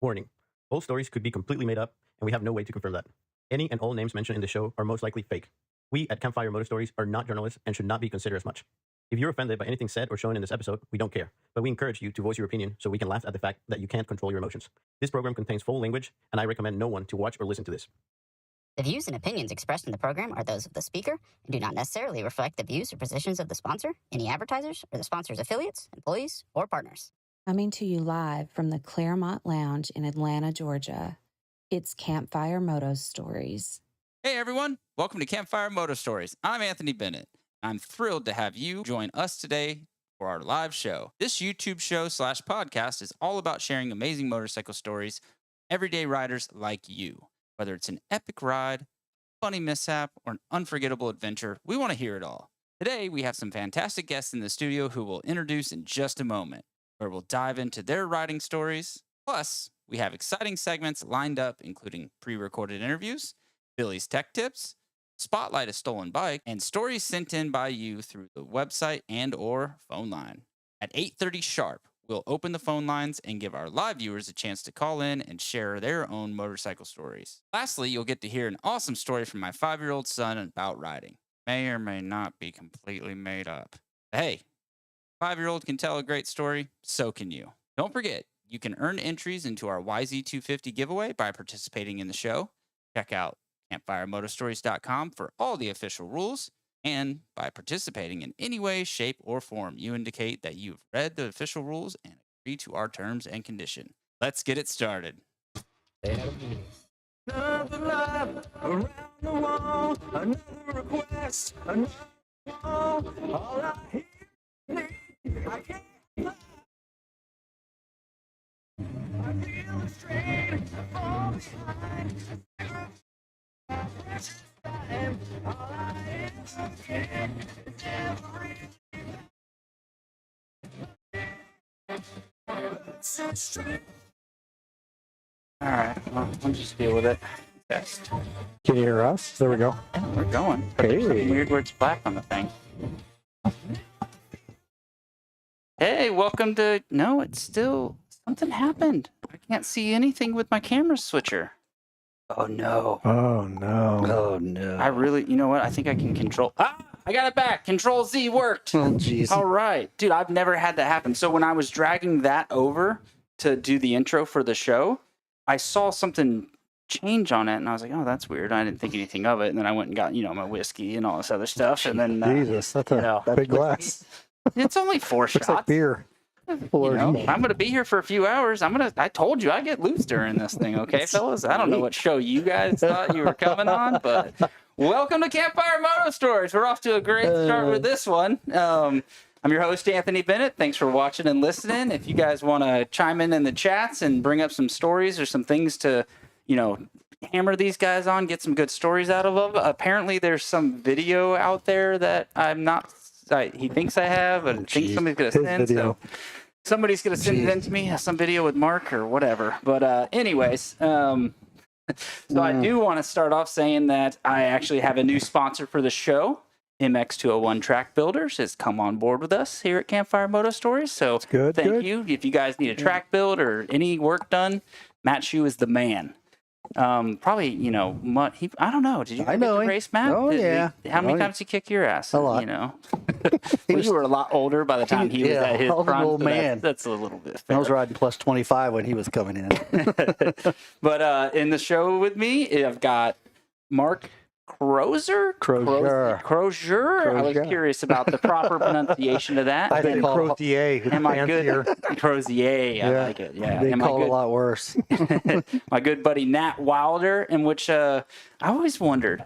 Warning: all stories could be completely made up, and we have no way to confirm that. Any and all names mentioned in the show are most likely fake. We at Campfire Moto Stories are not journalists and should not be considered as much. If you're offended by anything said or shown in this episode, we don't care, but we encourage you to voice your opinion so we can laugh at the fact that you can't control your emotions. This program contains full language, and I recommend no one to watch or listen to this. The views and opinions expressed in the program are those of the speaker and do not necessarily reflect the views or positions of the sponsor, any advertisers, or the sponsor's affiliates, employees, or partners. Coming to you live from the Claremont Lounge in Atlanta, Georgia, it's Campfire Moto Stories. Hey everyone, welcome to Campfire Moto Stories. I'm Anthony Bennett. I'm thrilled to have you join us today for our live show. This YouTube show / podcast is all about sharing amazing motorcycle stories, everyday riders like you. Whether it's an epic ride, funny mishap, or an unforgettable adventure, we want to hear it all. Today, we have some fantastic guests in the studio who we'll introduce in just a moment, where we'll dive into their riding stories. Plus, we have exciting segments lined up, including pre-recorded interviews, Billy's tech tips, spotlight a stolen bike, and stories sent in by you through the website and or phone line. At 8:30 sharp, we'll open the phone lines and give our live viewers a chance to call in and share their own motorcycle stories. Lastly, you'll get to hear an awesome story from my 5-year-old son about riding. May or may not be completely made up. But hey, 5-year-old can tell a great story, so can you. Don't forget, you can earn entries into our YZ250 giveaway by participating in the show. Check out campfiremotostories.com for all the official rules. And by participating in any way, shape, or form, you indicate that you've read the official rules and agree to our terms and conditions. Let's get it started. Another love around the wall, another request, another wall. All I hear, I can't lie. I feel the strain, I fall behind. Precious time, all I ever get is every. So straight. All right, well, I'll just deal with it. Best. Can you hear us? There we go. Yeah, we're going. Hey. There's something weird where it's black on the thing. Hey, welcome to... No, it's still... Something happened. I can't see anything with my camera switcher. Oh, no. Oh, no. Oh, no. I really... You know what? I think I can control... Ah! I got it back. Control Z worked. Oh, jeez. All right. Dude, I've never had that happen. So when I was dragging that over to do the intro for the show, I saw something change on it, and I was like, oh, that's weird. I didn't think anything of it. And then I went and got, my whiskey and all this other stuff. And then... Jesus, that's a big glass. It's only 4 shots. Looks like beer. I'm going to be here for a few hours. I told you I get loose during this thing, okay, fellas? I don't know what show you guys thought you were coming on, but welcome to Campfire Moto Stories. We're off to a great start with this one. I'm your host, Anthony Bennett. Thanks for watching and listening. If you guys want to chime in the chats and bring up some stories or some things to, hammer these guys on, get some good stories out of them. Apparently, there's some video out there that he thinks I have, and thinks somebody's going to send. So somebody's going to send it in to me, some video with Mark or whatever. But anyways, so I do want to start off saying that I actually have a new sponsor for the show. MX201 Track Builders has come on board with us here at Campfire Moto Stories. So thank you. If you guys need a track build or any work done, Matt Shue is the man. Probably, I don't know. Did you get to race, Matt? Oh, yeah. How many times did he kick your ass? A lot. You were a lot older by the time he was at his prime. Old man. That's a little bit fair. I was riding plus 25 when he was coming in. But in the show with me, I've got Mark Crozier. I was curious about the proper pronunciation of that. I think Crozier. Am I good? Crozier. I like it. Yeah. They call it a lot worse. My good buddy Nat Wilder, in which I always wondered,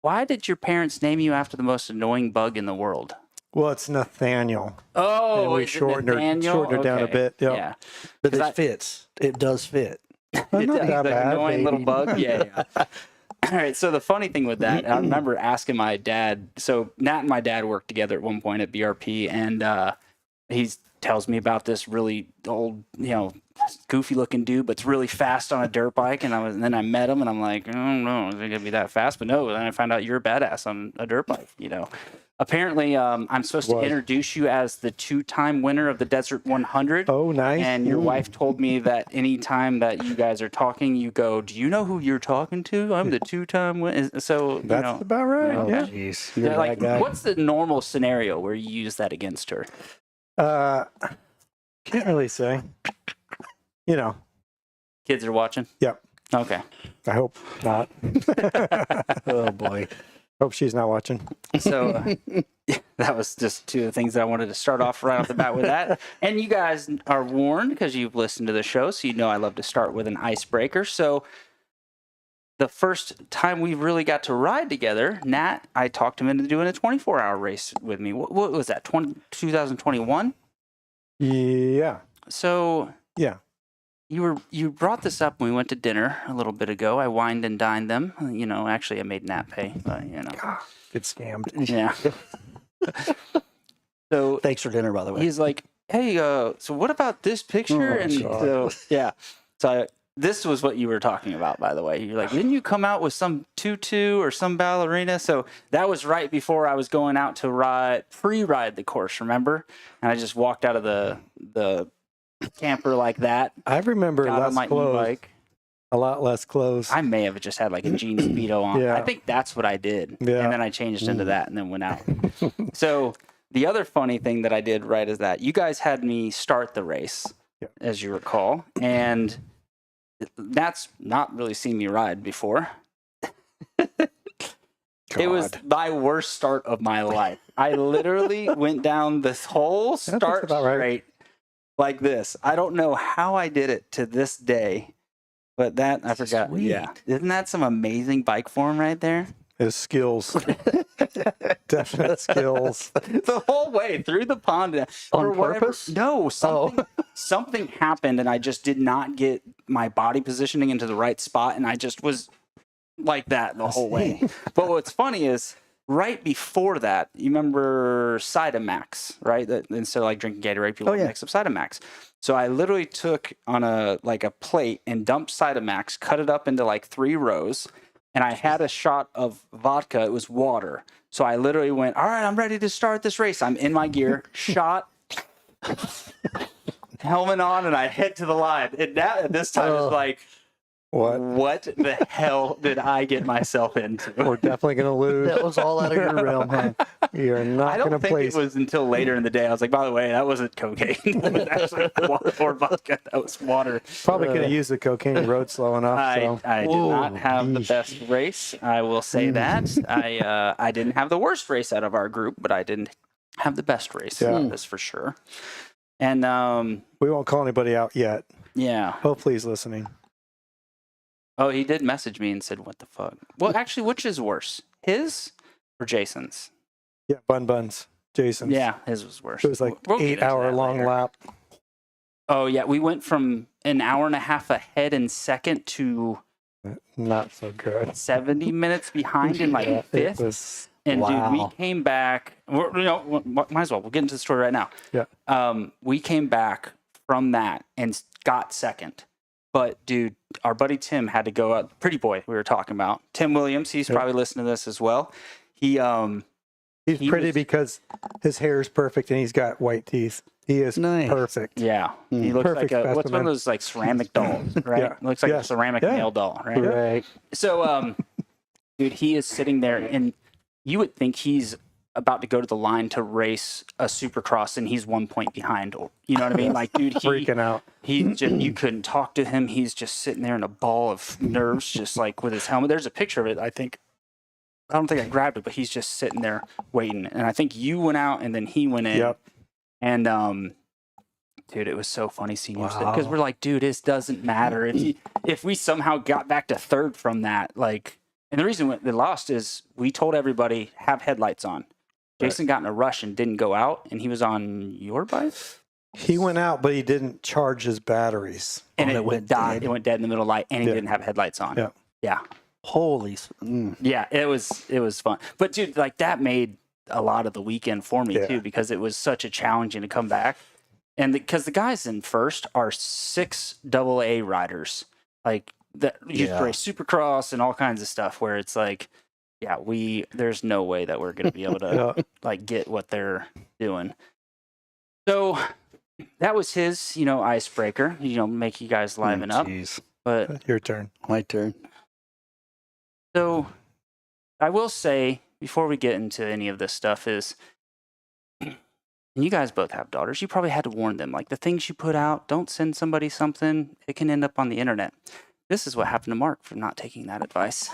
why did your parents name you after the most annoying bug in the world? Well, it's Nathaniel. Oh, and we shortened it down a bit. Yep. Yeah. But it fits. It does fit. Not that bad, annoying little bug. Yeah. All right, so the funny thing with that, I remember asking my dad, so Nat and my dad worked together at one point at BRP, and he tells me about this really old, goofy looking dude, but it's really fast on a dirt bike. And then I met him, and I'm like, I don't know, is it gonna be that fast? But no, then I found out you're a badass on a dirt bike, Apparently, I'm supposed to introduce you as the 2-time winner of the Desert 100. Oh, nice. And your wife told me that any time that you guys are talking, you go, "Do you know who you're talking to? I'm the 2-time winner." So that's about right. Oh, yeah. Jeez. Yeah, like, what's the normal scenario where you use that against her? Can't really say. Kids are watching? Yep. Okay. I hope not. Oh, boy. Hope she's not watching. So that was just 2 of the things that I wanted to start off right off the bat with that. And you guys are warned because you've listened to the show, so you know I love to start with an icebreaker. So the first time we really got to ride together, Nat, I talked him into doing a 24-hour race with me. What was that, 2021? Yeah. So yeah. You brought this up when we went to dinner a little bit ago. I wined and dined them. Actually, I made Nat pay, but Get scammed. Yeah. So thanks for dinner, by the way. He's like, "Hey, so what about this picture?" So this was what you were talking about, by the way. You're like, "Didn't you come out with some tutu or some ballerina?" So that was right before I was going out to pre-ride the course. Remember? And I just walked out of the camper like that. I remember less clothes. A lot less clothes. I may have just had like a jeans Speedo on. Yeah. I think that's what I did. Yeah. And then I changed into that and then went out. So the other funny thing that I did right is that you guys had me start the race, as you recall. And that's not really seen me ride before. It was my worst start of my life. I literally went down this whole start straight like this. I don't know how I did it to this day, but that I forgot. Sweet. Yeah, isn't that some amazing bike form right there? His skills, definite skills. The whole way through the pond. On purpose? No, something happened, and I just did not get my body positioning into the right spot, and I just was like that the whole way. But what's funny is, right before that, you remember Cytomax, right? Instead of like drinking Gatorade, people mix up Cytomax. So I literally took on a plate and dumped Cytomax, cut it up into like 3 rows, and I had a shot of vodka. It was water. So I literally went, "All right, I'm ready to start this race." I'm in my gear, shot, helmet on, and I head to the line. And that this time is like, What the hell did I get myself into? We're definitely going to lose. That was all out of your realm, huh? You're not going to place. I don't think it was until later in the day. I was like, by the way, that wasn't cocaine. That was actually water or vodka. That was water. Probably could have used the cocaine road slow enough. I did not have the best race. I will say that. I didn't have the worst race out of our group, but I didn't have the best race. That's for sure. And we won't call anybody out yet. Yeah. Hopefully he's listening. Oh, he did message me and said, "What the fuck?" Well, actually, which is worse, his or Jason's? Yeah, Buns. Jason's. Yeah, his was worse. It was like 8-hour-long lap. Oh, yeah. We went from an hour and a half ahead in second to not so good. 70 minutes behind in like fifth. Dude, we came back. Might as well. We'll get into the story right now. Yeah. We came back from that and got second. But, dude, our buddy Tim had to go out. Pretty boy we were talking about. Tim Williams, he's probably listening to this as well. He's pretty because his hair is perfect and he's got white teeth. He is perfect. Yeah. He looks perfect like what's one of those like ceramic dolls, right? Looks like a ceramic nail doll, right? Right. So, dude, he is sitting there and you would think he's about to go to the line to race a Supercross and he's 1 point behind. You know what I mean? Like, dude, freaking out. He just, you couldn't talk to him. He's just sitting there in a ball of nerves, just like with his helmet. There's a picture of it. I don't think I grabbed it, but he's just sitting there waiting. And I think you went out and then he went in. Yep. And, dude, it was so funny seeing him because we're like, dude, this doesn't matter. If we somehow got back to third from that, like, and the reason they lost is we told everybody have headlights on. Jason got in a rush and didn't go out, and he was on your bike? He went out, but he didn't charge his batteries. And it went dead. It went dead in the middle of the light, and he didn't have headlights on. Yeah. Yeah. Holy. Yeah, it was fun. But, dude, like, that made a lot of the weekend for me, too, because it was such a challenging to come back. And because the guys in first are 6 AA riders. Like, that used to race Supercross and all kinds of stuff where it's like, yeah, there's no way that we're going to be able to like get what they're doing. So that was his, icebreaker, make you guys liven up. Jeez. But Your turn. my turn. So I will say before we get into any of this stuff is, and you guys both have daughters, you probably had to warn them, like the things you put out, don't send somebody something, it can end up on the internet. This is what happened to Mark for not taking that advice.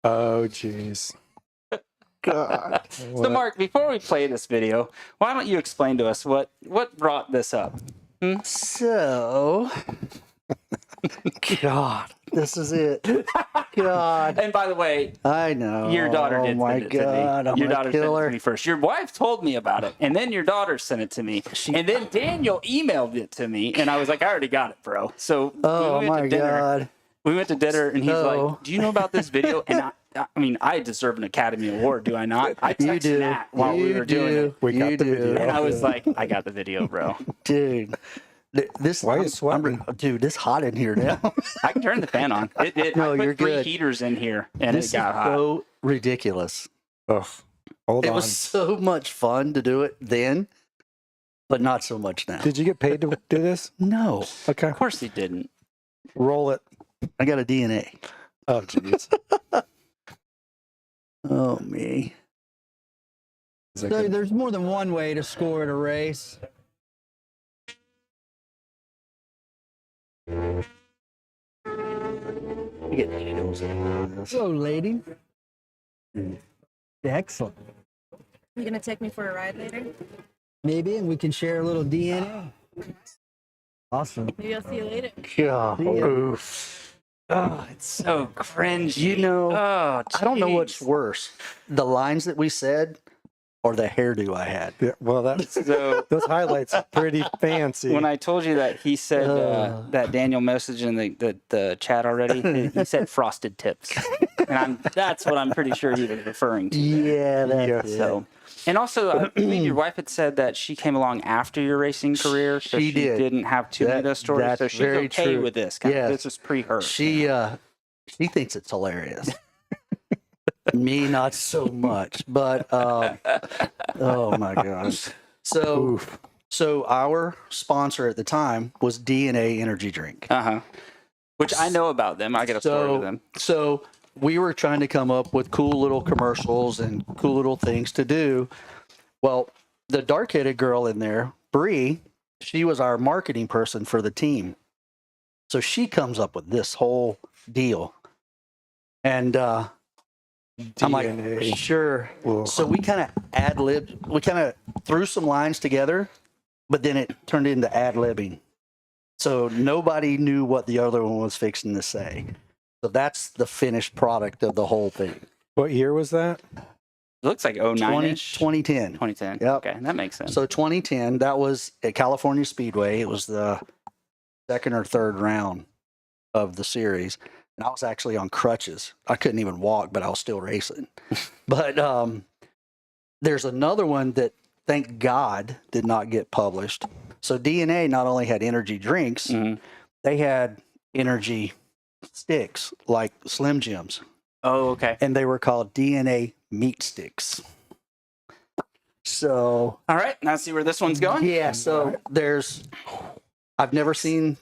Oh, jeez. God. So Mark, before we play this video, why don't you explain to us what brought this up? So, God, this is it. God. And by the way, I know. Your daughter did my send it God, to me. I'm Your a daughter sent it killer. to me first. Your wife told me about it, and then your daughter sent it to me. And then Daniel emailed it to me, and I was like, I already got it, bro. So Oh, we went my to dinner. God. We went to dinner, and he's So- like, do you know about this video? And I mean, I deserve an Academy Award, do I not? I You texted do. Nat while we You were doing do. it. We got You the do. video. And I was like, I got the video, bro. Dude. This Why are you sweating? Dude, it's hot in here now. I can turn the fan on. It did. No, I put you're 3 good. heaters in here, and This it got is hot. so ridiculous. Oh, hold It on. was so much fun to do it then, but not so much now. Did you get paid to do this? No. Okay. Of course he didn't. Roll it. I got a DNA. Oh, jeez. Oh, me. Is that So good? there's more than one way to score at a race. I get chills over this. Hello, lady. Excellent. You gonna take me for a ride later? Maybe, and we can share a little DNA. Awesome. Maybe I'll see you later. God. Oof. Oh, it's so cringy. You know, oh, I don't know what's jeez. worse, the lines that we said or the hairdo I had. Yeah, well, that's So those highlights are pretty fancy. when I told you that he said that Daniel messaged in the chat already, he said frosted tips, and that's what I'm pretty sure he was referring to. Yeah, that's Yes. it. So, and also, I believe your wife had said that she came along after your racing career, so She did. didn't have too many of those stories. That's So she's very okay true. with this. Yes. This was pre-her. She thinks it's hilarious. Me, not so much. But oh my gosh. So our sponsor at the time was DNA Energy Drink. Which I know about them. I got a story with them. So we were trying to come up with cool little commercials and cool little things to do. Well, the dark-headed girl in there, Bree, she was our marketing person for the team. So she comes up with this whole deal. And I'm like, DNA. sure. Whoa. So we kind of ad-libbed, we kind of threw some lines together, but then it turned into ad-libbing. So nobody knew what the other one was fixing to say. So that's the finished product of the whole thing. What year was that? It looks like 09-ish. 2010. 2010. Yep. Okay, that makes sense. So 2010, that was at California Speedway. It was the second or third round of the series. And I was actually on crutches. I couldn't even walk, but I was still racing. But there's another one that, thank God, did not get published. So DNA not only had energy drinks, they had energy sticks like Slim Jims. Oh, okay. And they were called DNA meat sticks. So All right, now see where this one's going. yeah, so I've never seen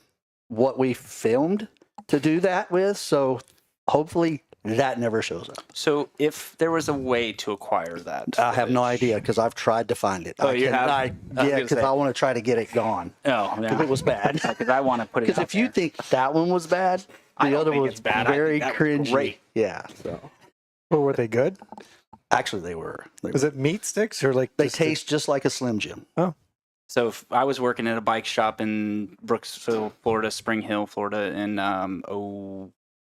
what we filmed to do that with, so hopefully that never shows up. So if there was a way to acquire that, I have no idea because I've tried to find it. Oh, you have? I was Yeah, gonna because say. I want to try to get it gone. Oh, Because yeah. it was bad. Because I want to put it. Because out if you there. think that one was bad, I the don't other think was it's bad. I think very that was cringy. great. Yeah. So Oh, were they good? actually, they were. Was it meat sticks or like They just a- taste just like a Slim Jim. So if I was working at a bike shop in Brooksville, Florida, Spring Hill, Florida, in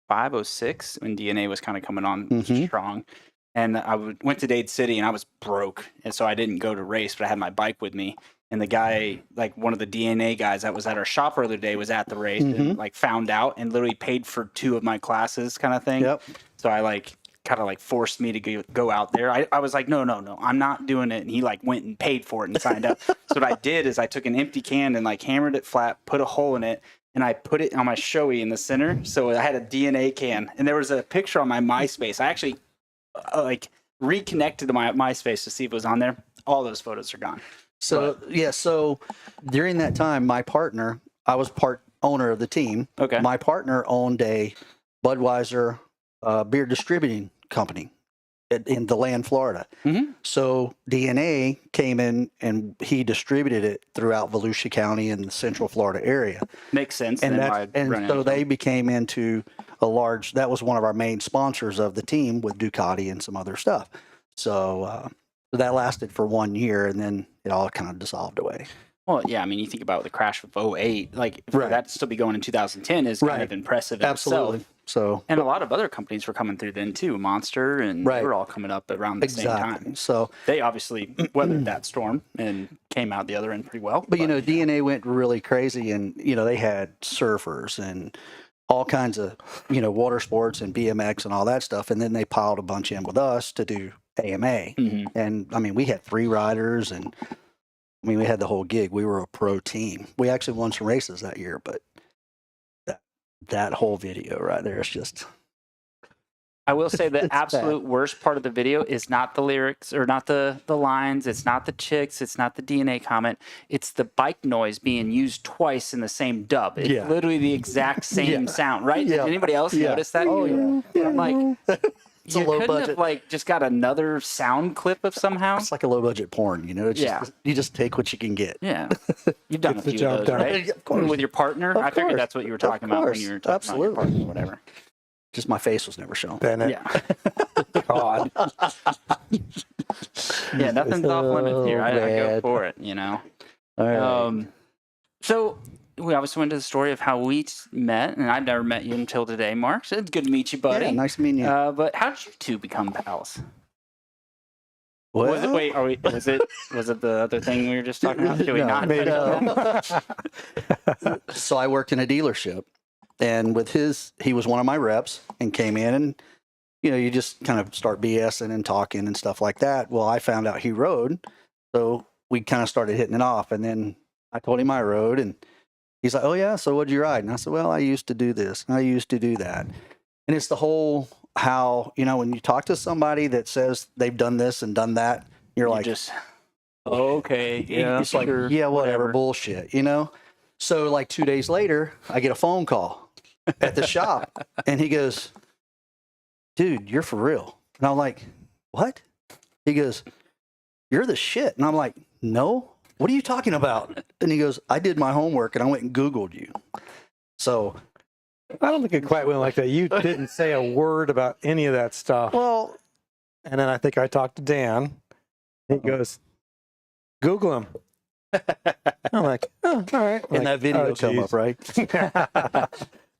05, 06, when DNA was kind of coming on Mhm. strong. And I went to Dade City, and I was broke. And so I didn't go to race, but I had my bike with me. And the guy, like one of the DNA guys that was at our shop the other day, was at the race and like found out and literally paid for 2 of my classes kind of thing. Yep. So I like kind of like forced me to go out there. I was like, no, I'm not doing it. And he like went and paid for it and signed up. So what I did is I took an empty can and like hammered it flat, put a hole in it, and I put it on my Shoei in the center. So I had a DNA can, and there was a picture on my MySpace. I actually like reconnected to my MySpace to see if it was on there. All those photos are gone. So so during that time, my partner, I was part owner of the team. Okay. My partner owned a Budweiser beer distributing company in DeLand, Florida. Mm-hmm. So DNA came in and he distributed it throughout Volusia County and the Central Florida area. Makes sense. And then why run so into they them. became into a large. That was one of our main sponsors of the team with Ducati and some other stuff. So that lasted for 1 year, and then it all kind of dissolved away. Well, yeah, I mean, you think about the crash of 08, like for Right. that to still be going in 2010 is kind Right. of impressive in Absolutely. itself. So And a lot of other companies were coming through then too, Monster, and Right. they were all coming up around the same exactly. time. So, They obviously weathered that storm and came out the other end pretty well. but DNA went really crazy, and they had surfers and all kinds of water sports and BMX and all that stuff, and then they piled a bunch in with us to do AMA. Mhm. And I mean, we had 3 riders, and I mean, we had the whole gig. We were a pro team. We actually won some races that year, but that whole video right there is just. I will say the It's bad. absolute worst part of the video is not the lyrics or not the lines. It's not the chicks. It's not the DNA comment. It's the bike noise being used twice in the same dub. It's Yeah. literally the exact same Yeah. sound, right? Yeah. Did anybody else Yeah. notice that? Oh, yeah. I'm like, It's a you low couldn't budget. have like just got another sound clip of somehow. It's like a low budget porn, It's Yeah. just, you just take what you can get. Yeah, you've done a Gets the few job of those, done. right? Of course. With your partner. Of I figured course. that's what you were Of talking about when course. you were talking Absolutely. about your partner or whatever. Just my face was never shown. Bennett. Yeah, God. yeah, nothing's off limits here. I go bad. for it, All right. So we obviously went to the story of how we met, and I've never met you until today, Mark. So it's good to meet you, buddy. Yeah, nice meeting you. But how did you two become pals? Well, Was it? Wait, was it the other thing we were just talking about? Should we No, not? maybe touch on that? So I worked in a dealership, and he was one of my reps and came in, and you just kind of start BSing and talking and stuff like that. Well, I found out he rode, so we kind of started hitting it off, and then I told him I rode, and he's like, "Oh yeah, so what'd you ride?" And I said, "Well, I used to do this, and I used to do that," and it's the whole how when you talk to somebody that says they've done this and done that, you're like, just okay, yeah, it's like, sure, yeah, whatever, bullshit, So like 2 days later, I get a phone call at the shop, and he goes, "Dude, you're for real." And I'm like, "What?" He goes, "You're the shit." And I'm like, "No, what are you talking about?" And he goes, "I did my homework and I went and Googled you." So, I don't think it quite went like that. You didn't say a word about any of that stuff. well, And then I think I talked to Dan. He goes, "Google him." I'm like, "Oh, all right." and that video come up, right?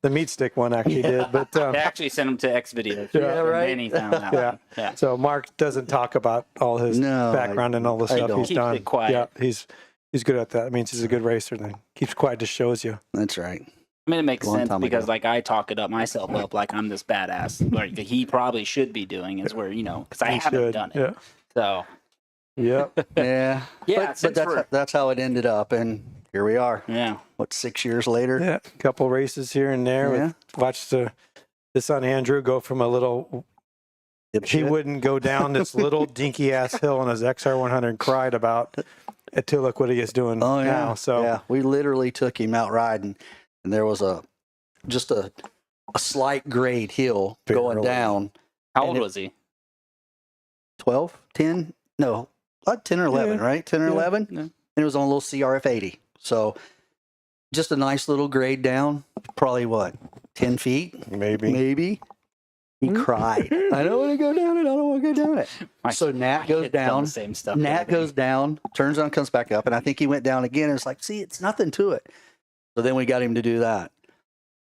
The meat stick one actually did, but They actually sent him to X videos. Yeah, right. And he found that. Yeah. One. Yeah. so Mark doesn't talk about all his No, background and all the I stuff don't. he's Keeps done. it quiet. Yeah, he's good at that. It means he's a good racer. Then keeps quiet, just shows you. That's right. I mean, it makes Long sense time because, ago. like, I talk it up myself up like I'm this badass. Like he probably should be doing is where because I He haven't should. done it. Yeah. So Yep. Yeah. yeah, but since we're- that's how it ended up, and here we are. yeah. What, 6 years later? Yeah. A couple races here and there. Yeah. Watched the son Andrew go from a little. He Dipshit. wouldn't go down this little dinky ass hill on his XR100 and cried about it to look what he is doing Oh yeah. now. So yeah, we literally took him out riding, and there was just a slight grade hill going Barely. down. How And old it- was he? 12, 10, no, about 10 or 11, Yeah. right? 10 or Yeah. 11, Yeah. and it was on a little CRF 80. So just a nice little grade down, probably what, 10 feet, maybe. He cried. I don't want to go down it. I don't want to go down it. So Nat goes kid's done down. the same stuff. Nat goes down, turns on, comes back up, and I think he went down again. And it's like, see, it's nothing to it. So then we got him to do that.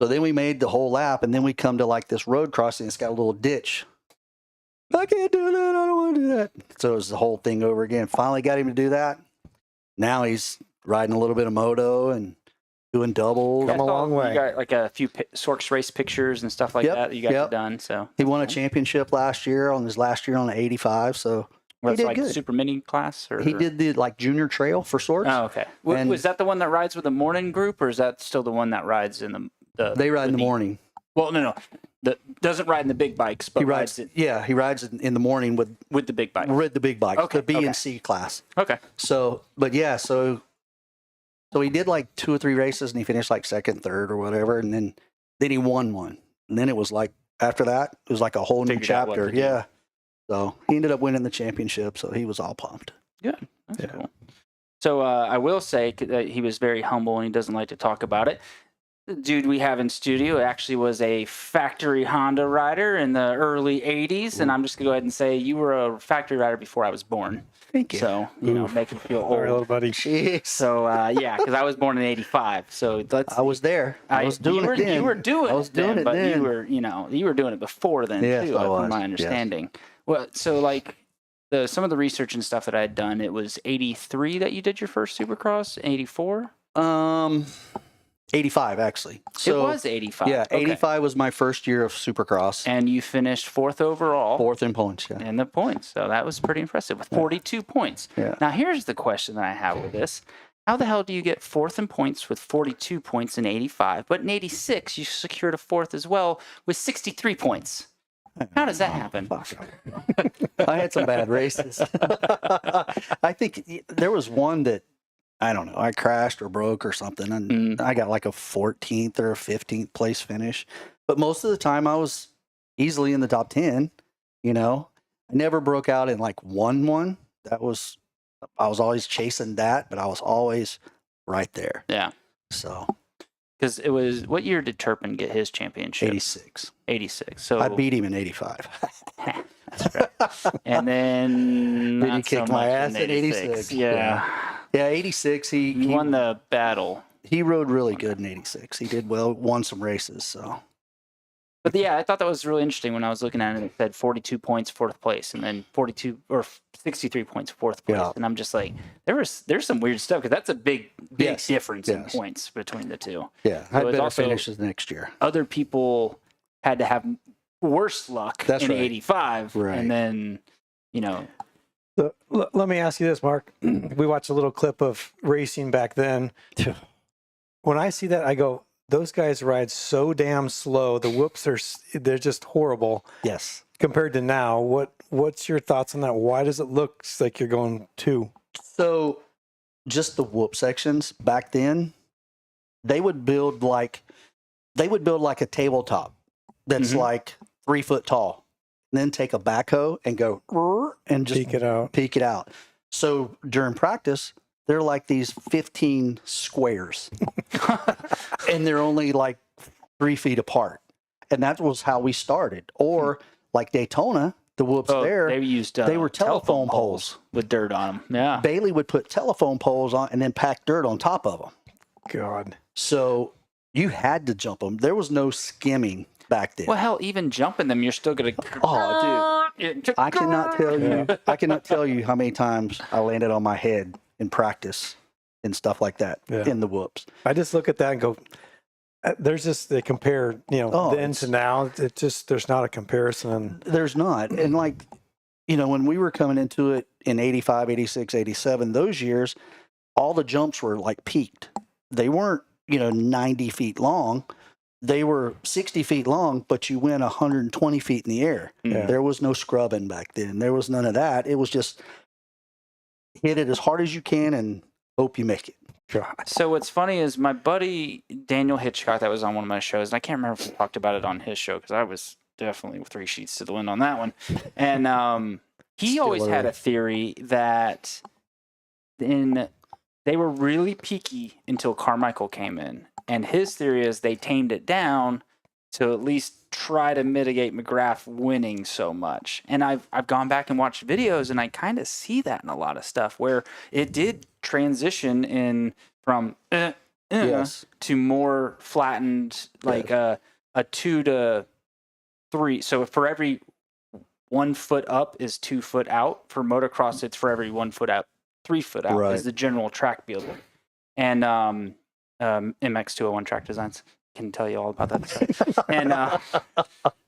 So then we made the whole lap, and then we come to like this road crossing. It's got a little ditch. I can't do that. I don't want to do that. So it was the whole thing over again. Finally got him to do that. Now he's riding a little bit of moto and doing doubles. Come a long way. You got like a few Sorks race pictures and stuff like Yep, that you guys yep. have done. So He won a championship last year on his last year on the 85. So was did like good. super mini class or he did the like junior trail for sorts. Oh, okay. And- Was that the one that rides with the morning group, or is that still the one that rides in the They ride in the meet? morning. Well, no. doesn't ride in the big bikes, but He rides it Yeah, he rides in the morning with with the big bike. the big bikes, Okay, the B okay. and C class. Okay. So, but yeah, so he did like 2 or 3 races and he finished like second, third, or whatever, and then he won one, and then it was like after that it was like a whole new Figured out what chapter. to do. Yeah. So he ended up winning the championship, so he was all pumped. Good. That's Yeah. cool. So I will say that he was very humble and he doesn't like to talk about it. The dude we have in studio actually was a factory Honda rider in the early 80s. And I'm just going to go ahead and say you were a factory rider before I was born. Thank you. So, make me feel All right, old. little buddy. Jeez. So, yeah, because I was born in 85. So let's. I was there. I was doing it then. You were doing I was it then, doing it but then. you were doing it before then, Yes, too, I was. from my Yes. understanding. Well, so like some of the research and stuff that I had done, it was 83 that you did your first Supercross, 84? 85 actually. So it was 85. yeah, Okay. 85 was my first year of Supercross. And you finished 4th overall. 4th in points. Yeah. In the points. So that was pretty impressive with 42 points. Yeah. Now, here's the question that I have with this. How the hell do you get 4th in points with 42 points in 85? But in 86, you secured a 4th as well with 63 points. How does that happen? I had some bad races. I think there was one that, I don't know, I crashed or broke or something, and I got like a 14th or a 15th place finish. But most of the time I was easily in the top 10, I never broke out in like one. I was always chasing that, but I was always right there. Yeah. So Because it was, what year did Turpin get his championship? 86. 86. So I beat him in 85. That's right. And then Then he not so kicked my much ass in 86. Yeah. Yeah, 86. He won the battle. He rode really good in 86. He did well, won some races. So But yeah, I thought that was really interesting when I was looking at it. It said 42 points, 4th place, and then 63 points, 4th place. Yeah. And I'm just like, there's some weird stuff because that's a big Yes. difference in Yes. points between the two. yeah, So I it's better also- finishes next year. Other people had to have worse luck That's in right. 85, Right. and then So, let me ask you this, Mark. We watched a little clip of racing back then. When I see that, I go, those guys ride so damn slow. The whoops they're just horrible Yes. compared to now. What's your thoughts on that? Why does it look like you're going 2? So just the whoop sections back then, they would build like a tabletop that's Mhm. like 3 foot tall, and then take a backhoe and go and just Peek it out. So during practice, they're like these 15 squares, and they're only like 3 feet apart. And that was how we started. Or like Daytona, the whoops there, they used they were telephone poles with dirt on them. Yeah. Bailey would put telephone poles on and then pack dirt on top of them. God. So you had to jump them. There was no skimming back then. Well, hell, even jumping them, you're still gonna. Oh, dude, I cannot tell you. I cannot tell you how many times I landed on my head in practice and stuff like that in the whoops. I just look at that and go, there's just, they compare, then to now. It just, there's not a comparison. There's not. And like, when we were coming into it in 85, 86, 87, those years, all the jumps were like peaked. They weren't, 90 feet long. They were 60 feet long, but you went 120 feet in the air. Yeah. There was no scrubbing back then. There was none of that. It was just hit it as hard as you can and hope you make it. God. So what's funny is my buddy Daniel Hitchcock, that was on one of my shows, and I can't remember if we talked about it on his show because I was definitely 3 sheets to the wind on that one. And he Still always had early. a theory that they were really peaky until Carmichael came in. And his theory is they tamed it down to at least try to mitigate McGrath winning so much. And I've gone back and watched videos, and I kind of see that in a lot of stuff where it did transition in from Yes. to more flattened, like a 2 to 3. So for every 1 foot up is 2 foot out. For motocross, it's for every 1 foot out, 3 foot out Right. is the general track build. And MX201 track designs can tell you all about that stuff. And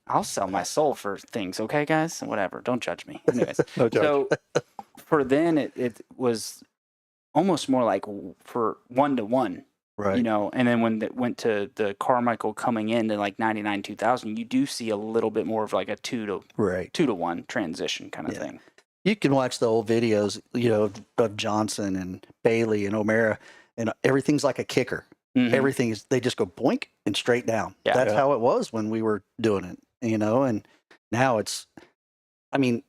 I'll sell my soul for things, okay, guys? Whatever. Don't judge me. Anyways, No judge. so for then, it was almost more like for 1-to-1 Right. You know, and then when it went to the Carmichael coming into like 99, 2000, you do see a little bit more of like a 2 to 1 transition kind of thing. You can watch the old videos, you know, of Johnson and Bailey and O'Mara, and everything's like a kicker. Mhm. Everything is, they just go boink and straight down. Yeah. That's how it was when we were doing it, you know, and now I mean,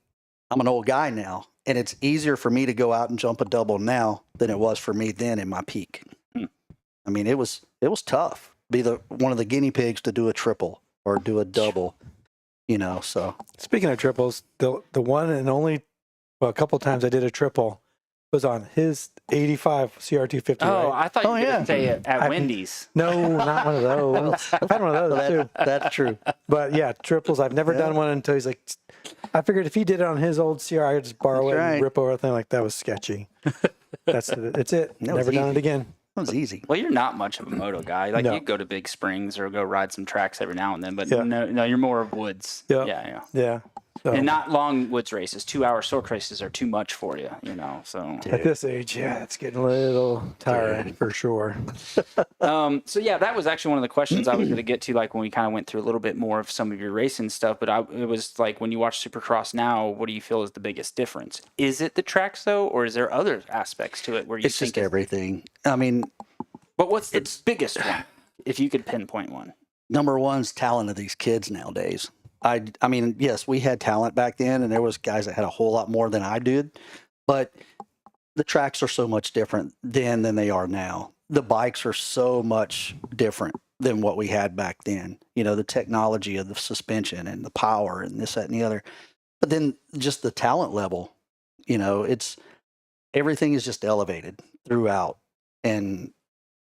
I'm an old guy now, and it's easier for me to go out and jump a double now than it was for me then in my peak. I mean, it was tough. Be one of the guinea pigs to do a triple or do a double, you know. So Speaking of triples, the one and only, well, a couple times I did a triple was on his 85 CR250. Oh, right? I thought you were yeah. going to say it at I've- Wendy's. No, not one of those. I've had one of those too. that's true. But yeah, triples. I've never done one until he's like, I figured if he did it on his old CR, I could just borrow That's it right. and rip over the thing. Like that was sketchy. It's it. That was Never done easy. it again. That was easy. Well, you're not much of a moto guy. Like No. you go to Big Springs or go ride some tracks every now and then, but Yeah. no, you're more of woods. Yeah. Yeah. Yeah. So, And not long woods races. 2-hour silk races are too much for you, you know. So, at this age, yeah, it's getting a little tiring for sure. so yeah, that was actually one of the questions I was going to get to. Like when we kind of went through a little bit more of some of your racing stuff, but it was like when you watch Supercross now, what do you feel is the biggest difference? Is it the tracks though, or is there other aspects to it where you It's think just everything. I mean, But what's the biggest one, if you could pinpoint one? number one's talent of these kids nowadays. I mean, yes, we had talent back then, and there was guys that had a whole lot more than I did, but the tracks are so much different then than they are now. The bikes are so much different than what we had back then. You know, the technology of the suspension and the power and this, that, and the other. But then just the talent level, you know, everything is just elevated throughout, and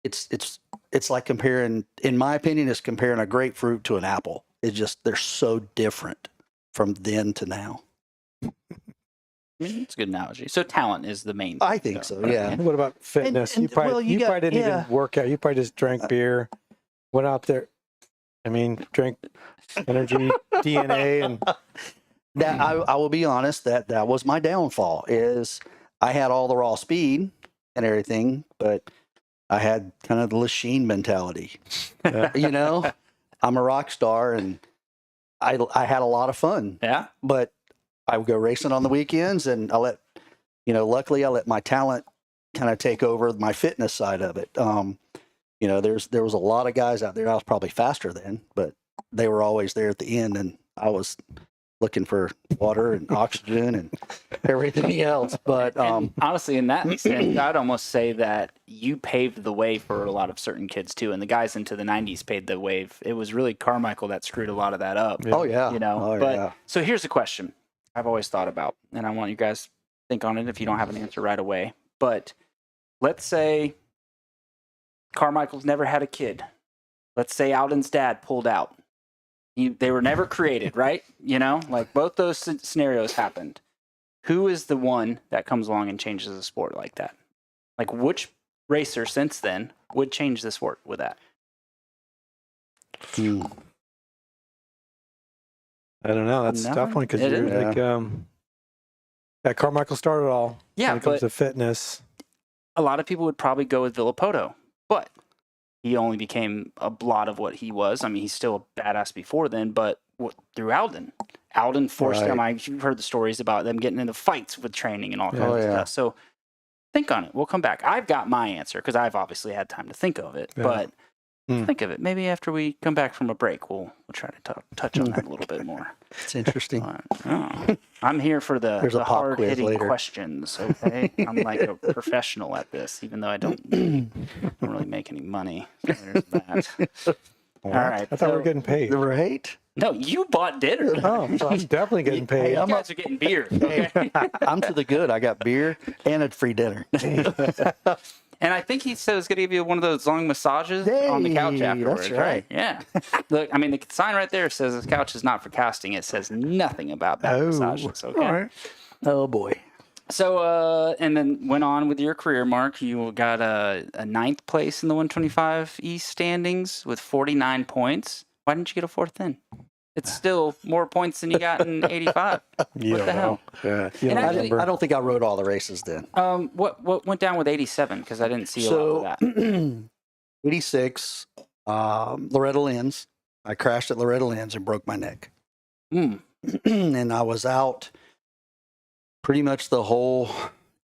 it's like comparing, in my opinion, it's comparing a grapefruit to an apple. It's just, they're so different from then to now. I mean, it's a good analogy. So talent is the main thing. I think so, yeah. What about fitness? And- you probably, well, you you probably got- didn't yeah. even work out. You probably just drank beer, went out there. I mean, drank energy, DNA, and That I will be honest, that was my downfall. Is I had all the raw speed and everything, but I had kind of the Lachine mentality. You know, I'm a rock star, and I had a lot of fun. Yeah. But I would go racing on the weekends, and luckily I let my talent kind of take over my fitness side of it. You know, there was a lot of guys out there. I was probably faster then, but they were always there at the end, and I was looking for water and oxygen and everything else. But And honestly, in that sense, I'd almost say that you paved the way for a lot of certain kids too. And the guys into the 90s paved the way. It was really Carmichael that screwed a lot of that up. oh yeah, You know, oh, but yeah. so here's a question I've always thought about, and I want you guys to think on it if you don't have an answer right away. But let's say Carmichael's never had a kid. Let's say Alden's dad pulled out. They were never created, right? You know, like both those scenarios happened. Who is the one that comes along and changes the sport like that? Like which racer since then would change the sport with that? Hmm. I don't know. That's a tough one because It you're is. like, yeah, Carmichael started it all. Yeah, when it comes but to fitness. a lot of people would probably go with Villapoto, but he only became a lot of what he was. I mean, he's still a badass before then, but through Alden. Alden forced them. You've heard the stories about them getting into fights with training and all kinds of stuff. So think on it. We'll come back. I've got my answer because I've obviously had time to think of it. Yeah. But think of it. Maybe after we come back from a break, we'll try to touch on that a little bit more. It's interesting. I'm here for the There's a pop quiz hard-hitting later. questions, okay? I'm like a professional at this, even though I don't really make any money. So there's that. All right, I thought we so- were getting paid. Right? No, you bought dinner. Oh, so I'm definitely getting paid. You guys are getting beer. Okay? I'm to the good. I got beer and a free dinner. And I think he said it's going to give you one of those long massages on the couch Hey, afterwards. that's right. Yeah. Look, I mean, the sign right there says the couch is not for casting. It says nothing about back massages. Okay. All right. Oh boy. So, and then went on with your career, Mark. You got a ninth place in the 125 East standings with 49 points. Why didn't you get a fourth then? It's still more points than you got in 85. What the hell? Yeah. You And don't actually- remember. I don't think I rode all the races then. What went down with 87? Because I didn't see a lot of that. 86, Loretta Lynn's. I crashed at Loretta Lynn's and broke my neck. And I was out pretty much the whole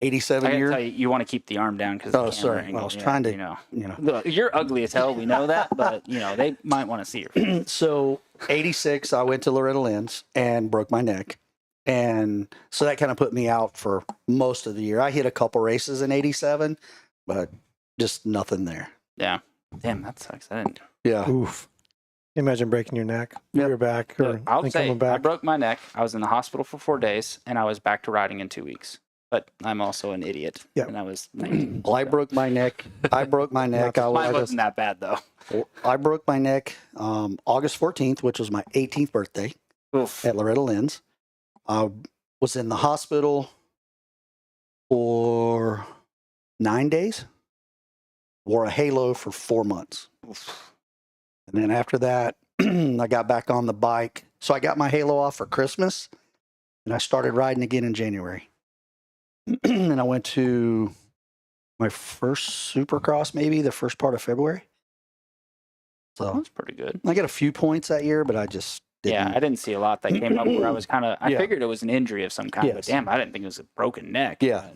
87 I gotta year. tell you, you want to keep the arm down because Oh, sorry. I was trying to, you know. you know. Look, you're ugly as hell. We know that, but you know they might want to see your face. So 86, I went to Loretta Lynn's and broke my neck. And so that kind of put me out for most of the year. I hit a couple races in 87, but just nothing there. Yeah. Damn, that sucks. I didn't. Yeah. Oof. Imagine breaking your neck. Yep. You're back or Look, I'll and say coming I back. broke my neck. I was in the hospital for 4 days, and I was back to riding in 2 weeks. But I'm also an idiot. Yeah. And I was 19. Well, I broke my neck. I broke my neck. Mine wasn't that bad though. I broke my neck August 14th, which was my 18th birthday Oof. at Loretta Lynn's. I was in the hospital for 9 days. Wore a halo for 4 months. And then after that, I got back on the bike. So I got my halo off for Christmas, and I started riding again in January. And I went to my first Supercross, maybe the first part of February. So That's pretty good. I got a few points that year, but I just didn't. Yeah, I didn't see a lot that came up where I was kind of. I Yeah. figured it was an injury of some kind, but Yes. damn, I didn't think it was a broken neck. Yeah.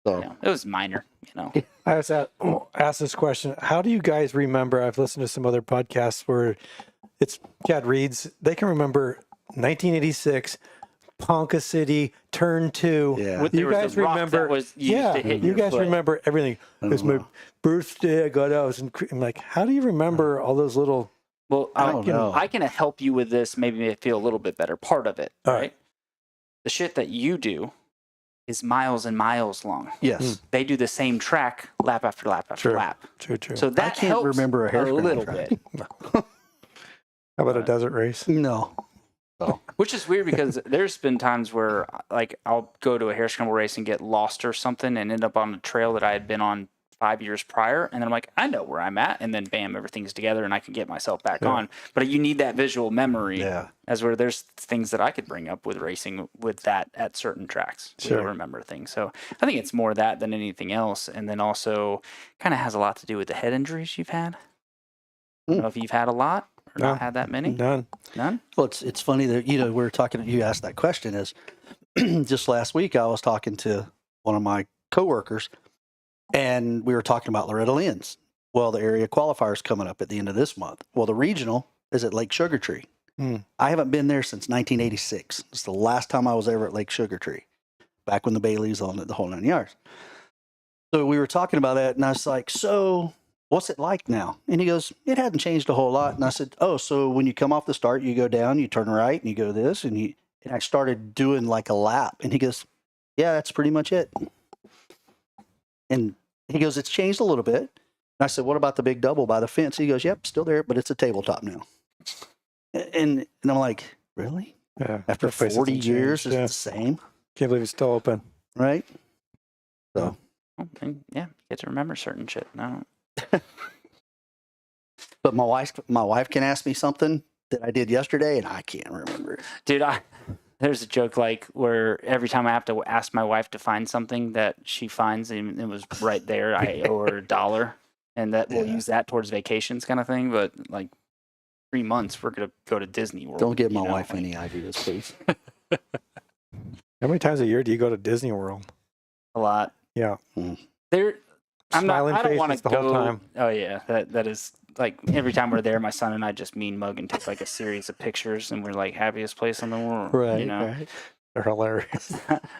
So You know, it was minor. You know. I was asked this question. How do you guys remember? I've listened to some other podcasts where it's Chad Reed's. They can remember 1986, Ponca City, Turn 2. Yeah. With- You there was guys a rock that remember? was used Yeah, to hit you your guys foot. remember everything. It was my know. birthday. I got out. I was I'm like, how do you remember all those little? Well, I don't know. I can help you with this. Maybe make it feel a little bit better. Part of it, All right? right. The shit that you do is miles and miles long. yes. They do the same track lap after lap after True. lap. True, true. So that can't helps remember a hairspin little track. bit. How about a desert race? No. Which is weird because there's been times where like I'll go to a hare scramble race and get lost or something and end up on a trail that I had been on 5 years prior, and then I'm like, I know where I'm at, and then bam, everything's together and I can get myself back Yeah. on. But you need that visual memory Yeah. as where there's things that I could bring up with racing with that at certain tracks. Sure. You'll remember things. So I think it's more that than anything else. And then also kind of has a lot to do with the head injuries you've had. I don't know if you've had a lot or No. not had that many. None. None? Well, it's funny that, we were talking, you asked that question is just last week, I was talking to one of my coworkers and we were talking about Loretta Lynn's. Well, the area qualifier's coming up at the end of this month. Well, the regional is at Lake Sugar Tree. I haven't been there since 1986. It's the last time I was ever at Lake Sugar Tree, back when the Bailey's on it, the whole 9 yards. So we were talking about that and I was like, so what's it like now? And he goes, it hasn't changed a whole lot. And I said, oh, so when you come off the start, you go down, you turn right, and you go this. And I started doing like a lap. And he goes, yeah, that's pretty much it. And he goes, it's changed a little bit. And I said, what about the big double by the fence? He goes, yep, still there, but it's a tabletop now. And I'm like, really? Yeah. After That place 40 hasn't years, changed. it's the same, Can't believe it's still open. right? So, And yeah, you get to remember certain shit. No. but my wife can ask me something that I did yesterday, and I can't remember. Dude, there's a joke like where every time I have to ask my wife to find something that she finds and it was right there, I owe her $1, and that we'll use that towards vacations kind of thing. But like 3 months, we're gonna go to Disney World. Don't give my you know, wife like- any ideas, please. How many times a year do you go to Disney World? a lot. Yeah. There, Smiling I don't want faces to the go. whole time. Oh yeah, that is like every time we're there, my son and I just mean mug and take like a series of pictures, and we're like happiest place in the world. You know. Right. They're hilarious.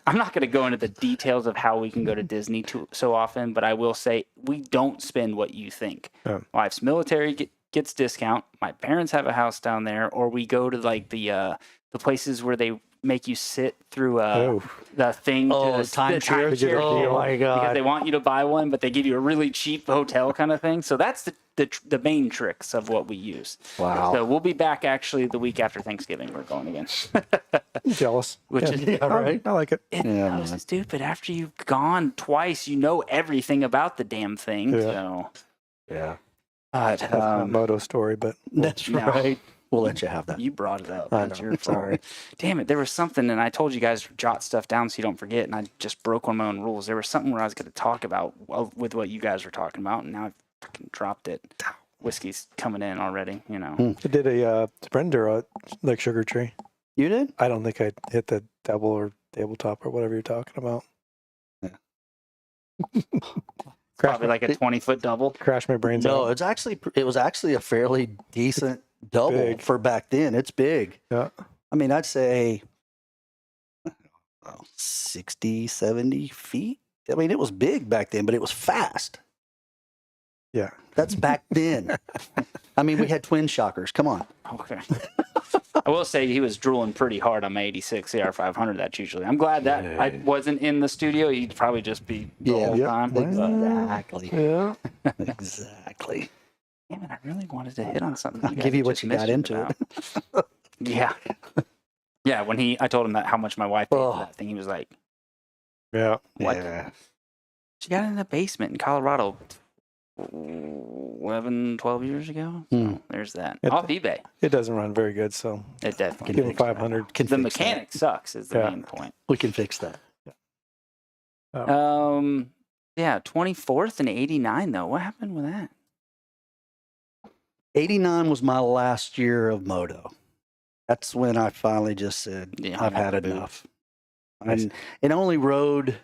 I'm not going to go into the details of how we can go to Disney so often, but I will say we don't spend what you think. Yeah. Wife's military gets discount. My parents have a house down there, or we go to like the places where they make you sit through the thing. Oh, to timeshare. timeshare Oh my because God. they want you to buy one, but they give you a really cheap hotel kind of thing. So that's the main tricks of what we use. Wow. So we'll be back actually the week after Thanksgiving. We're going again. I'm jealous. Which yeah. is- Yeah, right. I like it. It's Yeah, so man. stupid. After you've gone twice, you know everything about the damn thing. Yeah. So, Yeah. but That's my moto story, but That's no. right. We'll let you have that. you brought it up. I It's know. your fault. Damn it. There was something, and I told you guys to jot stuff down so you don't forget, and I just broke one of my own rules. There was something where I was going to talk about with what you guys were talking about, and now I've fucking dropped it. Whiskey's coming in already, you know. I did a Sprender like Sugar Tree. You did? I don't think I hit the double or tabletop or whatever you're talking about. Probably like a 20-foot double. Crash my brains No, out. it was actually a fairly decent double Big. for back then. It's big. Yeah. I mean, I'd say 60, 70 feet. I mean, it was big back then, but it was fast. Yeah. That's back then. I mean, we had twin shockers. Come on. Okay. I will say he was drooling pretty hard on my 86 CR500. That's usually. I'm glad that I wasn't in the studio. He'd probably just be the whole time. Exactly. Yeah. Exactly. Damn it, I really wanted to hit on something. I'll give you what you got into it. Yeah. Yeah, when I told him that how much my wife paid for Oh. that thing, he was like, Yeah. what? Yeah. She got in the basement in Colorado 11, 12 years ago. So there's that. It- Off eBay. It doesn't run very good, so It definitely give him fixed that. 500. Can The fix mechanic sucks is the Yeah. main point. that. We can fix that. Yeah, 24th and 89 though. What happened with that? 89 was my last year of moto. That's when I finally just said, Yeah, I've I'm had off the boot. enough. And it only rode,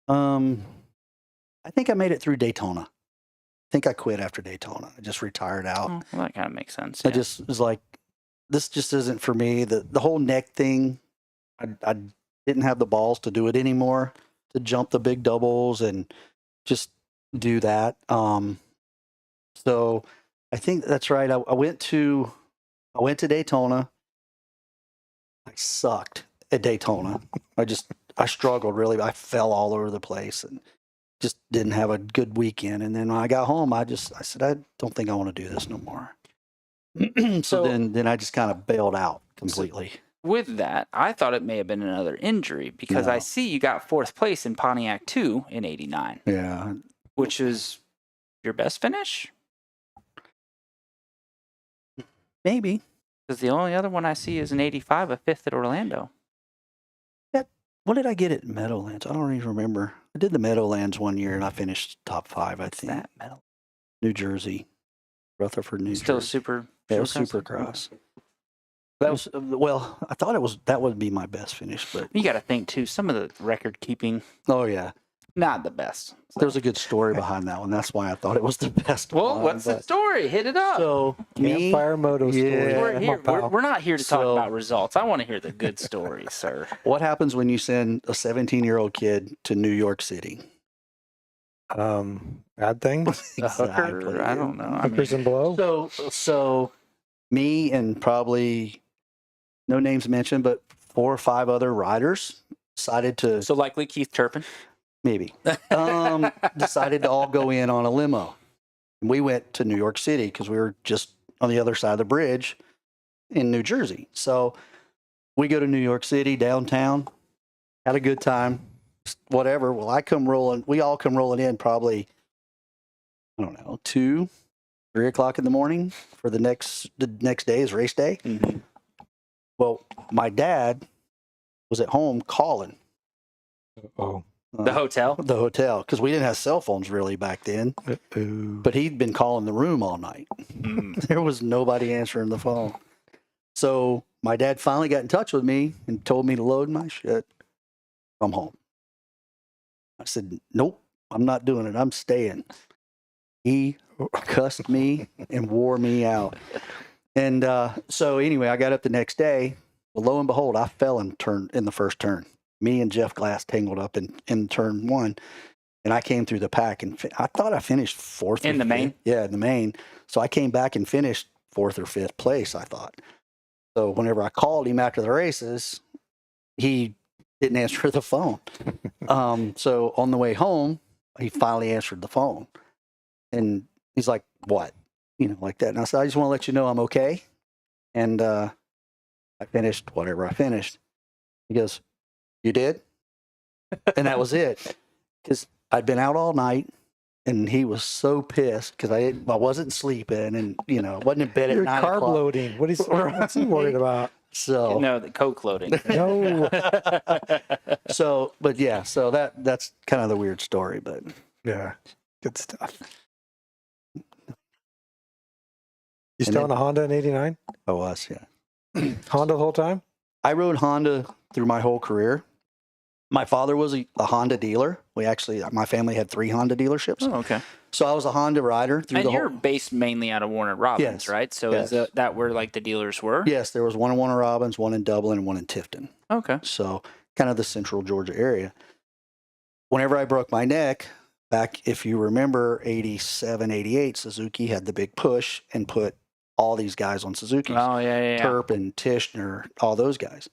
I think I made it through Daytona. I think I quit after Daytona. I just retired out. Oh, well, that kind of makes sense. I yeah. just was like, this just isn't for me. The whole neck thing, I didn't have the balls to do it anymore, to jump the big doubles and just do that. So I think that's right. I went to Daytona. I sucked at Daytona. I struggled really. I fell all over the place and just didn't have a good weekend. And then when I got home, I said, I don't think I want to do this no more. So then I just kind of bailed out completely. With that, I thought it may have been another injury because I No. see you got 4th place in Pontiac 2 in 89, Yeah. which is your best finish? Maybe. Because the only other one I see is an 85, a 5th at Orlando. What did I get at Meadowlands? I don't even remember. I did the Meadowlands one year and I finished top 5, I What's think. that medal? New Jersey. Rutherford, New Still Jersey. super. Yeah, it was Supercross? Supercross. That was, well, I thought that would be my best finish, but You got to think too. Some of the record keeping, oh yeah. not the best. There was a good story behind that one. That's why I thought it was the best Well, one. what's the but- story? Hit it up. So, me, Campfire Moto story. Yeah. we're Come here. on, pal. We're not here to talk So- about results. I want to hear the good story, sir. what happens when you send a 17-year-old kid to New York City? Bad things. A hooker? I don't know. I mean, Hookers and blow. So me and probably no names mentioned, but 4 or 5 other riders decided to so likely Keith Turpin. maybe decided to all go in on a limo. And we went to New York City because we were just on the other side of the bridge in New Jersey. So we go to New York City downtown, had a good time, whatever. Well, we all come rolling in probably, I don't know, 2, 3 o'clock in the morning for the next day is race day. Mm-hmm. Well, my dad was at home calling. Oh. The hotel. The hotel, because we didn't have cell phones really back then. But he'd been calling the room all night. There was nobody answering the phone. So my dad finally got in touch with me and told me to load my shit, come home. I said, nope, I'm not doing it. I'm staying. He cussed me and wore me out. And so anyway, I got up the next day. Well, lo and behold, I fell in the first turn. Me and Jeff Glass tangled up in turn 1, and I came through the pack, and I thought I finished 4th. In the main? Yeah, in the main. So I came back and finished 4th or 5th place, I thought. So whenever I called him after the races, he didn't answer the phone. So on the way home, he finally answered the phone. And he's like, what? Like that. And I said, I just want to let you know I'm okay. And I finished whatever I finished. He goes, you did? And that was it. Because I'd been out all night, and he was so pissed because I wasn't sleeping, and wasn't in bed at You're 9 carb o'clock. loading. What's he worried about? So No, the coke loading. No. but yeah, so that's kind of the weird story, but Yeah. Good stuff. You still on a Honda in '89? I was, yeah. Honda the whole time? I rode Honda through my whole career. My father was a Honda dealer. My family had 3 Honda dealerships. Oh, okay. So I was a Honda rider through And the you're whole. based mainly out of Warner Robins, Yes. right? So Yes. is that where like the dealers were? Yes, there was one in Warner Robins, one in Dublin, and one in Tifton. Okay. So kind of the central Georgia area. Whenever I broke my neck, back, if you remember, 87, 88, Suzuki had the big push and put all these guys on Suzuki's. Oh, yeah. Turp and Tishner, all those guys.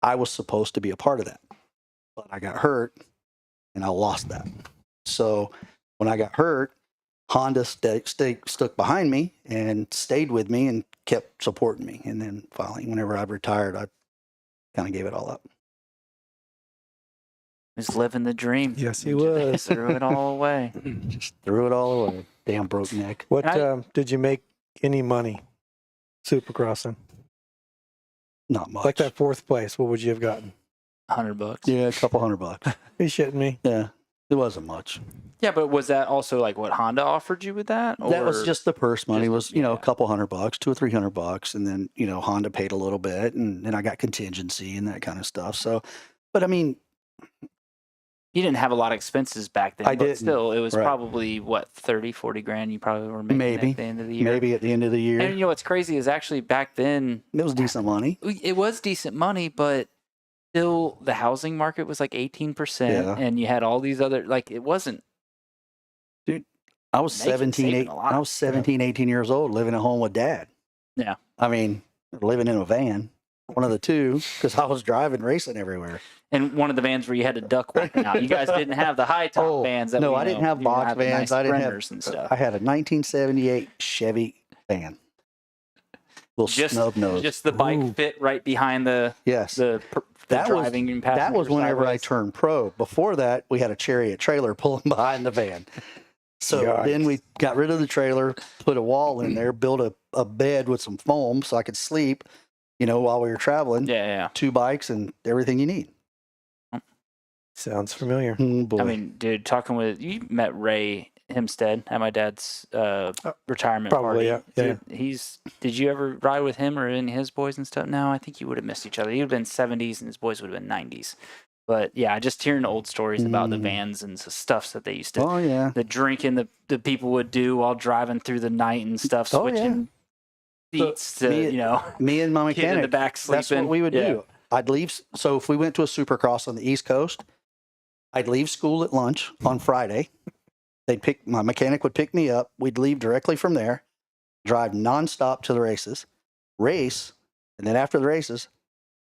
I was supposed to be a part of that, but I got hurt and I lost that. So when I got hurt, Honda stuck behind me and stayed with me and kept supporting me. And then finally, whenever I retired, I kind of gave it all up. He's living the dream. Yes, he was. Threw it all away. Just threw it all away. Damn broke neck. What did you make any money Supercrossing? Not much. Like that 4th place, what would you have gotten? $100. Yeah, a couple $100. Are you shitting me? Yeah, it wasn't much. Yeah, but was that also like what Honda offered you with that? That was just the purse money. Just- Was a couple $100, $200 or $300, and then Honda paid a little bit, and then I got contingency and that kind of stuff. So, but I mean, you didn't have a lot of expenses back then. I but didn't. Still, it was Right. probably what 30, 40 grand. You probably were making Maybe. at the end of the year. maybe at the end of the year, And you know what's crazy is actually back then it was decent money. it was decent money, but still the housing market was like 18%, Yeah. and you had all these other it wasn't. I was Saving 17, a lot. I was 17, 18 years old, living at home with Dad. Yeah. I mean, living in a van, one of the two, because I was driving, racing everywhere. And one of the vans where you had to duck walking out. You guys didn't have the high top vans. That no, we I didn't know. have You box had the vans. nice I didn't Sprinters have. and stuff. I had a 1978 Chevy van. Little snub nose. Just the bike fit right behind the Yes. the That was- driving and That passenger was whenever I sideways. turned pro. Before that, we had a Chariot trailer pulling behind the van. So Yikes. then we got rid of the trailer, put a wall in there, built a bed with some foam so I could sleep, while we were traveling. Yeah. 2 bikes and everything you need. Sounds familiar. Boy. I mean, dude, talking with you met Ray Hempstead at my dad's retirement Probably, party. yeah. Dude, did you ever ride with him or any of his boys and stuff? No, I think you would have missed each other. He would have been 70s and his boys would have been 90s. But yeah, just hearing old stories about the vans and the stuff that they used to, Oh, yeah. the drinking the people would do while driving through the night and stuff, Oh, yeah. switching seats to, Me and my kid in the mechanic, back sleeping. that's what we would do. I'd leave. So if we went to a Supercross on the East Coast, I'd leave school at lunch on Friday. My mechanic would pick me up. We'd leave directly from there, drive nonstop to the races, race, and then after the races,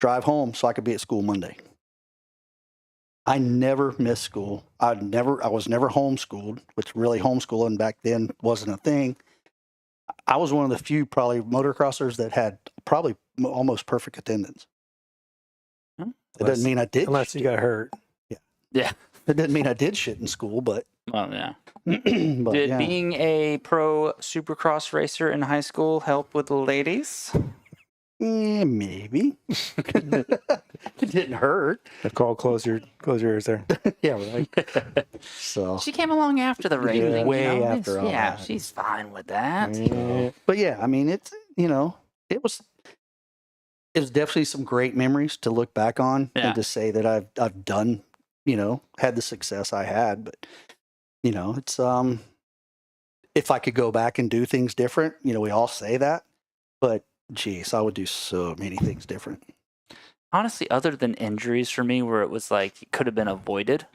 drive home so I could be at school Monday. I never missed school. I was never homeschooled, which really homeschooling back then wasn't a thing. I was one of the few probably motocrossers that had probably almost perfect attendance. It doesn't mean I did. Unless you got hurt. Yeah. It doesn't mean I did shit in school, but. Well, yeah. but Did yeah. being a pro Supercross racer in high school help with the ladies? Maybe. It didn't hurt. Nicole, close your ears there. Yeah, right. So. She came along after the racing. Yeah, way after all Yeah, that. she's fine with that. But yeah, I mean, it's it was definitely some great memories to look back on Yeah. and to say that I've done, had the success I had. But it's if I could go back and do things different, we all say that, but geez, I would do so many things different. Honestly, other than injuries for me, where it was like it could have been avoided,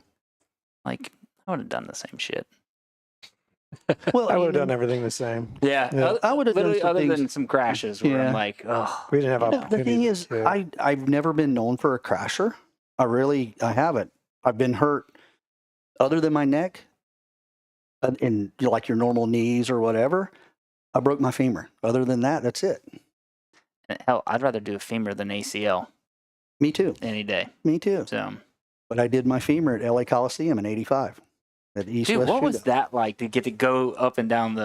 like I would have done the same shit. Well, I would have done everything the same. Yeah, Yeah. I would have done literally some other things. than some crashes where Yeah. I'm like, oh, We didn't have The opportunity. thing is, I've never been known for a crasher. I haven't. I've been hurt other than my neck and like your normal knees or whatever. I broke my femur. Other than that, that's it. hell, I'd rather do a femur than ACL Me too. any day. Me too. So, But I did my femur at LA Coliseum in '85. At East dude, West what was Shootout. that like to get to go up and down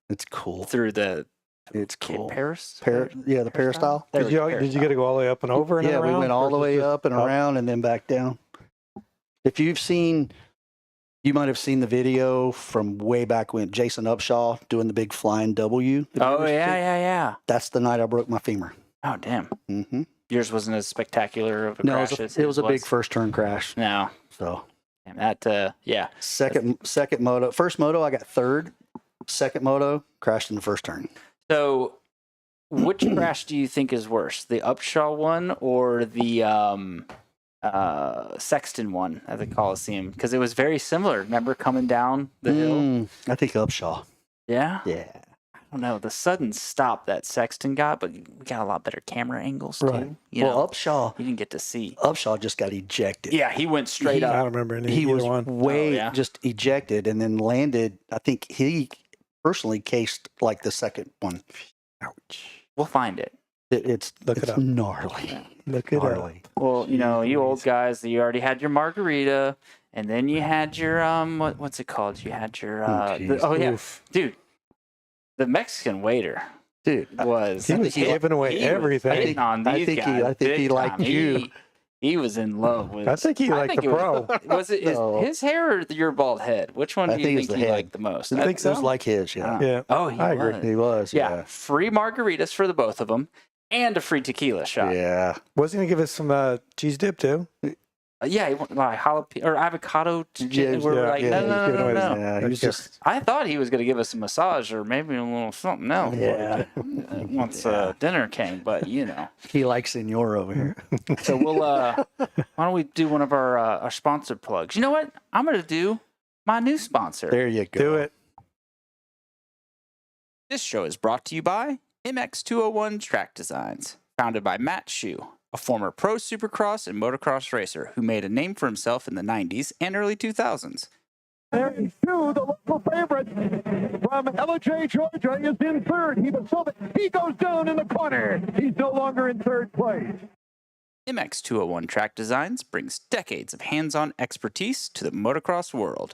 It's cool. through the It's cool. Paris? Yeah, the peristyle. There Did we go, you get to go all the way up and over and Yeah, around? we went all the versus way just up and around and then back down. If you've seen You might have seen the video from way back when Jason Upshaw doing the big flying W. Have you Oh, ever yeah, seen it? yeah. That's the night I broke my femur. Oh, damn. Mm-hmm. Yours wasn't as spectacular of a No, crash it as was his a big first turn crash. No. So Damn, that, yeah. second moto, first moto, I got third. Second moto, crashed in the first turn. So, which crash do you think is worse, the Upshaw one or the Sexton one at the Coliseum? Because it was very similar. Remember coming down the hill? I think Upshaw. Yeah. Yeah. I don't know. The sudden stop that Sexton got, but we got a lot better camera angles too. Right. You Well, know, Upshaw you didn't get to see. Upshaw just got ejected. Yeah, he went straight I up. don't remember any He either was one. way Oh, yeah? just ejected and then landed. I think he personally cased like the second one. Ouch. We'll find it. It's Look it it's up. gnarly. Look it up. Gnarly. Well, you know, you old guys, you already had your margarita, and then you had your what's it called? You had your jeez. Oof. dude, the Mexican waiter Dude, was He was giving away he was everything. hitting on I these think he- guys I think he big liked time. you. He was in love with. I think he liked the it pro. Was it No. his hair or your bald head? Which one I do you think it's think the he head. liked the most? You think It was so? like his, yeah. Yeah. Oh, he I agree. was. He was, Yeah, free margaritas for the both of them, and a free tequila shot. Yeah. Was he going to give us some cheese dip too? Yeah, he went like jalapeno or avocado. Yeah, We're like, yeah, no, he's no, giving no, away no. his- Yeah, he was That's just I thought he was going to give us a massage or maybe a little something else. Yeah. Once dinner came, but you know. he likes Senor over here. So we'll why don't we do one of our sponsor plugs? You know what? I'm going to do my new sponsor. There you go. Do it. This show is brought to you by MX201 Track Designs, founded by Matt Shue, a former pro supercross and motocross racer who made a name for himself in the 90s and early 2000s. Aaron Shue, the local favorite from LJ, Georgia, is in third. He goes down in the corner. He's no longer in third place. MX201 Track Designs brings decades of hands-on expertise to the motocross world.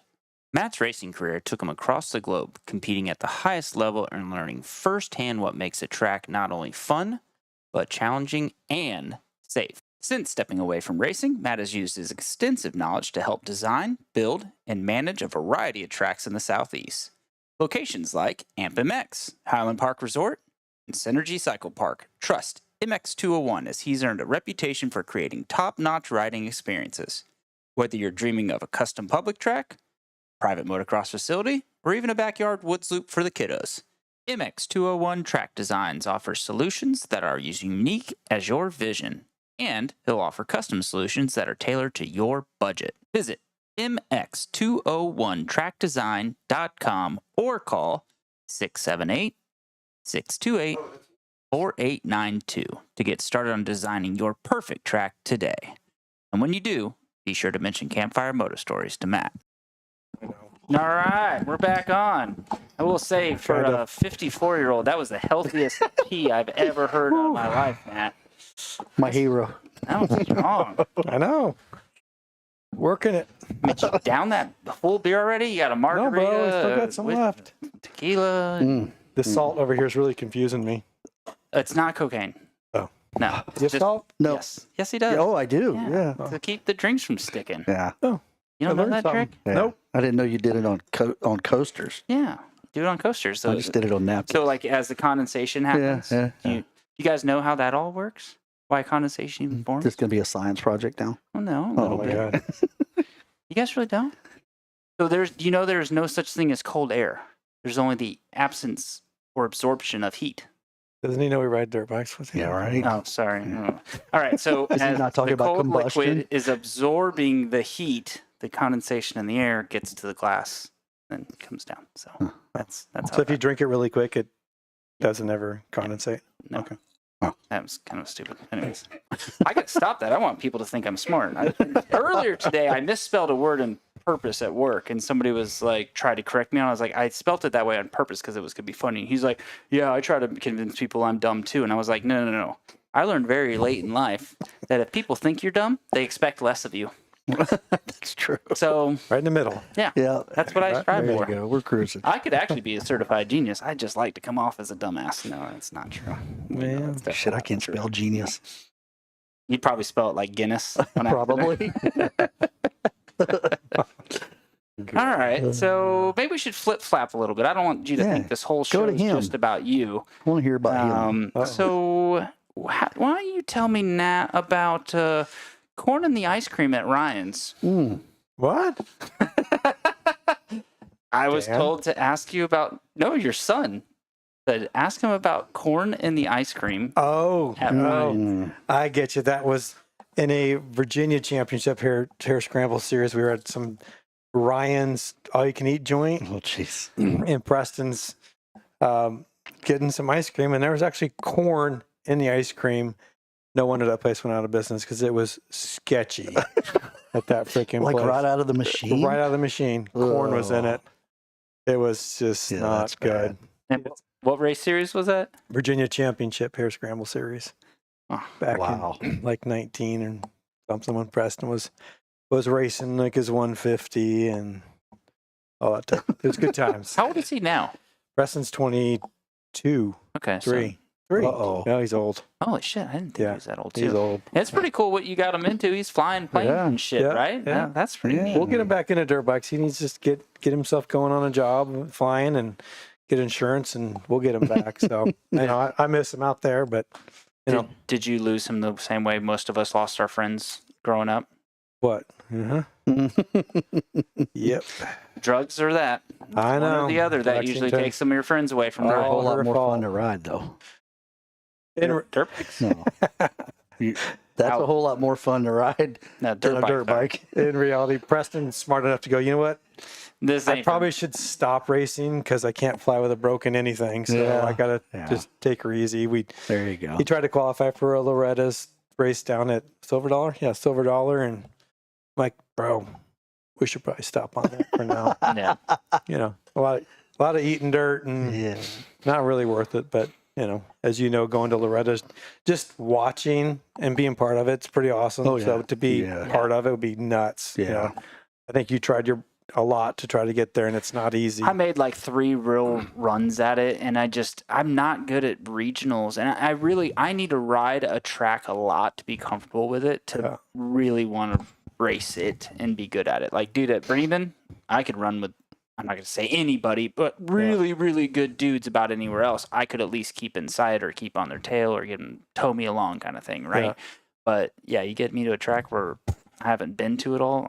Matt's racing career took him across the globe, competing at the highest level and learning firsthand what makes a track not only fun, but challenging and safe. Since stepping away from racing, Matt has used his extensive knowledge to help design, build, and manage a variety of tracks in the Southeast. Locations like AmpMX, Highland Park Resort, and Synergy Cycle Park trust MX201 as he's earned a reputation for creating top-notch riding experiences. Whether you're dreaming of a custom public track, private motocross facility, or even a backyard woods loop for the kiddos, MX201 Track Designs offers solutions that are as unique as your vision, and he'll offer custom solutions that are tailored to your budget. Visit mx201trackdesign.com or call 678-628-4892 to get started on designing your perfect track today. And when you do, be sure to mention Campfire Moto Stories to Matt. All right, we're back on. I will say, for a 54-year-old, that was the healthiest pee I've ever heard in my life, Matt. My hero. That was strong. I know. Working it. Did you down that full beer already? You got a No, margarita? bro. I still got some with left. Tequila? The salt over here is really confusing me. It's not cocaine. Oh. No. You have salt? No. Yes. Yes, he does. Oh, I do. Yeah. To keep the drinks from sticking. Yeah. Oh. You don't I know learned that something. trick? Yeah. Nope. I didn't know you did it on on coasters. Yeah. Do it on coasters. So, I just did it on napkins. so like, as the condensation happens, yeah, you guys know how that all works? Why condensation even forms? This is going to be a science project now. Oh, no. A Oh, little my bit. God. You guys really don't? So there's no such thing as cold air. There's only the absence or absorption of heat. Doesn't he know we ride dirt bikes with him? Yeah, right. Oh, sorry. Oh. All right. So Is he as not talking the about cold liquid combustion? is absorbing the heat, the condensation in the air gets to the glass and comes down. So that's how So if you that- drink it really quick, it doesn't ever condensate? no. Okay. That was kind of stupid. Anyways, I got to stop that. I want people to think I'm smart. Earlier today, I misspelled a word on purpose at work, and somebody was like, tried to correct me. And I was like, I spelt it that way on purpose because it was going to be funny. And he's like, yeah, I try to convince people I'm dumb too. And I was like, no. I learned very late in life that if people think you're dumb, they expect less of you. That's true. So Right in the middle. yeah, Yeah. that's what I strive There for. you go. We're cruising. I could actually be a certified genius. I just like to come off as a dumbass. No, that's not true. Man, That's Shit, I definitely can't not true. spell genius. You'd probably spell it like Guinness. on accident. Probably. All right, so maybe we should flip flap a little bit. I don't want you to Yeah, think this whole go show to is him. just about you. I want to hear about him. So why don't you tell me, Nat, about corn and the ice cream at Ryan's? What? I was Dan? told to ask you about your son. Said ask him about corn and the ice cream. Oh, At no. I get you. That was in a Virginia Championship hair scramble series. We were at some Ryan's all-you-can-eat joint. Oh, jeez. And Preston's getting some ice cream, and there was actually corn in the ice cream. No wonder that place went out of business because it was sketchy at that freaking Like place. right out of the machine? Right out of the machine. Corn was in it. It was just not good. And what race series was that? Virginia Championship hair scramble series. Oh, Back wow. in like 19 or something when Preston was racing like his 150 and all that stuff. It was good times. How old is he now? Preston's 22. Okay, Three. Uh-oh. No, he's old. Holy shit, I didn't think he was that old too. He's old. It's pretty cool what you got him into. He's flying planes Yeah, and shit, yeah, right? yeah. That's pretty neat. We'll get him back into dirt bikes. He needs to just get himself going on a job, flying, and get insurance, and we'll get him back. So, I miss him out there, but, Did you lose him the same way most of us lost our friends growing up? what? Yep. Drugs or that? I One know. or the other. That Vaccine usually test. takes some of your friends away from They're a their whole lot her more fault. fun to ride, though. dirt bikes. No. That's a whole lot more fun to ride No, than a dirt bike. In reality, Preston's smart enough to go, you know what? This I ain't probably should stop racing because I can't fly with a broken anything. So Yeah. I got to Yeah. just take her easy. There you go. He tried to qualify for a Loretta's race down at Silver Dollar. Yeah, Silver Dollar. And I'm like, bro, we should probably stop on that for now. Yeah. A lot of eating dirt and Yeah. not really worth it. But, as you know, going to Loretta's, just watching and being part of it's pretty awesome. Oh, yeah. So to be Yeah. part of it would be nuts. Yeah. I think you tried a lot to try to get there, and it's not easy. I made like 3 real runs at it, and I'm not good at regionals, and I need to ride a track a lot to be comfortable with it to really want to race it and be good at it. Like, dude, at Bremen, I could run with, I'm not going to say anybody, but really, really good dudes about anywhere else. I could at least keep inside or keep on their tail or get them tow me along kind of thing, right? Yeah. But yeah, you get me to a track where I haven't been to it all.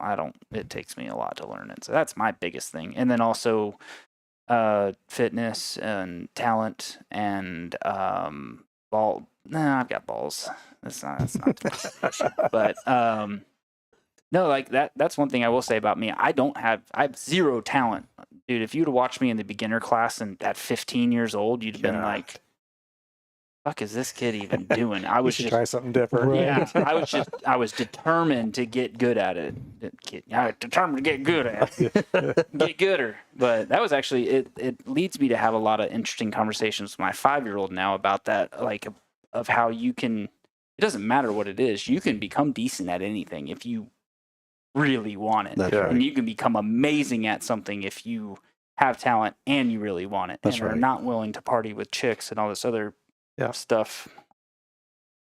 It takes me a lot to learn it. So that's my biggest thing. And then also fitness and talent and ball. Nah, I've got balls. That's not too much. But no, like that's one thing I will say about me. I have 0 talent. Dude, if you'd have watched me in the beginner class and at 15 years old, you'd have been like, fuck is this kid even doing? I was just try something different. Yeah, I was determined to get good at it. I was determined to get good at it. Get gooder. But that was actually it leads me to have a lot of interesting conversations with my 5-year-old now about that, like of how you can, it doesn't matter what it is, you can become decent at anything if you really want it. That's right. And you can become amazing at something if you have talent and you really want it. That's and are right. not willing to party with chicks and all this other stuff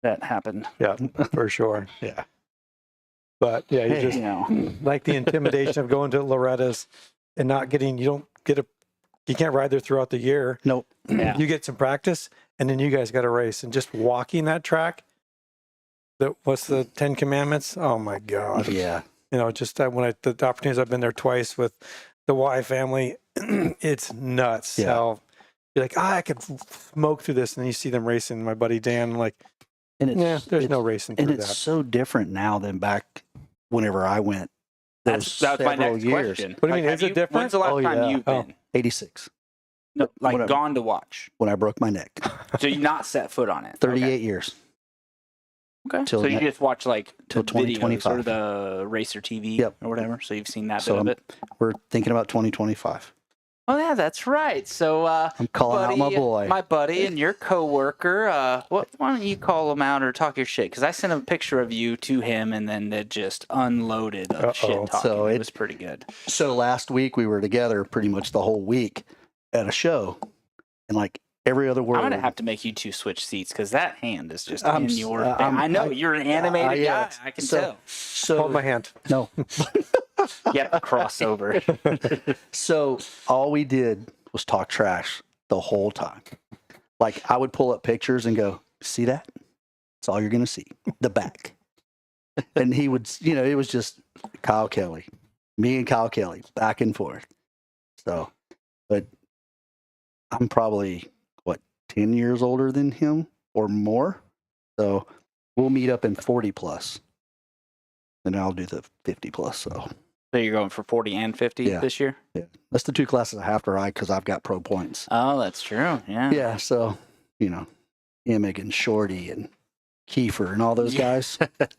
that happened. Yeah, for sure. Yeah. But yeah, you just You know, like the intimidation of going to Loretta's and not getting, you can't ride there throughout the year. Nope. Yeah. You get some practice and then you guys got to race, and just walking that track. What's the 10 Commandments? Oh my God. Yeah. Just that the opportunities I've been there twice with the Y family, it's nuts. Yeah. How you're like, I could smoke through this. And then you see them racing. My buddy Dan, I'm like, And it's, there's no racing and through it's that. so different now than back whenever I went. That's my several next years. question. What do you mean, have is it different? When's the last Oh, time yeah. you've been? 86 No, like Whatever. gone to watch. when I broke my neck. So you not set foot on it. 38 years. Okay. Till So you ne- just watch like till the videos 2025. or the Racer TV Yep. or whatever. So you've seen that So bit of it. We're thinking about 2025. Oh yeah, that's right. So I'm calling out my boy. my buddy and your coworker. Why don't you call him out or talk your shit? Because I sent a picture of you to him, and then it just unloaded of shit talking. So it it- was pretty good. So last week we were together pretty much the whole week at a show, and like every other word. I'm gonna have to make you two switch seats because that hand is just I'm in s- your. I'm- I know you're an animated yeah. guy. I can So- tell. So Hold my hand. no. Yep, crossover. So all we did was talk trash the whole time. Like I would pull up pictures and go, see that? That's all you're going to see. The back. And he would, it was just Kyle Kelly, me and Kyle Kelly back and forth. So, but I'm probably 10 years older than him or more. So we'll meet up in 40 plus. And I'll do the 50 plus. So you're going for 40 and 50 this year? Yeah. That's the 2 classes I have to ride because I've got pro points. Oh, that's true. Yeah. Yeah. So, Emmett and Shorty and Kiefer and all those guys.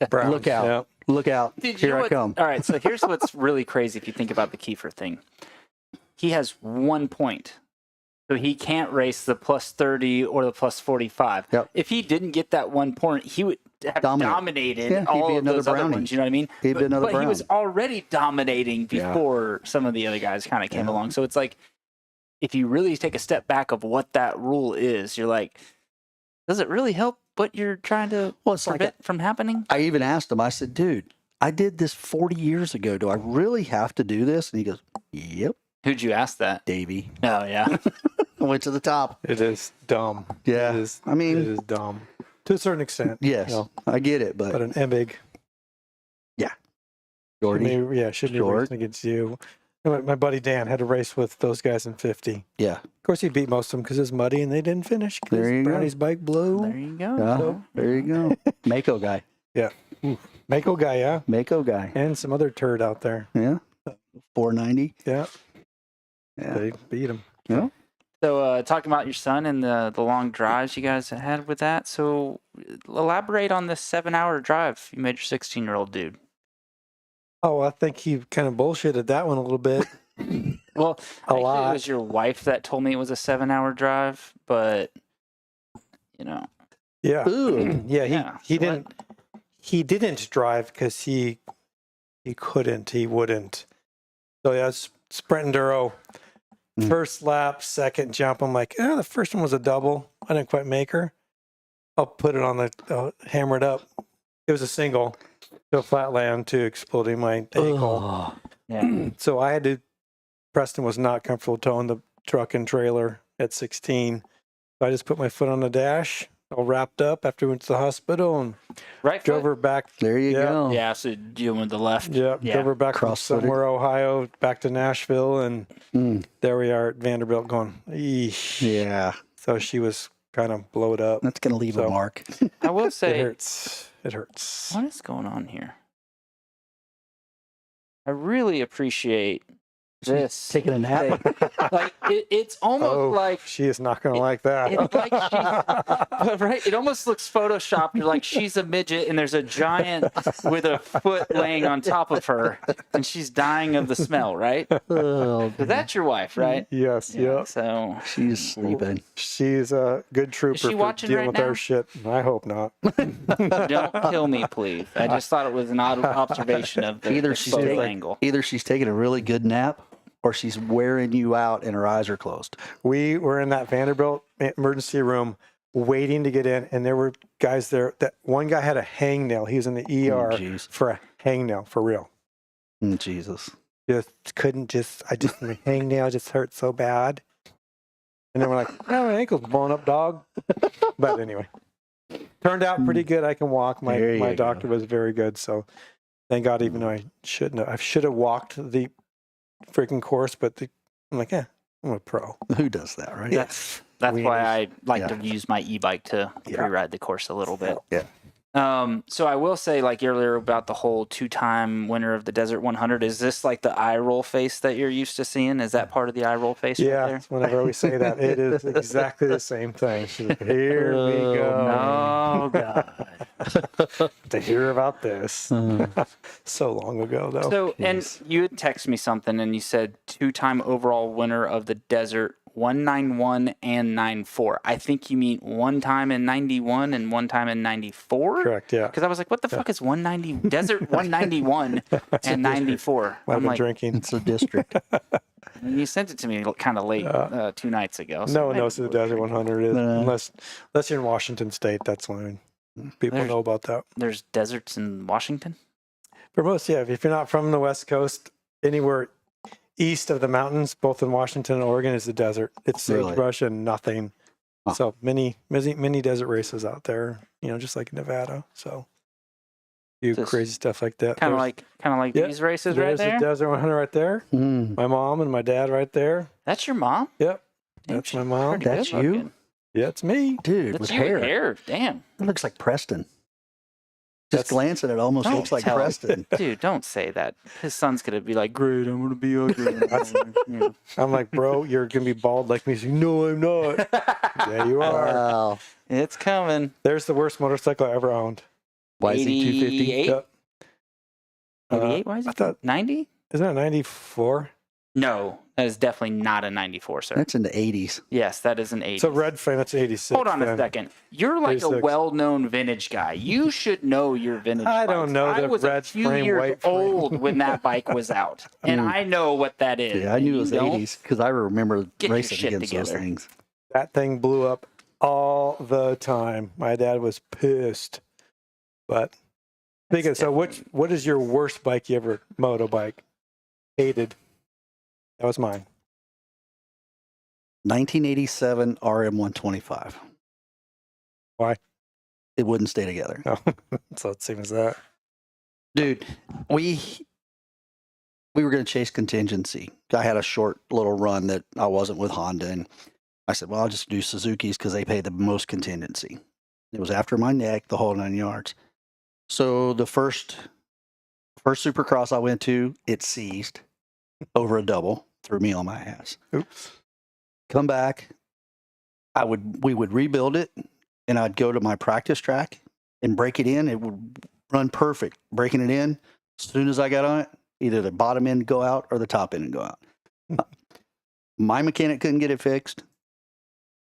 Browns, Look out. yeah. Look out. Dude, you know Here I what- come. All right. So here's what's really crazy if you think about the Kiefer thing. He has 1 point. So he can't race the plus 30 or the plus 45. Yep. If he didn't get that 1 point, he would have dominated Yeah, he'd all be of another those other Brownie. ones. You know what I mean? He'd be another but he was Brown. already dominating Yeah. before some of the other guys kind of came along. So it's like, if you really take a step back of what that rule is, you're like, does it really help what you're trying to prevent from happening? I even asked him, I said, dude, I did this 40 years ago. Do I really have to do this? And he goes, yep. Who'd you ask that? Davey. Oh, yeah. I went to the top. It is dumb. Yeah. It is, I mean, it is dumb to a certain extent. Yes, I get it, But but an Embig, Jordy. should be Short. racing against you. My buddy Dan had to race with those guys in 50. Yeah. Of course, he beat most of them because it was muddy and they didn't finish. 'cause There you go. Brownie's bike blew. There you go. Yeah, there you go. Mako guy. Yeah. Mako guy, yeah. Mako guy. And some other turd out there. Yeah. 490. Yeah. Yeah. They beat him. Yeah. So talking about your son and the long drives you guys had with that. So elaborate on this 7-hour drive you made your 16-year-old dude. Oh, I think he kind of bullshitted that one a little bit. Well, A actually, lot. it was your wife that told me it was a 7-hour drive, but Yeah. Ooh. Yeah, he so didn't he didn't drive because he couldn't, he wouldn't. So yeah, sprint enduro. First lap, second jump. I'm like, the first one was a double. I didn't quite make her. I'll put it on the hammer it up. It was a single to a flat land to exploding my ankle. Yeah. So I had to. Preston was not comfortable towing the truck and trailer at 16. So I just put my foot on the dash, all wrapped up after we went to the hospital and Right drove foot? her back. There you go. Yeah, so you went the left. Yeah, drove her back from Cross-footed. somewhere Ohio back to Nashville, and there we are at Vanderbilt going, eesh. Yeah. So she was kind of blowed up. That's going to leave a So- mark. I will It say, hurts. It hurts. what is going on here? I really appreciate this. Taking a nap. Like it's almost like She is not going to like that. it's like she, right? It almost looks photoshopped. You're like she's a midget and there's a giant with a foot laying on top of her, and she's dying of the smell, right? Oh, But that's your wife, right? Yes, yeah. So she's sleeping. She's a good trooper she for watching dealing right with now? our shit. I hope not. don't kill me, please. I just thought it was an odd observation of the Either the she's photo taking, angle. either she's taking a really good nap or she's wearing you out and her eyes are closed. We were in that Vanderbilt emergency room waiting to get in, and there were guys there. That one guy had a hangnail. He was in the ER jeez. for a hangnail, for real. Jesus. Just couldn't my hangnail just hurt so bad. And then we're like, oh, my ankle's blown up, dog. But anyway, turned out pretty good. I can walk. There you My go. doctor was very good. So thank God, even though I should have walked the freaking course, but I'm like, I'm a pro. Who does that, right? That's why I like to Yeah. use my e-bike to Yeah. pre-ride the course a little bit. Yeah. So I will say, like earlier about the whole 2-time winner of the Desert 100, is this like the eye roll face that you're used to seeing? Is that part of the eye roll face Yeah, right there? whenever we say that, it is exactly the same thing. She's like, here we go. Oh, God. To hear about this. So long ago, though. So, and you had texted me something and you said 2-time overall winner of the Desert 191 and 94. I think you mean 1 time in 91 and 1 time in 94? Correct, yeah. Because I was like, what the fuck is 190 Desert 191 and 94? I've I'm been like, drinking. It's a district. you sent it to me kind of late 2 nights ago. so No one maybe knows who the we'll Desert drink it. 100 is, No. unless you're in Washington State. That's when people There's- know about that. There's deserts in Washington? For most, yeah. If you're not from the West Coast, anywhere east of the mountains, both in Washington and Oregon, is the desert. It's Really? sagebrush and nothing. Huh. So many desert races out there, just like Nevada. So you Just crazy stuff like that. Kind of like Yeah, these races right there's there. a desert 100 right there. Mm. My mom and my dad right there. That's your mom? Yep. Damn, That's she's my mom. pretty That's good you? looking. Yeah, it's me. Dude, That's with you with hair. hair. Damn. It looks like Preston. That's- Just glancing, it almost Don't looks like tell him. Preston. Dude, don't say that. His son's going to be like, great, I'm going to be ugly. Yeah. I'm like, bro, you're going to be bald like me. He's like, no, I'm not. Yeah, you are. Wow. It's coming. There's the worst motorcycle I ever owned. YZ250. 88? Yep. 88? Why is I it thought, 90? isn't it 94? No, that is definitely not a 94, sir. That's in the 80s. Yes, that is an 80. So red frame, that's 86. Hold on a then. second. You're like a 86. well-known vintage guy. You should know your vintage I bikes. don't know I the was red a few frame, years white frame. old when that bike was out, and I know what that is. Yeah, I knew it was You don't? 80s because I remember Get your racing shit against those together. things. That thing blew up all the time. My dad was pissed. But speaking of, so what is your worst bike you ever moto bike? Hated. That was mine. 1987 RM125. Why? It wouldn't stay together. Oh, so it seems that. Dude, we were going to chase contingency. I had a short little run that I wasn't with Honda, and I said, well, I'll just do Suzuki's because they pay the most contingency. It was after my neck, the whole 9 yards. So the first Supercross I went to, it seized over a double, threw me on my ass. Oops. Come back, we would rebuild it, and I'd go to my practice track and break it in. It would run perfect. Breaking it in, as soon as I got on it, either the bottom end go out or the top end go out. My mechanic couldn't get it fixed.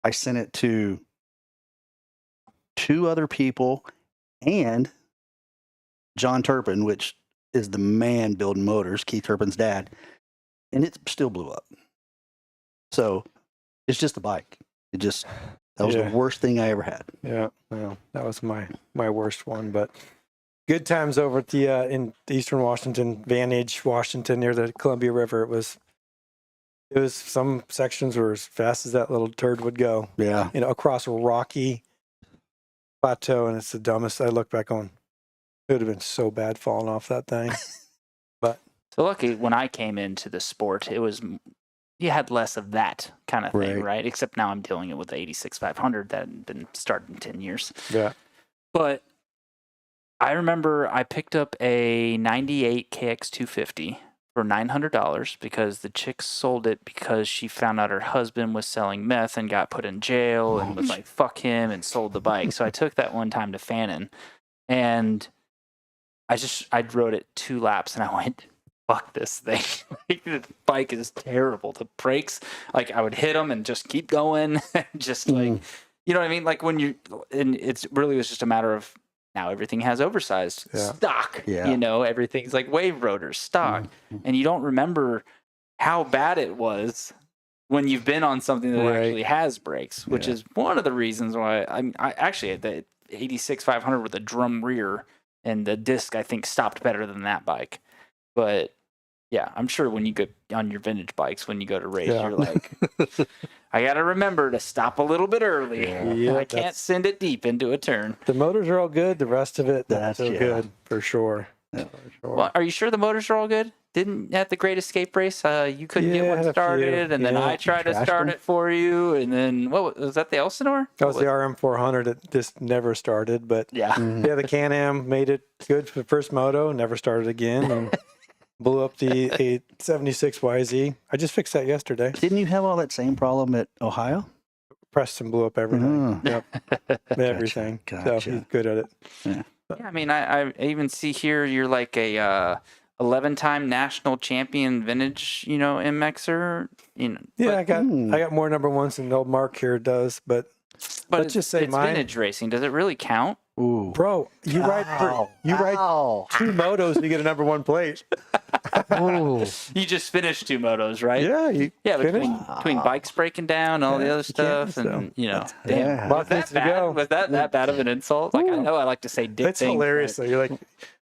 I sent it to 2 other people and John Turpin, which is the man building motors, Keith Turpin's dad, and it still blew up. So it's just a bike. That was Yeah. the worst thing I ever had. Yeah, well, that was my worst one. But good times over at the in Eastern Washington, Vantage, Washington, near the Columbia River. It was some sections were as fast as that little turd would go. Yeah. Across a rocky plateau, and it's the dumbest. I look back on. It would have been so bad falling off that thing. So lucky when I came into the sport, you had less of that kind of thing, right? Except now I'm dealing it with the 86 500 that had been started in 10 years. Yeah. But I remember I picked up a 98 KX 250 for $900 because the chick sold it because she found out her husband was selling meth and got put in jail and was like, fuck him, and sold the bike. So I took that one time to Fannin, and I rode it 2 laps and I went, fuck this thing. Like, the bike is terrible. The brakes, like, I would hit them and just keep going. Just like, you know what I mean? Like and it really was just a matter of, now everything has oversized stock. Yeah. Everything's like wave rotors, stock. And you don't remember how bad it was when you've been on something that actually has brakes, which is one of the reasons why I actually had the 86 500 with a drum rear, and the disc, I think, stopped better than that bike. But yeah, I'm sure when you go on your vintage bikes, when you go to race, you're like, I got to remember to stop a little bit early. Yeah, I can't send it deep into a turn. The motors are all good. The rest of it, not That's so good, for sure. Yeah. For sure. Well, are you sure the motors are all good? Didn't at the Great Escape race, you couldn't get Yeah, I one had a few. started, and then Yeah. I tried to Trashed start them? it for you, and then what was that? The Elsinore? That was the RM400. It just never started, but Yeah. yeah, the Can-Am made it good for the first moto, never started again, and blew up the 876 YZ. I just fixed that yesterday. Didn't you have all that same problem at Ohio? Preston blew up everything. Yep, everything. So Gotcha. he's good at it. Yeah, I mean, I even see here you're like a 11-time national champion vintage, MXer. Yeah, I got more number ones than old Mark here does, but let's just say it's mine. vintage racing. Does it really count? Ooh. Bro, you ride 2 motos and you get a number 1 plate. You just finished 2 motos, right? Yeah, you between bikes breaking down, all the other stuff, so. and Yeah. damn, Lots was that to bad? go. Was that bad of an insult? Like, I know I like to say dick It's things, hilarious but- though. You're like,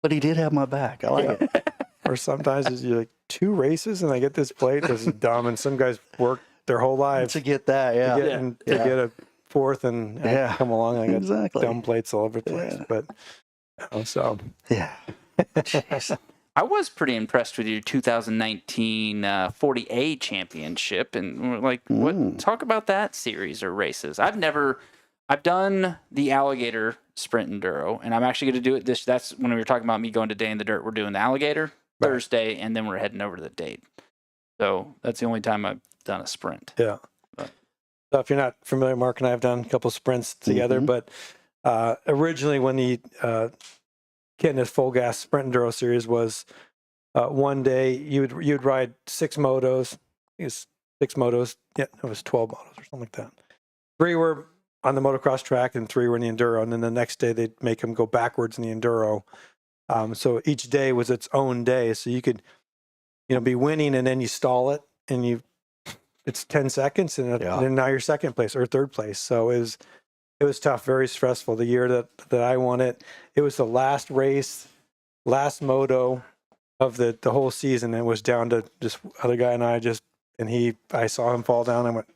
But he did have my back. I like it. Or sometimes it's you're like 2 races and I get this plate. This is dumb. And some guys work their whole lives To get that, yeah. to get a 4th, and I come along and I got Exactly. dumb plates all over the place. Yeah. But so Yeah. Jeez. I was pretty impressed with your 2019 40A championship, and like, what? Talk about that series or races. I've done the alligator sprint enduro, and I'm actually going to do it this. That's when we were talking about me going to Day in the Dirt. We're doing the alligator Thursday, and then we're heading over to the Dade. So that's the only time I've done a sprint. yeah. But- So if you're not familiar, Mark and I have done a couple sprints together. But originally, when the Canada's Full Gas Sprint Enduro Series was one day, you'd ride 6 motos. I think it was 6 motos. Yeah, it was 12 motos or something like that. 3 were on the motocross track and 3 were in the enduro. And then the next day they'd make them go backwards in the enduro. So each day was its own day. So you could, be winning and then you stall it and it's 10 seconds and then now you're second place or third place. So it was tough, very stressful. The year that I won it, it was the last race, last moto of the whole season. It was down to just other guy and I saw him fall down. I went,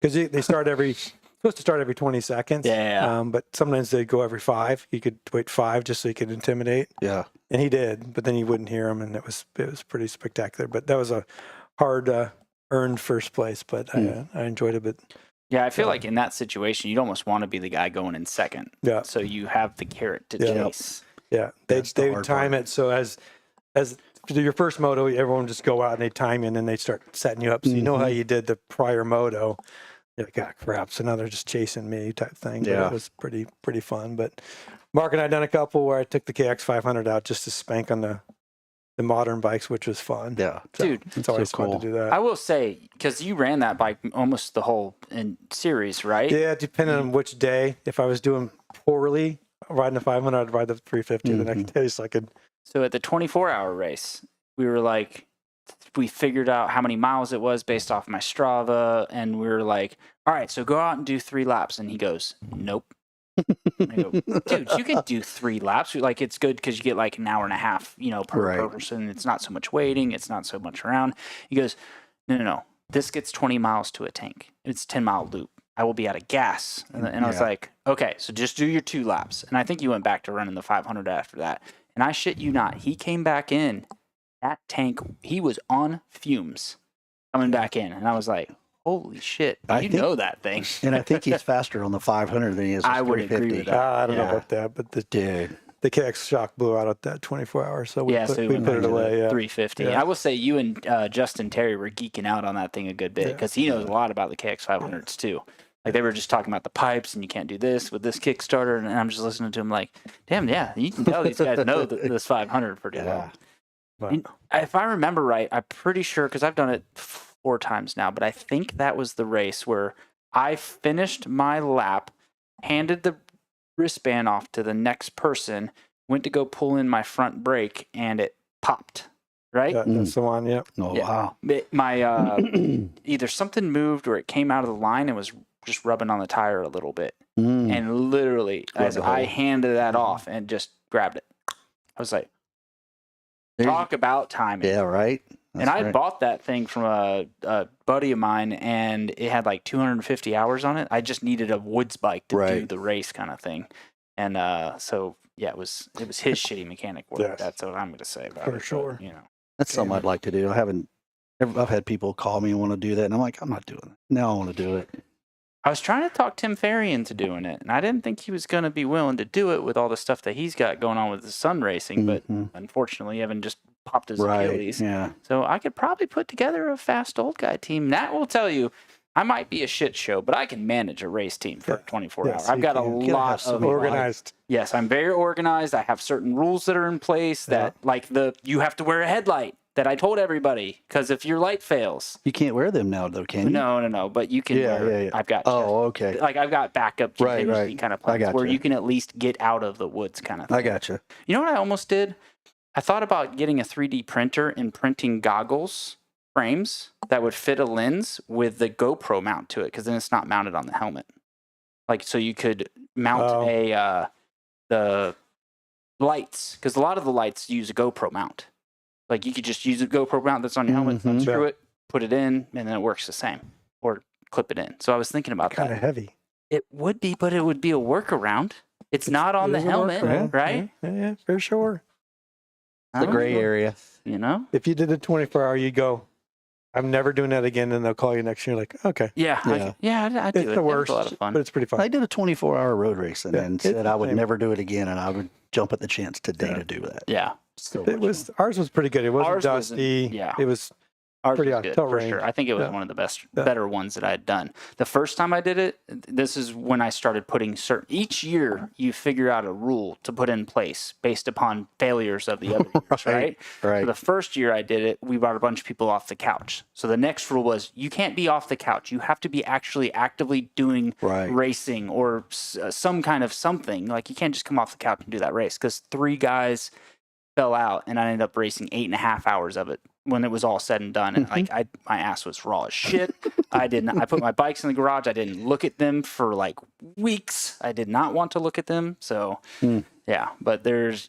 because they supposed to start every 20 seconds. Yeah. But sometimes they'd go every 5. You could wait 5 just so you could intimidate. Yeah. And he did, but then you wouldn't hear him, and it was pretty spectacular. But that was a hard earned first place, but I enjoyed it. But Yeah, I feel like in that situation, you'd almost want to be the guy going in second. Yeah. So you have the carrot to Yeah. chase. yeah, That's they the would hard time part. it so as to do your first moto, everyone would just go out and they time you, and then they start setting you up. So you know how you did the prior moto. You're like, ah, crap. So now they're just chasing me type thing. But Yeah. it was pretty fun. But Mark and I done a couple where I took the KX 500 out just to spank on the modern bikes, which was fun. Yeah. So Dude, it's always so fun cool. to do that. I will say, because you ran that bike almost the whole series, right? Yeah, depending on which day. If I was doing poorly riding the 500, I'd ride the 350 the next day so I could. So at the 24-hour race, we were like, we figured out how many miles it was based off my Strava, and we were like, all right, so go out and do 3 laps. And he goes, nope. And I go, dude, you can do 3 laps. Like, it's good because you get like an hour and a half, per person. It's not so much waiting. It's not so much around. He goes, no. This gets 20 miles to a tank. It's a 10-mile loop. I will be out of gas. And I was like, okay, so just do your 2 laps. And I think you went back to running the 500 after that. And I shit you not, he came back in. That tank, he was on fumes coming back in. And I was like, holy shit, I you think- know that thing. And I think he's faster on the 500 than he is on I the would agree 350. with that. I don't know Yeah. about that, but Dude. the KX shock blew out at that 24 hours. So we Yeah, put, so we went put back it to the away. Yeah. 350. Yeah. I will say you and Justin Terry were geeking out on that thing a good bit Yeah. because he knows a lot about the KX 500s too. Like they were just talking about the pipes and you can't do this with this Kickstarter, and I'm just listening to him like, damn, yeah, you can tell these guys know this 500 pretty well. But- And if I remember right, I'm pretty sure because I've done it 4 times now, but I think that was the race where I finished my lap, handed the wristband off to the next person, went to go pull in my front brake, and it popped. Right? That's the one. Yeah. Oh, Yeah. wow. My either something moved or it came out of the line and was just rubbing on the tire a little bit. Mm. And literally, as the I hole. handed that off and just grabbed it, I was like, talk about timing. Yeah, right? And I bought that thing from a buddy of mine, and it had like 250 hours on it. I just needed a woods bike to do Right. the race kind of thing. And so, yeah, it was his shitty mechanic work. Yes. That's what I'm going to say about For it. but, sure. That's something I'd like to do. I've had people call me and want to do that, and I'm like, I'm not doing it. Now I want to do it. I was trying to talk Tim Ferry into doing it, and I didn't think he was going to be willing to do it with all the stuff that he's got going on with his son racing. But unfortunately, Evan just popped his Achilles. Yeah. So I could probably put together a fast old guy team. Nat will tell you, I might be a shit show, but I can manage a race team for 24 Yes, hours. I've you got a can. You gotta have lot some of Organized. Yes, I'm very organized. I have certain rules that are in place that, like you have to wear a headlight that I told everybody because if your light fails, You can't wear them now, though, can you? no, but you can. Yeah, wear, yeah. I've got. Oh, okay. Like I've got backup Right, contingency right. kind of I plans where gotcha. you can at least get out of the woods kind of thing. I gotcha. You know what I almost did? I thought about getting a 3D printer and printing goggles frames that would fit a lens with the GoPro mount to it because then it's not mounted on the helmet. Like so you could mount Oh. the lights, because a lot of the lights use a GoPro mount. Like you could just use a GoPro mount that's on your helmet, unscrew it, put it in, and then it works the same. Or clip it in. So I was thinking about Kind of that. heavy. It would be, but it would be a workaround. It's not on the helmet, right? Yeah, for sure. The gray area. You know? If you did a 24-hour, you go, I'm never doing that again, and they'll call you next year like, okay. Yeah. I do It's it. the It was worst, a lot of fun. but it's pretty fun. I did a 24-hour road race and then said I would same. never do it again, and I would jump at the chance today to do that. Yeah. So It was ours was pretty good. It wasn't Ours wasn't- dusty. yeah. It was Ours pretty was good, until for rain. sure. I think it was Yeah. one of the Yeah. better ones that I had done. The first time I did it, this is when I started putting each year you figure out a rule to put in place based upon failures of the other years, right? Right. So the first year I did it, we brought a bunch of people off the couch. So the next rule was you can't be off the couch. You have to be actually actively doing racing or some kind of something. Like you can't just come off the couch and do that race, because 3 guys fell out and I ended up racing 8.5 hours of it when it was all said and done. And like my ass was raw as shit. I put my bikes in the garage. I didn't look at them for like weeks. I did not want to look at them. So yeah, but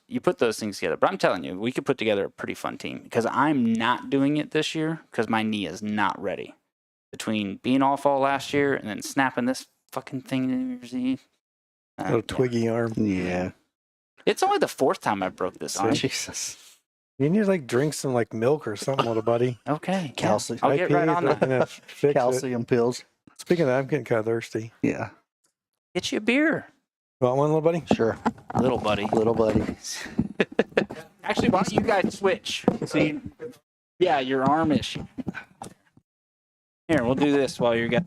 you put those things together. But I'm telling you, we could put together a pretty fun team, because I'm not doing it this year because my knee is not ready. Between being off all last year and then snapping this fucking thing New Year's Eve. little twiggy arm. Yeah. It's only the 4th time I broke this arm. Jesus. You need to like drink some like milk or something, little buddy. Okay. Calcium. I'll get right on that. Calcium pills. Speaking of that, I'm getting kind of thirsty. Yeah. Get you a beer. Want one, little buddy? Sure. Little buddy. Little buddy. Actually, why don't you guys switch? See, yeah, your arm issue. Here, we'll do this while you're guys.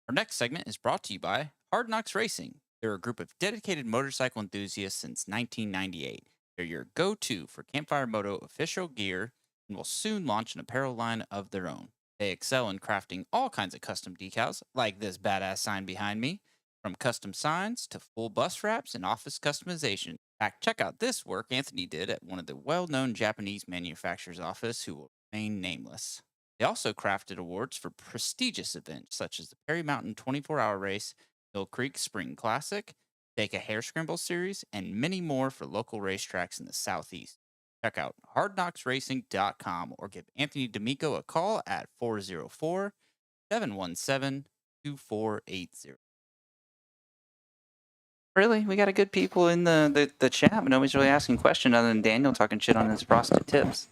Our next segment is brought to you by Hard Knocks Racing. They're a group of dedicated motorcycle enthusiasts since 1998. They're your go-to for Campfire Moto official gear and will soon launch an apparel line of their own. They excel in crafting all kinds of custom decals, like this badass sign behind me, from custom signs to full bus wraps and office customization. In fact, check out this work Anthony did at one of the well-known Japanese manufacturer's office who will remain nameless. They also crafted awards for prestigious events such as the Perry Mountain 24-hour race, Mill Creek Spring Classic, Daytona Hare Scramble Series, and many more for local racetracks in the Southeast. Check out hardknocksracing.com or give Anthony D'Amico a call at 404-717-2480. Really? We got a good people in the chat, but nobody's really asking questions other than Daniel talking shit on his frosted tips.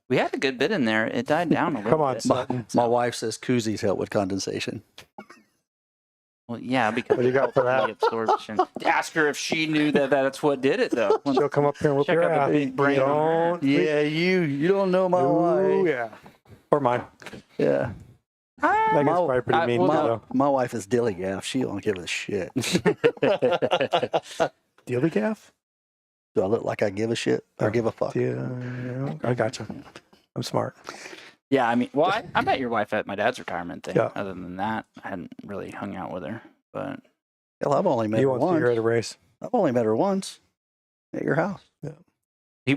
We had a good bit in there. It died down a little Come on, bit. Sutton. My wife says koozies help with condensation. Well, yeah, because What do you got for that? the absorption. Ask her if she knew that that's what did it, though. She'll come up here and whoop Check your out the ass. big brain on her. Yeah, you don't know my Ooh, wife. yeah. Or mine. Yeah. Megan's probably pretty mean. well, too, My wife is dilly gaff. She don't give a shit. Dilly gaff? Do I look like I give a shit or give a fuck? Yeah, I gotcha. I'm smart. Yeah, I mean, well, I met your wife at my dad's retirement thing. Yeah. Other than that, I hadn't really hung out with her. But Hell, I've only met You her want to see her once. at a race? I've only met her once at your house.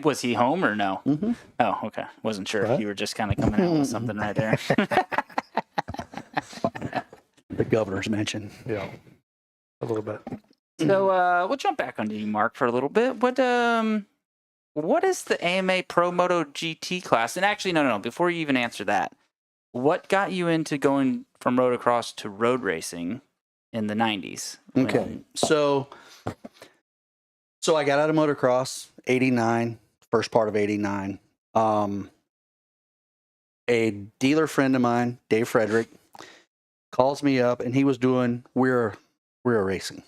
was he home or no? Mm-hmm. Oh, okay. Wasn't sure if What? you were just kind of coming out with something right there. The governor's mansion. Yeah. A little bit. So we'll jump back onto you, Mark, for a little bit. What is the AMA Pro Moto GT class? And actually, no. Before you even answer that, what got you into going from motocross to road racing in the 90s? Okay. So I got out of motocross, 89, first part of 89. A dealer friend of mine, Dave Frederick, calls me up, and he was doing We're racing.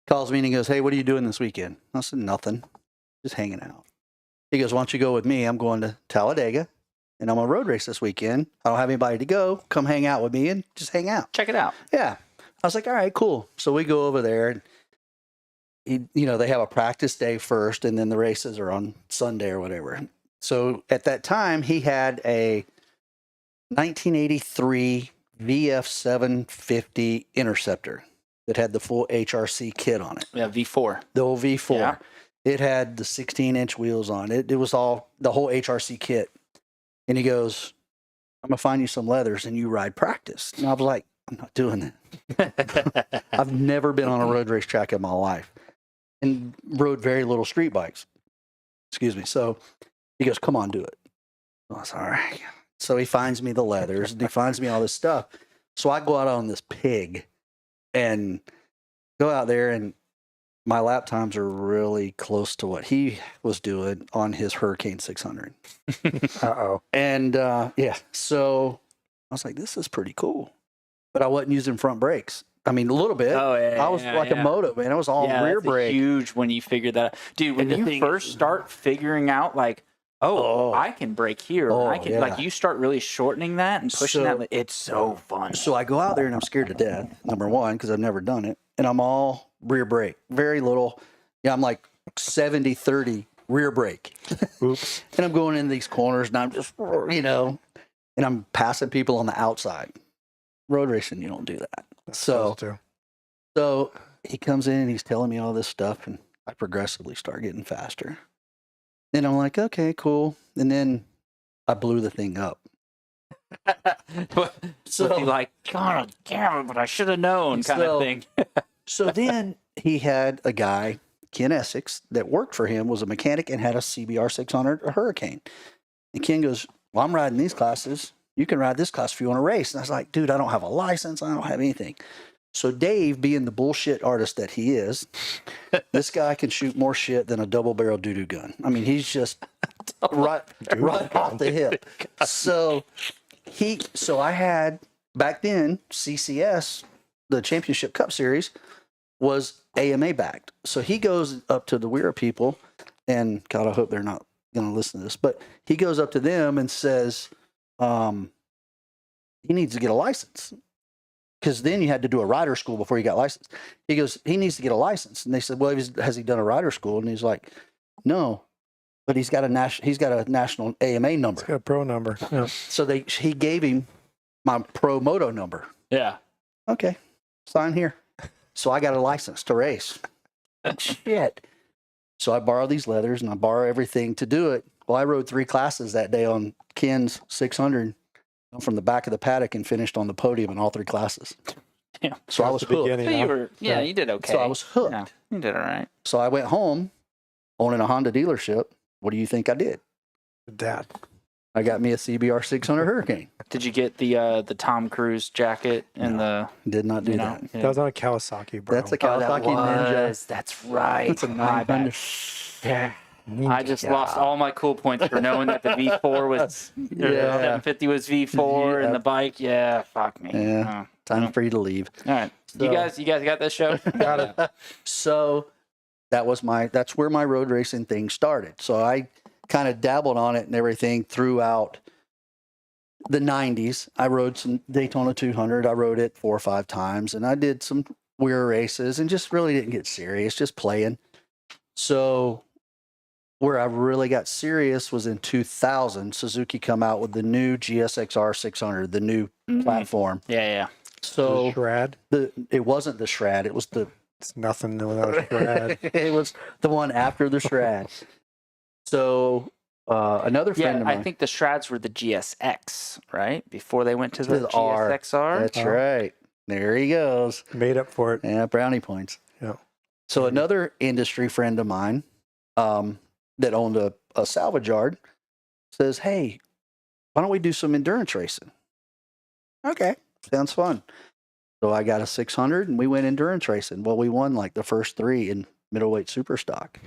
Calls me and he goes, "Hey, what are you doing this weekend?" I said, "Nothing, just hanging out." He goes, "Why don't you go with me? I'm going to Talladega, and I'm going to road race this weekend. I don't have anybody to go. Come hang out with me and just hang out." Check it out. Yeah. I was like, all right, cool. So we go over there, and they have a practice day first, and then the races are on Sunday or whatever. So at that time, he had a 1983 VF750 Interceptor that had the full HRC kit on it. Yeah, V4. The old V4. Yeah. It had the 16-inch wheels on it. It was all the whole HRC kit. And he goes, "I'm going to find you some leathers and you ride practice." And I was like, I'm not doing that. I've never been on a road race track in my life and rode very little street bikes. Excuse me. So he goes, come on, do it. I was all right. So he finds me the leathers and he finds me all this stuff. So I go out on this pig and go out there, and my lap times are really close to what he was doing on his Hurricane 600. Uh-oh. And yeah, so I was like, this is pretty cool. But I wasn't using front brakes. I mean, a little bit. Oh, yeah. I was like yeah. a moto, man. It was all Yeah, rear that's brake. huge when you figure that out. Dude, when And the you thing first start figuring out, like, Oh. I can brake here. Oh, I can, yeah. like, you start really shortening that and pushing So- that. It's so fun. So I go out there and I'm scared to death, number one, because I've never done it. And I'm all rear brake, very little. Yeah, I'm like 70-30 rear brake. Oops. And I'm going in these corners and I'm just, and I'm passing people on the outside. Road racing, you don't do that. So he comes in and he's telling me all this stuff, and I progressively start getting faster. And I'm like, okay, cool. And then I blew the thing up. So he like, God damn it, but I should have known kind of thing. So then he had a guy, Ken Essex, that worked for him, was a mechanic and had a CBR 600 a Hurricane. And Ken goes, well, I'm riding these classes. You can ride this class if you want to race. And I was like, dude, I don't have a license. I don't have anything. So Dave, being the bullshit artist that he is, this guy can shoot more shit than a double barrel doo-doo gun. I mean, he's just right off the hip. So I had back then CCS, the Championship Cup Series, was AMA backed. So he goes up to the Weir people, and God, I hope they're not going to listen to this, but he goes up to them and says, he needs to get a license. Because then you had to do a rider school before you got licensed. He goes, he needs to get a license. And they said, well, has he done a rider school? And he's like, no, but he's got a national AMA number. He's got a pro number. Yeah. So he gave him my pro moto number. Yeah. Okay, sign here. So I got a license to race. Shit. So I borrow these leathers and I borrow everything to do it. Well, I rode 3 classes that day on Ken's 600 from the back of the paddock and finished on the podium in all 3 classes. Yeah. So I was the hooked. beginning, So huh? you were, you did okay. So I was hooked. Yeah, you did all right. So I went home owning a Honda dealership. What do you think I did? Dad. I got me a CBR 600 Hurricane. Did you get the Tom Cruise jacket and the? Did not do that. Yeah. That was on a Kawasaki, bro. That's a Oh, that Kawasaki Ninja. was. That's right. That's a My bad. 900. Yeah. I just lost all my cool points for knowing that the V4 was, or the 750 was V4 and the bike. Yeah, fuck me. Yeah. Time for you to leave. All right. You guys got this show? Got it. So that's where my road racing thing started. So I kind of dabbled on it and everything throughout the 90s. I rode some Daytona 200. I rode it 4 or 5 times, and I did some Weir races and just really didn't get serious, just playing. So where I really got serious was in 2000. Suzuki come out with the new GSXR 600, the new platform. Yeah. So Shrad. it wasn't the Shrad. It was the It's nothing without a Shrad. it was the one after the Shrad. So another friend of mine. I think the Shrads were the GSX, right? Before they went to the R. GSXR. That's right. There he goes. Made up for it. Yeah, brownie points. Yeah. So another industry friend of mine that owned a salvage yard says, hey, why don't we do some endurance racing? Okay, sounds fun. So I got a 600 and we went endurance racing. Well, we won like the first 3 in middleweight super stock.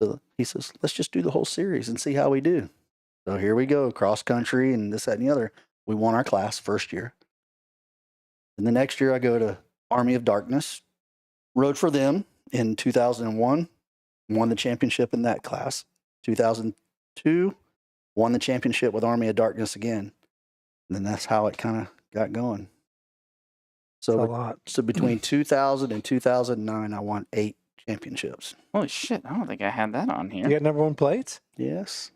So he says, let's just do the whole series and see how we do. So here we go, cross country and this, that, and the other. We won our class first year. And the next year I go to Army of Darkness, rode for them in 2001, won the championship in that class. 2002, won the championship with Army of Darkness again. And then that's how it kind of got going. That's a lot. So between 2000 and 2009, I won 8 championships. Holy shit! I don't think I had that on here. You got number 1 plates? Yes.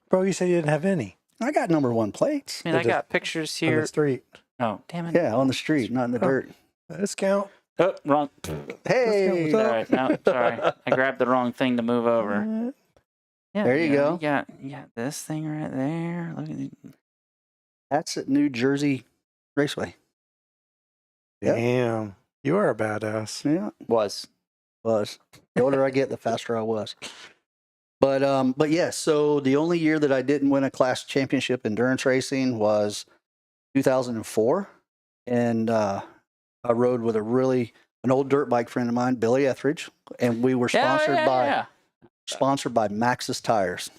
Bro, you said you didn't have any. I got number 1 plates. Man, I got pictures On here. the street. Oh, damn it! Yeah, on the street, not in the dirt. Discount. Oh, wrong. Hey, What's up? All right, no, sorry. I grabbed the wrong thing to move over. Yeah, There you go. You got this thing right there. Look at it. that's at New Jersey Raceway. Yep. Damn, you are a badass. Yeah, Was. the older I get, the faster I was. But yeah, so the only year that I didn't win a class championship endurance racing was 2004. And I rode with an old dirt bike friend of mine, Billy Etheridge, and we were sponsored by Maxxis tires.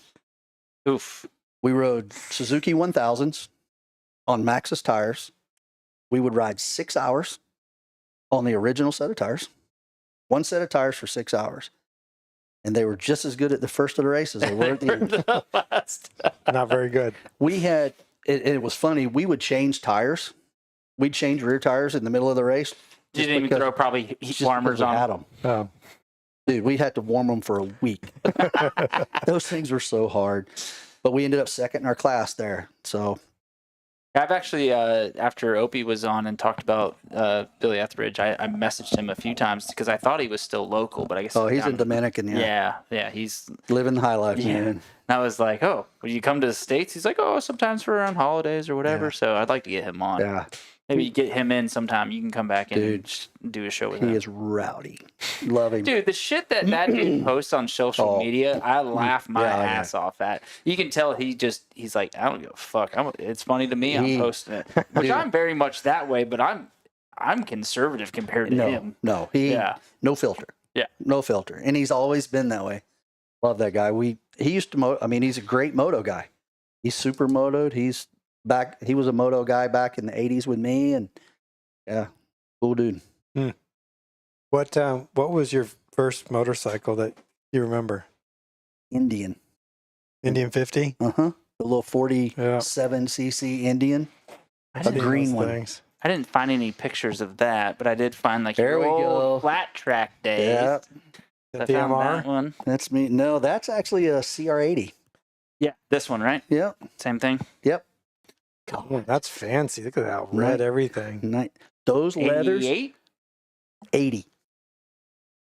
Oof. We rode Suzuki 1000s on Maxxis tires. We would ride 6 hours on the original set of tires. One set of tires for 6 hours. And they were just as good at the first of the races as they were at the end. The last. Not very good. We had, it was funny, we would change tires. We'd change rear tires in the middle of the race. You didn't even throw probably heat warmers on them. Oh. Dude, we had to warm them for a week. Those things were so hard. But we ended up second in our class there. So I've actually, after Opie was on and talked about Billy Etheridge, I messaged him a few times because I thought he was still local, but I guess he's in Dominican, yeah, he's living the high life, man. And I was like, oh, when you come to the States? He's like, oh, sometimes for around holidays or whatever. Yeah. So I'd like to get him on. Yeah. Maybe you get him in sometime. You can come back in and do a show with him. He is rowdy. Love him. Dude, the shit that dude posts on social media, I laugh my ass off at. You can tell he's like, I don't give a fuck. It's funny to me. I'm posting it. Which I'm very much that way, but I'm conservative compared to him. No, no filter. Yeah. No filter. And he's always been that way. Love that guy. He used to he's a great moto guy. He's super motoed. He was a moto guy back in the 80s with me, and yeah, cool dude. What was your first motorcycle that you remember? Indian 50? The little 47cc Indian. A green one. Things. I didn't find any pictures of that, but I did find There we your go. old flat track days. Yeah. The I found that DMR? one. That's me. No, that's actually a CR80. Yeah, this one, right? Yep. Same thing. Yep. Oh, that's fancy. Look at that red everything. Those leathers. 88? 80.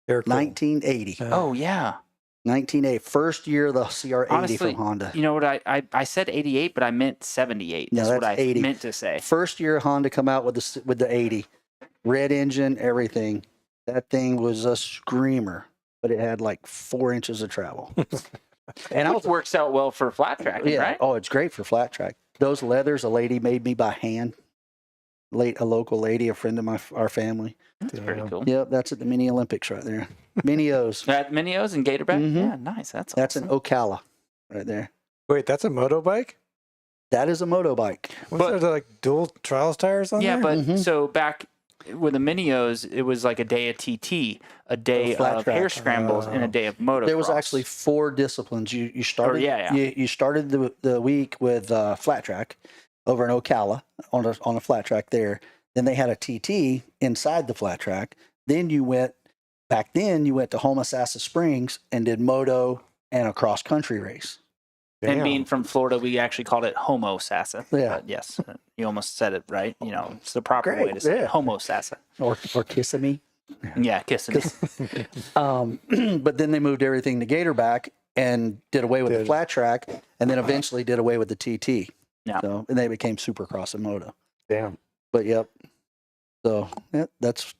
They're cool. 1980. Oh, yeah. 1980. First year of the CR80 Honestly, from Honda. You know what? I said 88, but I meant 78. No, That's what I that's 80. meant to say. First year Honda come out with the 80. Red engine, everything. That thing was a screamer, but it had like 4 inches of travel. And it works out well for flat tracking, right? Oh, it's great for flat track. Those leathers, a lady made me by hand. A local lady, a friend of our family. That's pretty cool. Yep, that's at the Mini Olympics right there. Mini O's. At Minios and Gatorback? Mhm. Yeah, nice. That's That's awesome. an Ocala right there. Wait, that's a moto bike? That is a moto bike. What's there, like dual trials tires on Yeah, there? but Mhm. so back with the Minios, it was like a day of TT, a day flat of track. hair scrambles, and a day of motocross. There was actually 4 disciplines. You started. yeah. You started the week with flat track over in Ocala on a flat track there. Then they had a TT inside the flat track. Then you went to Homosassa Springs and did moto and a cross country race. And Damn. being from Florida, we actually called it Homo Sassa. Yeah. But yes, you almost said it right. You know, it's the proper way to say yeah. it. Homo Sassa. Or Kissimmee. Yeah, kissing. But then they moved everything to Gatorback and did away with the flat track, and then eventually did away with the TT. Yeah. So, and they became Supercross and Moto. Damn. But yep. So that's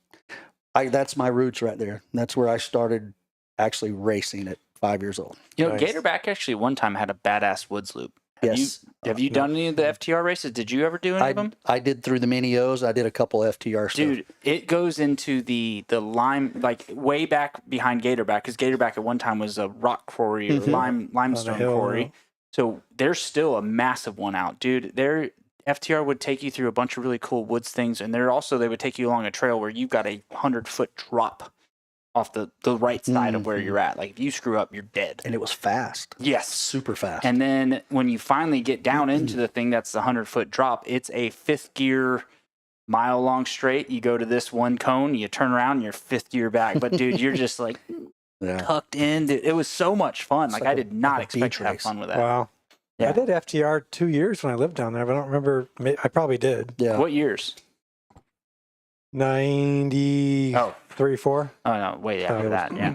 my roots right there. That's where I started actually racing at 5 years old. You know, Nice. Gatorback actually one time had a badass woods loop. Yes. Have you done any of the FTR races? Did you ever do any of them? I did through the Mini O's. I did a couple FTR stuff. Dude, it goes into the lime, like way back behind Gatorback, because Gatorback at one time was a rock quarry or limestone hill, quarry. yeah. So there's still a massive one out. Dude, FTR would take you through a bunch of really cool woods things, and they would take you along a trail where you've got a 100-foot drop off the right side of where you're at. Like, if you screw up, you're dead. And it was fast. Yes. Super fast. And then when you finally get down into the thing that's the 100-foot drop, it's a 5th gear mile-long straight. You go to this one cone, you turn around, and you're 5th gear back. But, dude, you're just, like, tucked in. Dude, it was so much fun. Like I did not expect to have fun with that. Wow. Yeah. I did FTR 2 years when I lived down there, but I don't remember. I probably did. Yeah. What years? 93, 4. Oh, no, way after that, yeah.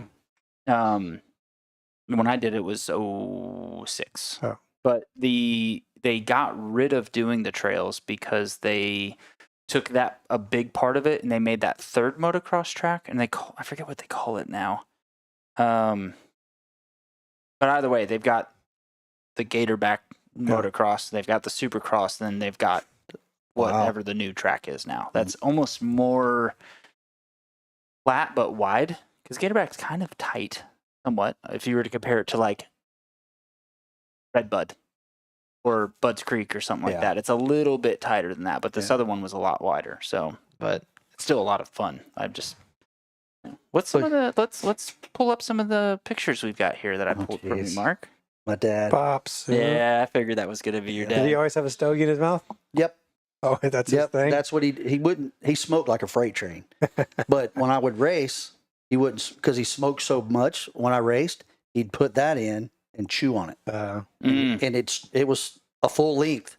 When I did it was 06. Oh. But they got rid of doing the trails because they took that a big part of it, and they made that third motocross track, and I forget what they call it now. But either way, they've got the Gatorback motocross, they've got the Supercross, then they've got whatever the new track is now. That's almost more flat but wide, because Gatorback's kind of tight, somewhat, if you were to compare it to like Red Bud or Bud's Creek or something like that. It's a little bit tighter than that, but this other one was a lot wider. So, but it's still a lot of fun. What's some of the let's pull up some of the pictures we've got here that I pulled from you, Mark. My dad. Pops. Yeah, I figured that was gonna be your dad. Did he always have a stogie in his mouth? Yep. Oh, that's his thing. That's what he smoked like a freight train. But when I would race, he wouldn't, because he smoked so much. When I raced, he'd put that in and chew on it. And it was a full length.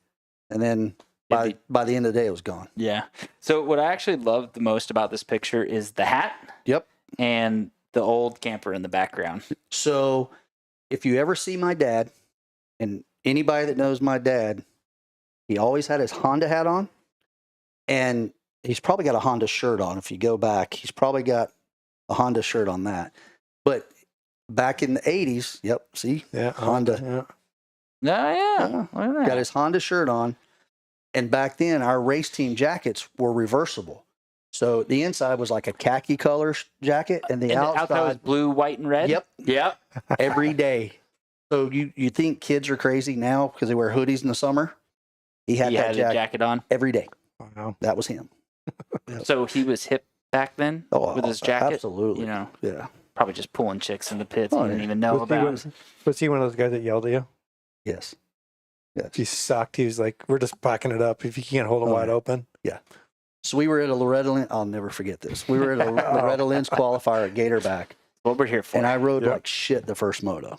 And then by the end of the day, it was gone. Yeah. So what I actually love the most about this picture is the hat. Yep. And the old camper in the background. So if you ever see my dad, and anybody that knows my dad, he always had his Honda hat on, and he's probably got a Honda shirt on. If you go back, he's probably got a Honda shirt on that. But back in the 80s, see? Yeah. Honda. Yeah. Look at that. Got his Honda shirt on. And back then, our race team jackets were reversible. So the inside was like a khaki color jacket, and the outside was blue, white, and red? Yep. Every day. So you think kids are crazy now because they wear hoodies in the summer? He had a jacket on every day. Wow. That was him. So he was hip back then with his jacket? Absolutely. You know, yeah. Probably just pulling chicks in the pits he didn't even know about. Was he one of those guys that yelled at you? Yes. If he sucked, he was like, we're just packing it up if you can't hold them wide open. Yeah. So we were at a Loretta Lynn's, I'll never forget this. We were at a Loretta Lynn's qualifier at Gatorback. What we're here for. And I rode like shit the first moto.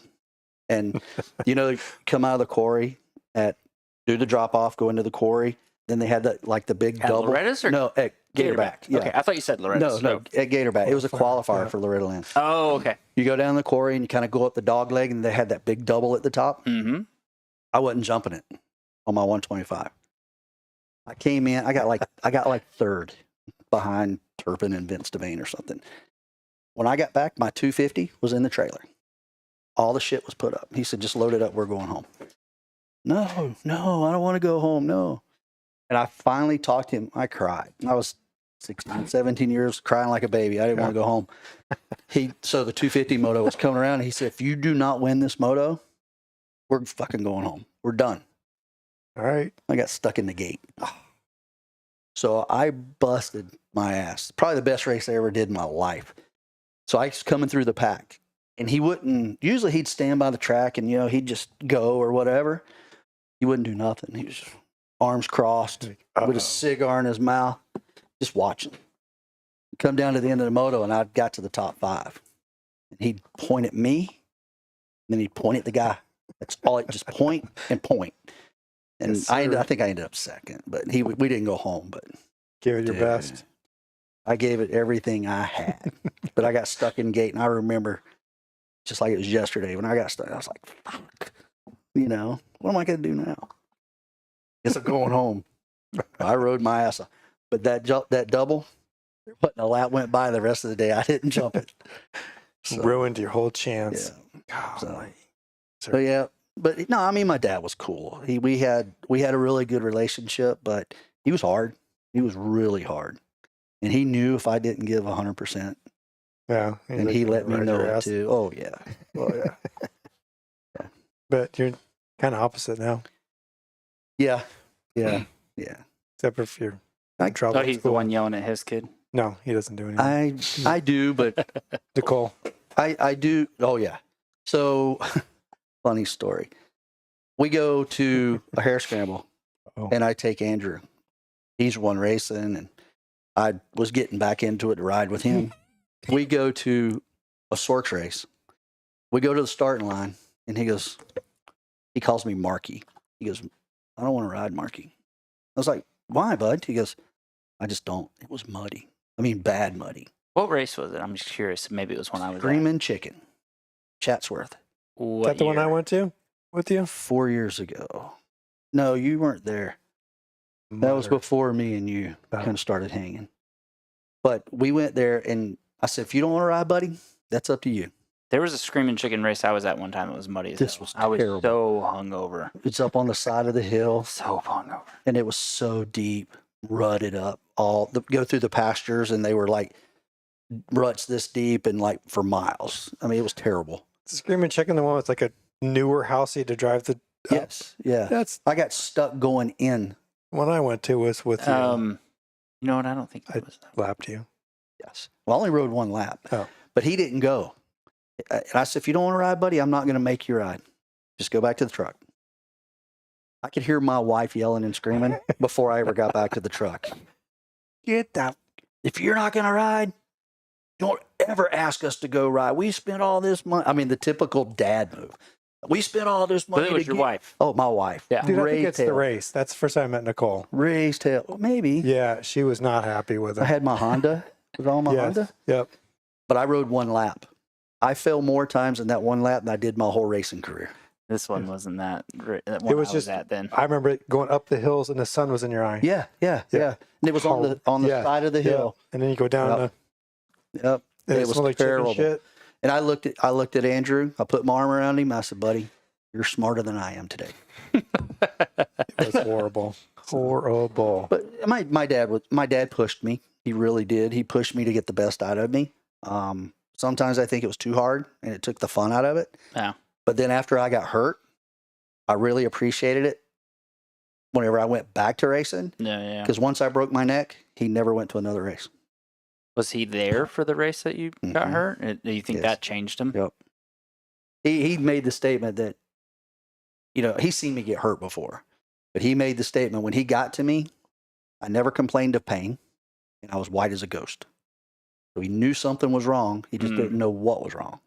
And, come out of the quarry do the drop off, go into the quarry. Then they had the big double. Loretta's or? No, at Gatorback. Yeah. Okay, I thought you said Loretta's. No, at Gatorback. It was a qualifier for Loretta Lynn's. Oh, okay. You go down the quarry and you kind of go up the dog leg, and they had that big double at the top. Mm-hmm. I wasn't jumping it on my 125. I came in, I got like third behind Turpin and Vince Devane or something. When I got back, my 250 was in the trailer. All the shit was put up. He said, just load it up, we're going home. No, I don't want to go home, no. And I finally talked to him. I cried. I was 16, 17 years, crying like a baby. I didn't want to go home. So the 250 moto was coming around, and he said, if you do not win this moto, we're fucking going home. We're done. All right. I got stuck in the gate. So I busted my ass. Probably the best race I ever did in my life. So I was coming through the pack, and usually he'd stand by the track and, he'd just go or whatever. He wouldn't do nothing. He was just arms crossed with a cigar in his mouth, just watching. Come down to the end of the moto, and I got to the top 5. And he'd point at me, and then he'd point at the guy. That's all. Just point and point. And Yes, I think I ended up second, but we didn't go home. But Give it your best. I gave it everything I had, but I got stuck in gate, and I remember just like it was yesterday when I got stuck. I was like, "Fuck, what am I going to do now?" Guess I'm going home. I rode my ass off, but that double, what a lap went by. The rest of the day, I didn't jump it. So, Ruined your whole chance. Yeah. So yeah. But no, I mean, my dad was cool. We had a really good relationship, but he was hard. He was really hard, and he knew if I didn't give 100%. Yeah, and he let me know it too. Oh yeah, yeah. But you're kind of opposite now. Yeah. Except for if you're in trouble. Oh, he's the one yelling at his kid. No, he doesn't do anything. I do, but Nicole. I do. Oh yeah. So. Funny story. We go to a hare scramble, and I take Andrew. He's one racing, and I was getting back into it to ride with him. We go to a Sorks race. We go to the starting line, and he calls me Marky. He goes, I don't want to ride, Marky. I was like, why, bud? He goes, I just don't. It was muddy. I mean, bad muddy. What race was it? I'm just curious. Maybe it was when I was Screaming Chicken, Chatsworth. Is that the one I went to with you? 4 years ago. No, you weren't there. That was Mother. before me and you Wow. kind of started hanging. But we went there, and I said, if you don't want to ride, buddy, that's up to you. There was a Screaming Chicken race I was at one time. It was muddy as This hell. was I was terrible. so hungover. It's up on the side of the hill, So hungover. and it was so deep, rutted up. Go through the pastures, and they were like ruts this deep and like for miles. I mean, it was terrible. Screaming Chicken, the one with like a newer house you had to drive the. Yes, yeah. That's I got stuck going in. one I went to was with you. You know what? I don't think it was that. Lapped you. Yes. Well, I only rode one lap, Oh. but he didn't go. And I said, if you don't want to ride, buddy, I'm not going to make you ride. Just go back to the truck. I could hear my wife yelling and screaming before I ever got back to the truck. Get that. If you're not going to ride, don't ever ask us to go ride. We spent all this money. I mean, the typical dad move. We spent all this money. But it was to your get-" wife. Oh, my wife. Yeah. Dude, I think Raised it's the hell. race. That's the first time I met Nicole. Raised hell. Maybe. Yeah, she was not happy with I it. had my Honda. It was all my Yes. Honda. Yep. But I rode one lap. I fell more times in that one lap than I did my whole racing career. This one wasn't that. That one It was I just. at then. I remember it going up the hills and the sun was in your eye. Yeah. And it was on the Yeah, side of the hill. And then you go down Yep. the. Yep. And It it was smelled like chicken terrible. shit. And I looked at Andrew. I put my arm around him. I said, buddy, you're smarter than I am today. It was horrible. Horrible. But my dad pushed me. He really did. He pushed me to get the best out of me. Sometimes I think it was too hard and it took the fun out of it. Yeah. But then after I got hurt, I really appreciated it whenever I went back to racing. Yeah. Because once I broke my neck, he never went to another race. Was he there for the race that you got Mhm. hurt? Do you think Yes. that changed him? Yep. He made the statement that, he's seen me get hurt before, but he made the statement when he got to me, I never complained of pain, and I was white as a ghost. So he knew something was wrong. He just didn't know what was wrong.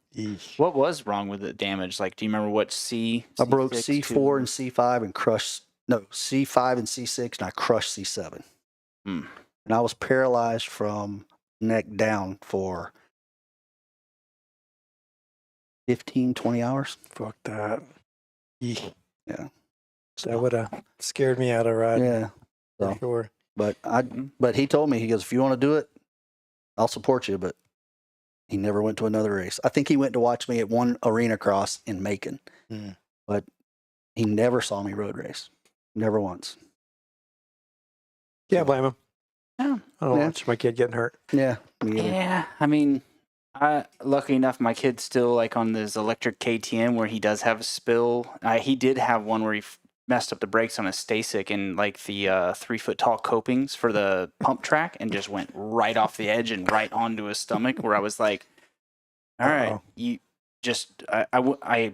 What was wrong with the damage? Like, do you remember what C? I broke C6, C4 and C5 and C5 and C6, and I crushed C7. Hmm. And I was paralyzed from neck down for 15, 20 hours. Fuck that. Eek. Yeah. That would have scared me out of riding. Yeah. For So, sure. but he told me, he goes, if you want to do it, I'll support you. But he never went to another race. I think he went to watch me at one arena cross in Macon, but he never saw me road race. Never once. Can't blame him. Yeah. I don't Yeah. watch my kid getting hurt. Yeah. Me either. Yeah, I mean, lucky enough, my kid's still like on this electric KTM where he does have a spill. He did have one where he messed up the brakes on a Stasic and like the 3-foot tall copings for the pump track and just went right off the edge and right onto his stomach. Where I was like, "All right, Uh-oh. you just," I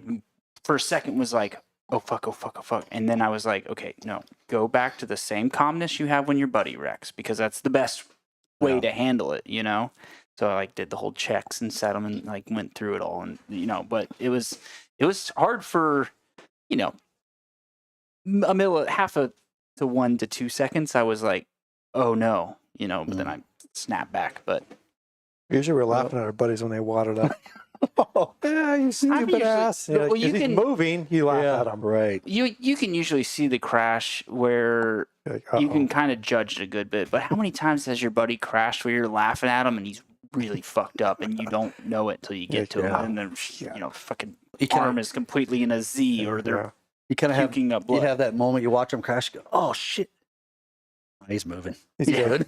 for a second was like, "Oh fuck, oh fuck, oh fuck," and then I was like, "Okay, no, go back to the same calmness you have when your buddy wrecks because that's the best way to handle it, So I like did the whole checks and settlement, like went through it all, and but it was hard for half to 1 to 2 seconds. I was like, oh no, but then I snapped back. But Usually we're laughing at our buddies when they wadded up. Yeah, you stupid usually- ass. well, If you he's can- moving, you laugh at him. Right. you can usually see the crash where You're like, you uh-oh. can kind of judge it a good bit. But how many times has your buddy crashed where you're laughing at him and he's really fucked up and you don't know it till you get to Yeah. him, and then fucking You kinda- arm is completely in a Z, or they're Yeah. You kind of have puking up you blood. have that moment you watch him crash. You go, oh shit, he's moving. He's good.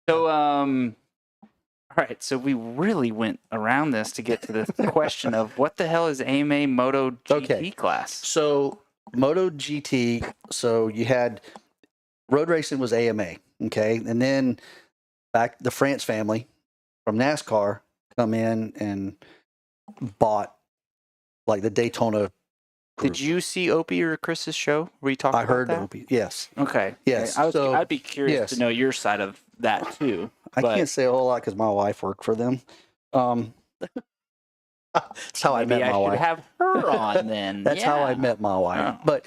So, all right. So we really went around this to get to the question of what the hell is AMA Moto GT Okay. class? So Moto GT. So you had road racing was AMA, okay, and then back the France family from NASCAR come in and bought like the Daytona. Did you see Opie or Chris's show where you talked I about heard that? Opie. Yes. Okay. Yes, Okay. I'd be curious yes. to know your side of that too. I But can't say a whole lot because my wife worked for them. That's how I maybe met my should wife. have her on then. That's how I Yeah. met my wife. Oh. But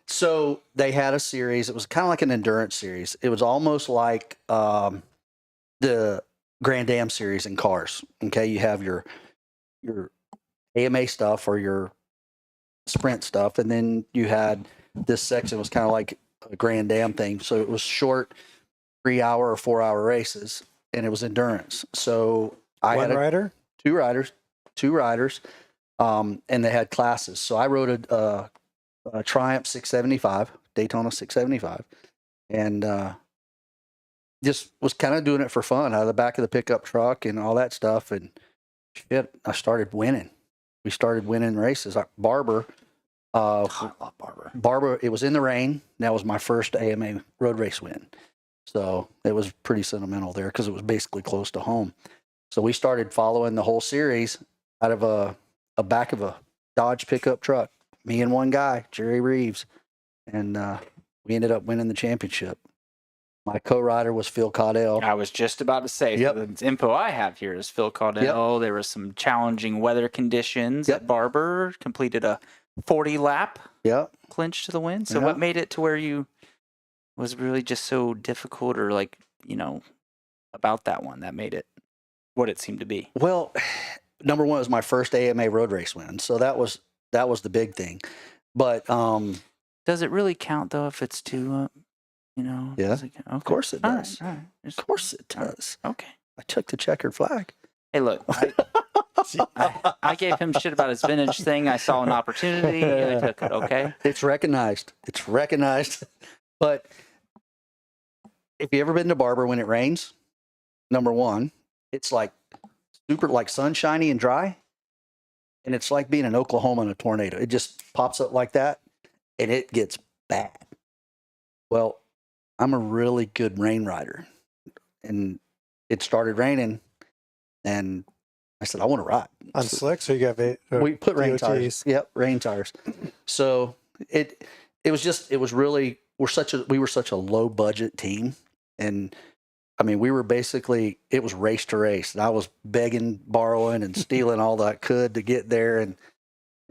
so they had a series. It was kind of like an endurance series. It was almost like the Grand Am series in cars. Okay, you have your AMA stuff or your sprint stuff, and then you had this section was kind of like a Grand Dam thing. So it was short 3-hour or 4-hour races, and it was endurance. So I One had rider? two riders, and they had classes. So I rode a Triumph 675, Daytona 675, and just was kind of doing it for fun out of the back of the pickup truck and all that stuff. And shit, I started winning. We started winning races. Barber, I love Barber. Barber, it was in the rain. That was my first AMA road race win. So it was pretty sentimental there because it was basically close to home. So we started following the whole series out of a back of a Dodge pickup truck. Me and one guy, Jerry Reeves, and we ended up winning the championship. My co-rider was Phil Caudell. I was just about to say, Yep. so the info I have here is Phil Caudell. There was some challenging weather conditions Yep. at Barber, completed a 40 lap Yep. clinch to the win. So Yeah. what made it to where you was really just so difficult, or like, you know, about that one that made it what it seemed to be? Well, number one, it was my first AMA road race win. So that was the big thing. But Does it really count though if it's two, you know? Yeah. Does it count? Okay. of course it All right, does. all right. Of course it does. Okay. I took the checkered flag. Hey, look, I gave him shit about his vintage thing. I saw an opportunity. I took it. Okay. It's recognized. But if you ever been to Barber when it rains, number one, it's like super like sunshiny and dry. And it's like being in Oklahoma in a tornado. It just pops up like that and it gets bad. Well, I'm a really good rain rider. And it started raining and I said, I want to ride. On slicks, so you got We put rain DOTs. tires. Yep, rain tires. So it was really we were such a low budget team, and I mean we were basically it was race to race. And I was begging, borrowing, and stealing all that I could to get there,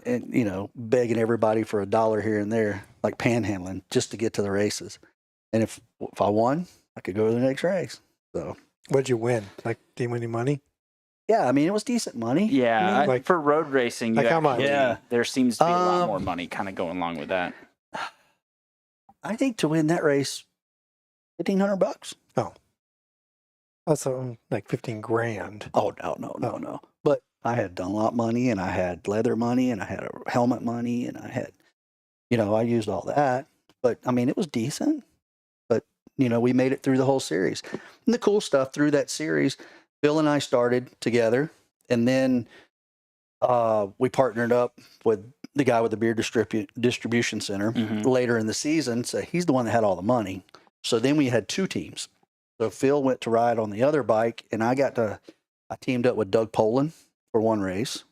and you know begging everybody for $1 here and there, like panhandling, just to get to the races. And if I won, I could go to the next race. So What'd you win? Like, did you win any money? yeah, I mean it was decent money. Yeah. Like- For road racing, like how much? yeah, there seems to be a lot Um, more money kind of going along with that. I think to win that race, $1,500. That's like 15 grand. Oh no. But I had Dunlop money and I had leather money and I had a helmet money and I had, I used all that. But I mean, it was decent. But we made it through the whole series. And the cool stuff through that series, Bill and I started together, and then we partnered up with the guy with the beer distribution center later in the season. So he's the one that had all the money. So then we had two teams. So Phil went to ride on the other bike, and I teamed up with Doug Poland for one race.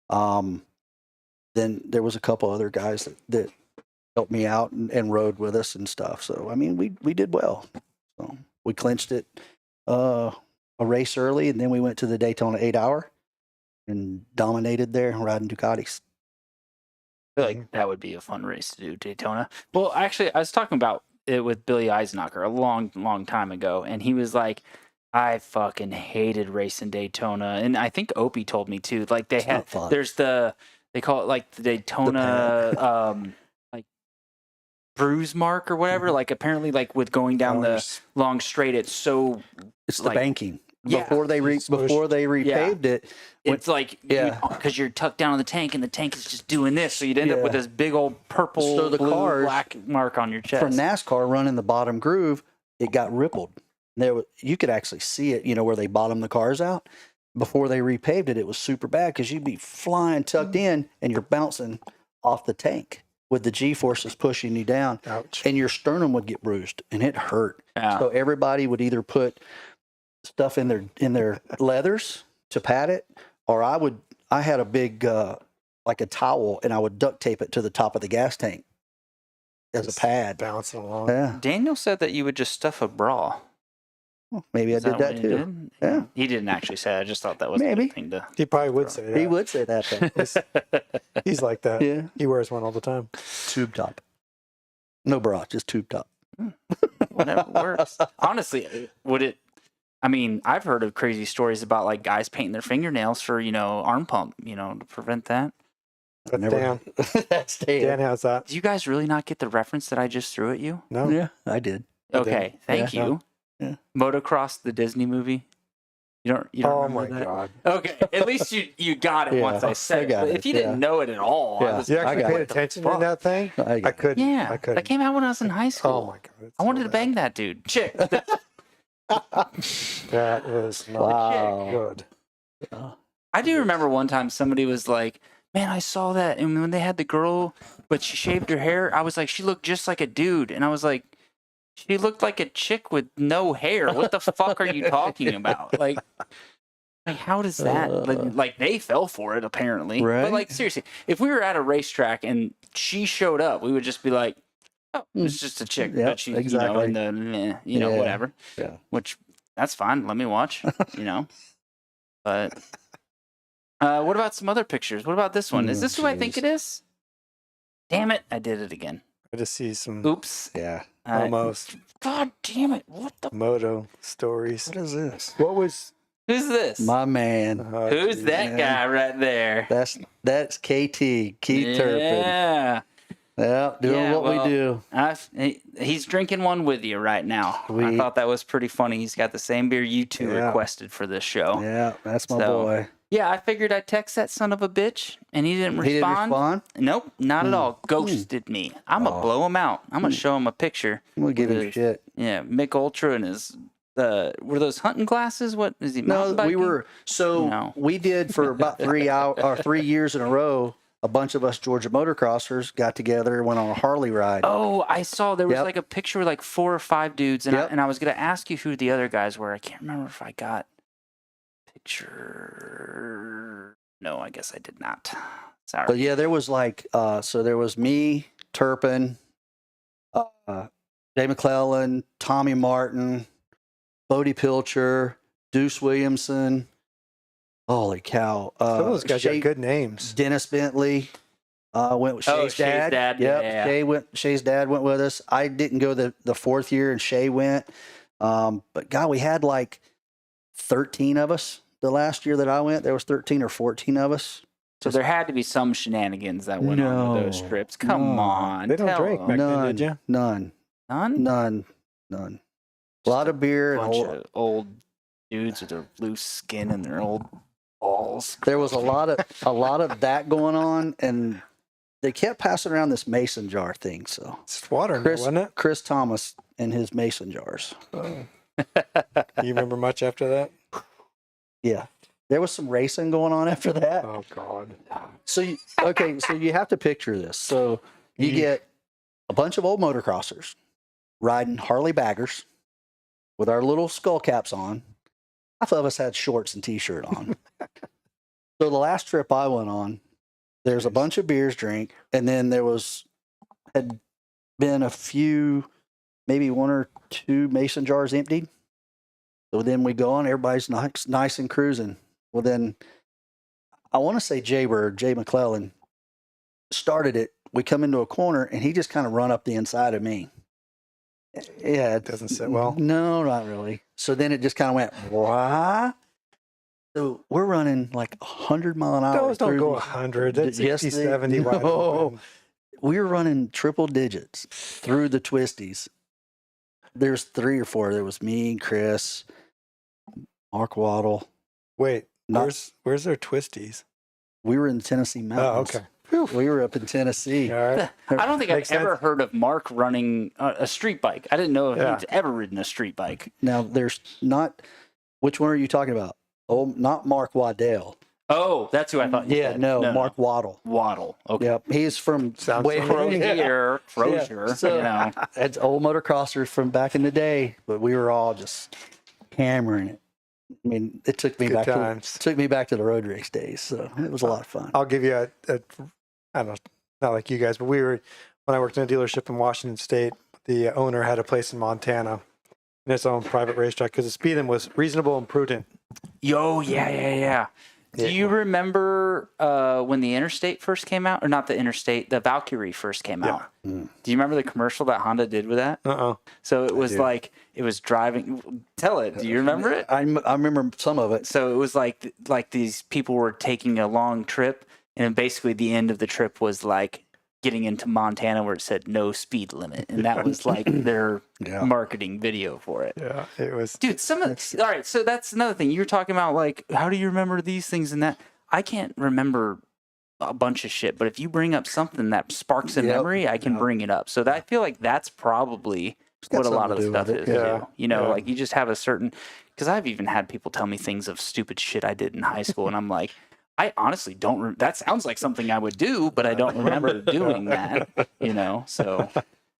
Then there was a couple other guys that helped me out and rode with us and stuff. So I mean, we did well. So we clinched it a race early, and then we went to the Daytona 8-hour and dominated there riding Ducatis. I feel like that would be a fun race to do, Daytona. Well, actually, I was talking about it with Billy Eisenacher a long, long time ago, and he was like, I fucking hated racing Daytona. And I think Opie told me too. Like they had, there's they call it like the Daytona, like bruise mark or whatever. Like apparently, like with going down the long straight, it's so. It's the like, banking. Yeah. Before they repaved it, it's like because you're tucked down in the tank and the tank is just doing this, so you'd end up with this big old purple, blue, black mark on your chest. From NASCAR running the bottom groove, it got rippled. You could actually see it, where they bottomed the cars out. Before they repaved it, it was super bad because you'd be flying tucked in and you're bouncing off the tank with the G-forces pushing you down. Ouch. And your sternum would get bruised and it hurt. Yeah. So everybody would either put stuff in their leathers to pad it, or I had a big like a towel and I would duct tape it to the top of the gas tank as a pad. Bouncing along. Yeah. Daniel said that you would just stuff a bra. Well, maybe I did that what too. he did? Yeah. He didn't actually say that. I just thought that was Maybe. a good thing to. He probably would say that. He would say that then. He's like that. Yeah. He wears one all the time. Tube top. No bra, just tube top. Whatever works. Honestly, would it? I mean, I've heard of crazy stories about like guys painting their fingernails for arm pump, to prevent that. That's Dan. That's Dan. Dan has that. Do you guys really not get the reference that I just threw at you? No. Yeah, I did. Okay, thank Yeah. you. Yeah. Motocross, the Disney movie. You don't Oh remember my that? God. Okay, at least you got it Yeah, once I I said it. got But it, if you didn't know it at all, Yeah. I was You I actually got paid it. attention in that thing? I couldn't. yeah, I couldn't. that came out when I was in high school. Oh my God. it's I wanted so to bang that dude. Chick. bad. That was not Wow. good. I do remember one time somebody was like, man, I saw that. And when they had the girl, but she shaved her hair, I was like, she looked just like a dude. And I was like, she looked like a chick with no hair. What the fuck are you talking about? Like how does that, like they fell for it apparently. Right. But like, seriously, if we were at a racetrack and she showed up, we would just be like, oh, it's just a chick. Yep, But she, exactly. in the, Yeah. whatever. Yeah. Which, that's fine. Let me watch, But what about some other pictures? What about this one? Is this who I think jeez. it is? Damn it. I did it again. I just see some Oops. Yeah. almost God damn it. What the? moto stories. What is this? What was Who's this? My man. Who's that man. guy right there? That's KT, Keith Turpin. Yeah. Yeah, doing what we do. He's drinking one with you right now. I We- thought that was pretty funny. He's got the same beer you two Yeah. requested for this show. Yeah, that's my So, boy. Yeah, I figured I'd text that son of a bitch, and he didn't respond. He didn't respond? Nope, not at all. Ghosted me. I'm going to blow him out. I'm going to show him a picture. I'm going to give with him his- shit. Yeah, Mick Ultra and his, were those hunting glasses? What is he? No, mountain we biking? were, so No. we did for about 3 years in a row, a bunch of us Georgia motocrossers got together and went on a Harley ride. Oh, I saw there was Yep. like a picture with like 4 or 5 dudes, and, Yep. I was going to ask you who the other guys were. I can't remember if I got picture. No, I guess I did not. Sorry. But yeah, there was like, so there was me, Turpin, Jay McClellan, Tommy Martin, Bodie Pilcher, Deuce Williamson. Holy cow. some of those guys got good names? Dennis Bentley went with Shay's Shay's dad. dad, Yep. yeah. Shay's dad went with us. I didn't go the fourth year, and Shay went. But God, we had like 13 of us the last year that I went. There was 13 or 14 of us. So there had to be some shenanigans that went on with those No, trips. Come no. on. They don't tell drink them. back then, None. did you? None. None? None. A lot of beer. And Bunch of old dudes with their loose skin and their old balls. there was a lot of that going on, and they kept passing around this mason jar thing. So It's water in there, wasn't it? Chris Thomas and his mason jars. Do you remember much after that? Yeah. There was some racing going on after that. Oh God. So you have to picture this. So you get a bunch of old motocrossers riding Harley baggers with our little skull caps on. Half of us had shorts and t-shirt on. So the last trip I went on, there's a bunch of beers drank, and then had been a few, maybe 1 or 2 mason jars emptied. So then we go on, everybody's nice and cruising. Well, then I want to say Jay McClellan started it. We come into a corner, and he just kind of run up the inside of me. Yeah, It doesn't sit well. No, not really. So then it just kind of went, wah. So we're running like 100-mile-an-hour. Those don't through go these- 100. That's Yes, 60, they- 70 wide no. open. We were running triple digits through the twisties. There's 3 or 4. There was me, Chris, Mark Waddle. Wait, Not- where's their twisties? We were in the Tennessee Oh, mountains. okay. We were up in Tennessee. All right. I don't think Makes I've ever sense. heard of Mark running a street bike. I didn't know if Yeah. he'd ever ridden a street bike. Now, there's not. Which one are you talking about? Oh, not Mark Waddell. Oh, that's who I thought. You Yeah, said. no, Mark Waddle. Waddle. Okay. Yep, he's from Sounds way Crozier. Yeah. So, it's old motocrossers from back in the day, but we were all just hammering it. I mean, it took me Good back times. to the road race days, so it was a lot of fun. I'll give you a I don't know, not like you guys, but when I worked in a dealership in Washington State, the owner had a place in Montana in its own private racetrack because the speed limit was reasonable and prudent. Yeah. Do you remember when the Interstate first came out? Or not the Interstate, the Valkyrie first came out? Mm. Do you remember the commercial that Honda did with that? Uh-oh. So it was do. like, it was driving. Tell it. Do you remember it? I remember some of it. So it was like these people were taking a long trip And then basically the end of the trip was like getting into Montana where it said no speed limit. And that was like their marketing video for it. Yeah, it was. Dude, all right, so that's another thing. You were talking about like, how do you remember these things and that? I can't remember a bunch of shit, but if you bring up something that sparks a memory, I can bring it up. So that, I feel like that's probably what a lot of the stuff is too. You know, like you just have a certain, because I've even had people tell me things of stupid shit I did in high school, and I'm like, I honestly don't. That sounds like something I would do, but I don't remember doing that. You know, so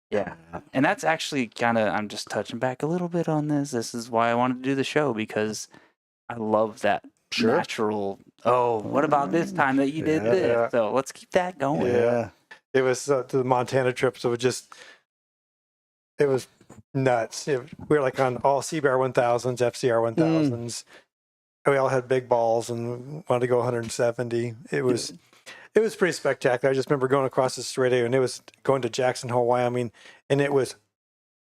yeah. And that's actually kind of, I'm just touching back a little bit on this. This is why I wanted to do the show, because I love that natural. Oh, what about this time that you did this? Yeah. So let's keep that going. Yeah, it was the Montana trip, so it was nuts. We were like on all CBR 1000s, FCR 1000s. We all had big balls and wanted to go 170. It was pretty spectacular. I just remember going across the straightaway, and it was going to Jackson Hole, Wyoming, and it was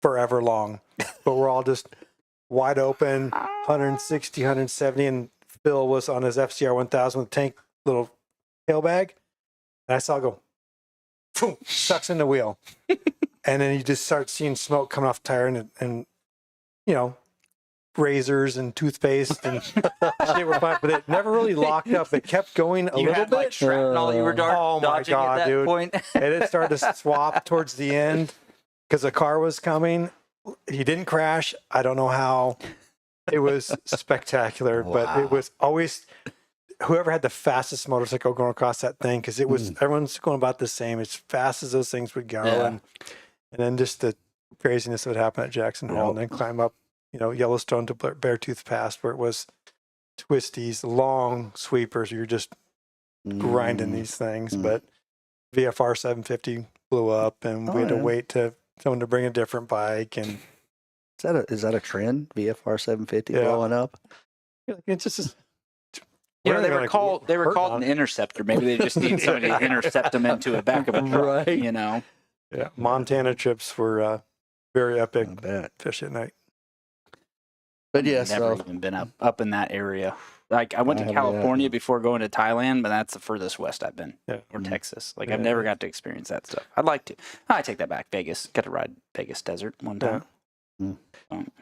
forever long. But we're all just wide open, 160, 170, and Phil was on his FCR 1000 with tank little tail bag, and I saw it go, boom, sucks in the wheel. And then you just start seeing smoke coming off the tire, and you know, razors and toothpaste and shit were fine, but it never really locked up. It kept going a little bit. Like shrapnel you were oh my god, dude! Point. And it started to swap towards the end because the car was coming. He didn't crash. I don't know how. It was spectacular, but it was always whoever had the fastest motorcycle going across that thing, because it was everyone's going about the same as fast as those things would go, and then just the craziness that would happen at Jackson Hole, and then climb up, you know, Yellowstone to Beartooth Pass, where it was twisties, long sweepers. You're just grinding these things, but VFR 750 blew up, and we had to wait to someone to bring a different bike. And is that a trend? VFR 750 blowing up? It's just. You know, they were called an interceptor. Maybe they just need somebody to intercept them into a back of a truck. Right. You know. Yeah, Montana trips were very epic. Fish at night. But yeah, never even been up in that area. Like I went to California before going to Thailand, but that's the furthest west I've been, or Texas. Like I've never got to experience that stuff. I'd like to. I take that back. Vegas, got to ride Vegas desert one time.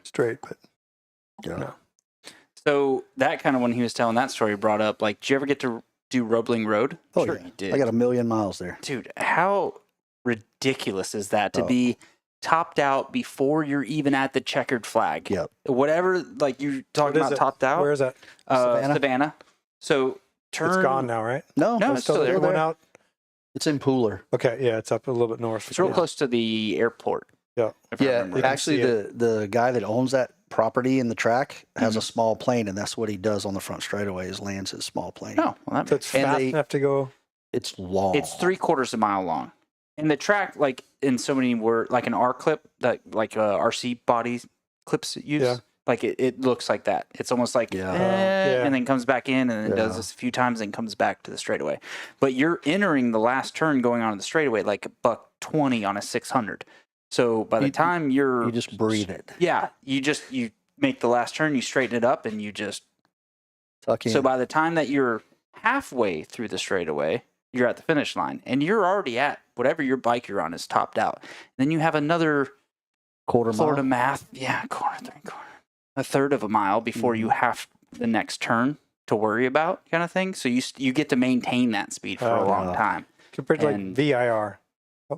Straight, but no. So that kind of, when he was telling that story, brought up like, did you ever get to do Roebling Road? Oh, sure, you did. I got 1 million miles there, dude. How ridiculous is that to be topped out before you're even at the checkered flag? Yep. Whatever, like you're talking about topped out. Where is that? Savannah. So it's gone now, right? No, it's still there. It went out. It's in Pooler. Okay, yeah, it's up a little bit north. It's real close to the airport. Yeah. Actually, the guy that owns that property in the track has a small plane, and that's what he does on the front straightaway is lands his small plane. Oh, well, that's fast enough to go. It's long. It's 3/4 mile long. And the track, like in so many words, like an R clip, that like RC body clips use, like it looks like that. It's almost like, and then comes back in, and then does this a few times, and comes back to the straightaway. But you're entering the last turn going on the straightaway like $120 on a 600. So by the time you just breathe it. Yeah, you make the last turn, you straighten it up, and you just tuck in. So by the time that you're halfway through the straightaway, you're at the finish line, and you're already at whatever your bike you're on is topped out. Then you have another quarter mile. Florida math, a third of a mile before you have the next turn to worry about, kind of thing. So you get to maintain that speed for a long time. Compared to like VIR,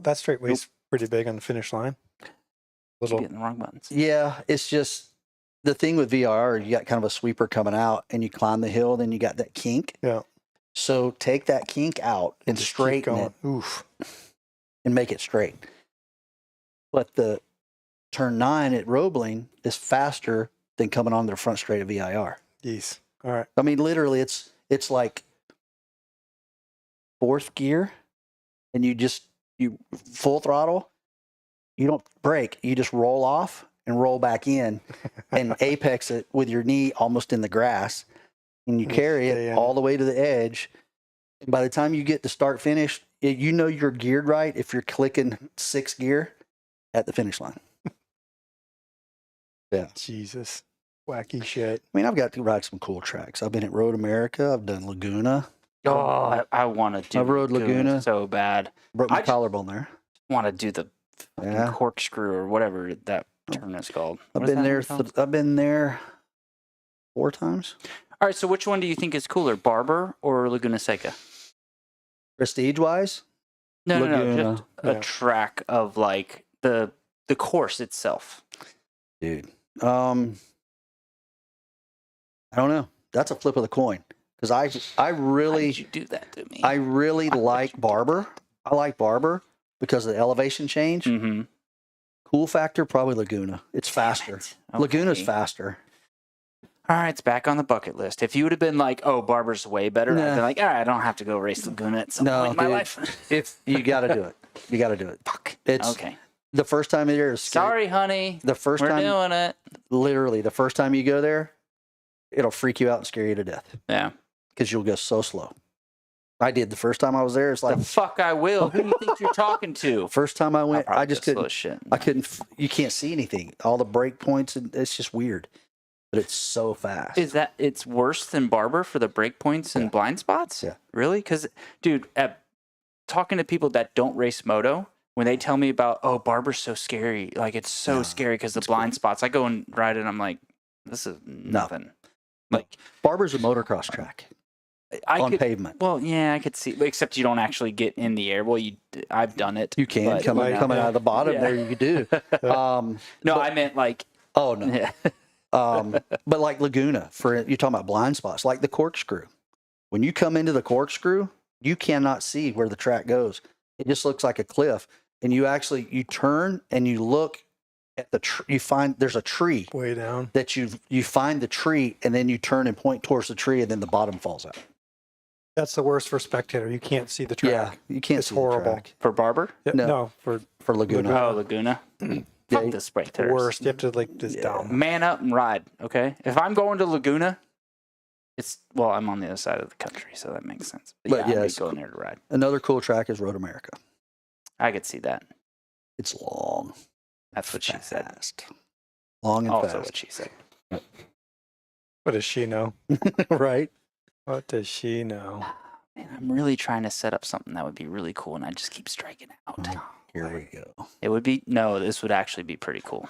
that straightway's pretty big on the finish line. Getting the wrong buttons. Yeah, it's just the thing with VIR. You got kind of a sweeper coming out, and you climb the hill, then you got that kink. Yeah. So take that kink out and straighten it. Oof. And make it straight. But the turn 9 at Roebling is faster than coming on their front straight at VIR. Yes. All right. I mean, literally, it's like fourth gear, and you full throttle. You don't brake. You just roll off and roll back in, and apex it with your knee almost in the grass, and you carry it all the way to the edge. And by the time you get to start finish, you know you're geared right if you're clicking 6th gear at the finish line. Yeah. Jesus. Wacky shit. I mean, I've got to ride some cool tracks. I've been at Road America. I've done Laguna. Oh, I want to do I rode Laguna. so bad. Broke my I just- collarbone there. Want to do the fucking Yeah. corkscrew or whatever that turn is called. I've What is been that there. one called? I've been there 4 times. All right, so which one do you think is cooler, Barber or Laguna Seca? Prestige wise, No, Laguna. just a track of like the course itself. dude. I don't know. That's a flip of the coin because I How really did you do that to me? I really like Barber. I like Barber because of the elevation change. Mm-hmm. Cool factor, probably Laguna. It's faster. Laguna's faster. All right, it's back on the bucket list. If you would have been like, "Oh, Barber's way better," I'd Nah. be like, "All right, I don't have to go race Laguna at some point in my dude. life." If you got to do it, you got to do it. Fuck. It's Okay. the first time there is scary. Sorry, honey. The first We're time, doing it. literally, the first time you go there, it'll freak you out and scare you to death Yeah. because you'll go so slow. I did the first time I was there. It's like The fuck I will. Who do you think you're talking to? first time I went, I just Slow couldn't. as shit. I couldn't. You can't see anything. All the break points, and it's just weird. But it's so fast. Is that it's worse than Barber for the break points and blind spots? Yeah. Really? Because, dude, talking to people that don't race moto, when they tell me about, oh, Barber's so scary, like it's so No, scary because the blind spots, I go and ride it. I'm like, this is nothing. Like Barber's a motocross track I on could, pavement. well, yeah, I could see, except you don't actually get in the air. Well, I've done it. You can but- coming out of the bottom Yeah. there. You do. No, I meant like, Oh no. yeah. But like Laguna, you're talking about blind spots, like the corkscrew. When you come into the corkscrew, you cannot see where the track goes. It just looks like a cliff. And you turn and you look at you find there's a tree Way down. that you find the tree and then you turn and point towards the tree and then the bottom falls out. That's the worst for spectator. You can't see the track. Yeah, you can't It's see horrible. the track For Barber? Yeah, No. no, for for Laguna. Laguna. Oh, Laguna. Yeah, Fuck the spectators. worst. You have to like just Yeah. down. Man up and ride, okay? If I'm going to Laguna, I'm on the other side of the country, so that makes sense. But But yeah, yeah, I'd be it's going there to ride. Another cool track is Road America. I could see that. It's long, That's what she said. fast, long and Also fast. what she said. What does she know? Right? What does she know? Man, I'm really trying to set up something that would be really cool, and I just keep striking out. Here we go. It would be, no, this would actually be pretty cool.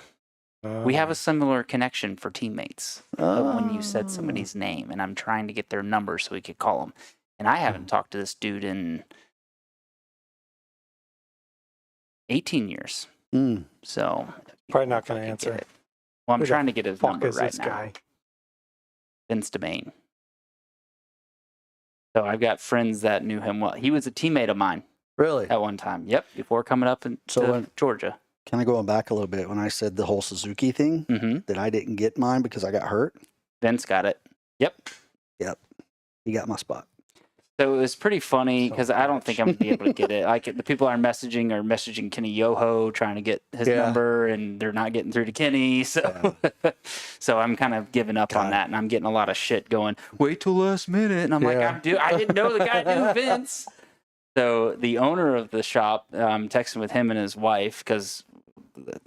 We have a similar connection for teammates of when you said somebody's name, and I'm trying to get their number so we could call them. And I haven't talked to this dude in 18 years. Mm. So Probably not if I going to could get answer. it. Well, I'm Who the trying to get his Fuck number is right this now. guy? Vince Domain. So I've got friends that knew him well. He was a teammate of mine Really? at one time. Yep, before coming up into So when- Georgia. Kind of going back a little bit when I said the whole Suzuki thing Mm-hmm. that I didn't get mine because I got hurt. Vince got it. Yep. He got my spot. So it was pretty funny because I don't think I'm gonna be able to get it. Like the people are messaging Kenny Yoho trying to get his Yeah. number, and they're not getting through to Kenny. So, so I'm kind of giving up on God. that, and I'm getting a lot of shit going. Wait till last minute, and I'm like, Yeah. I didn't know the guy knew Vince. So the owner of the shop, I'm texting with him and his wife because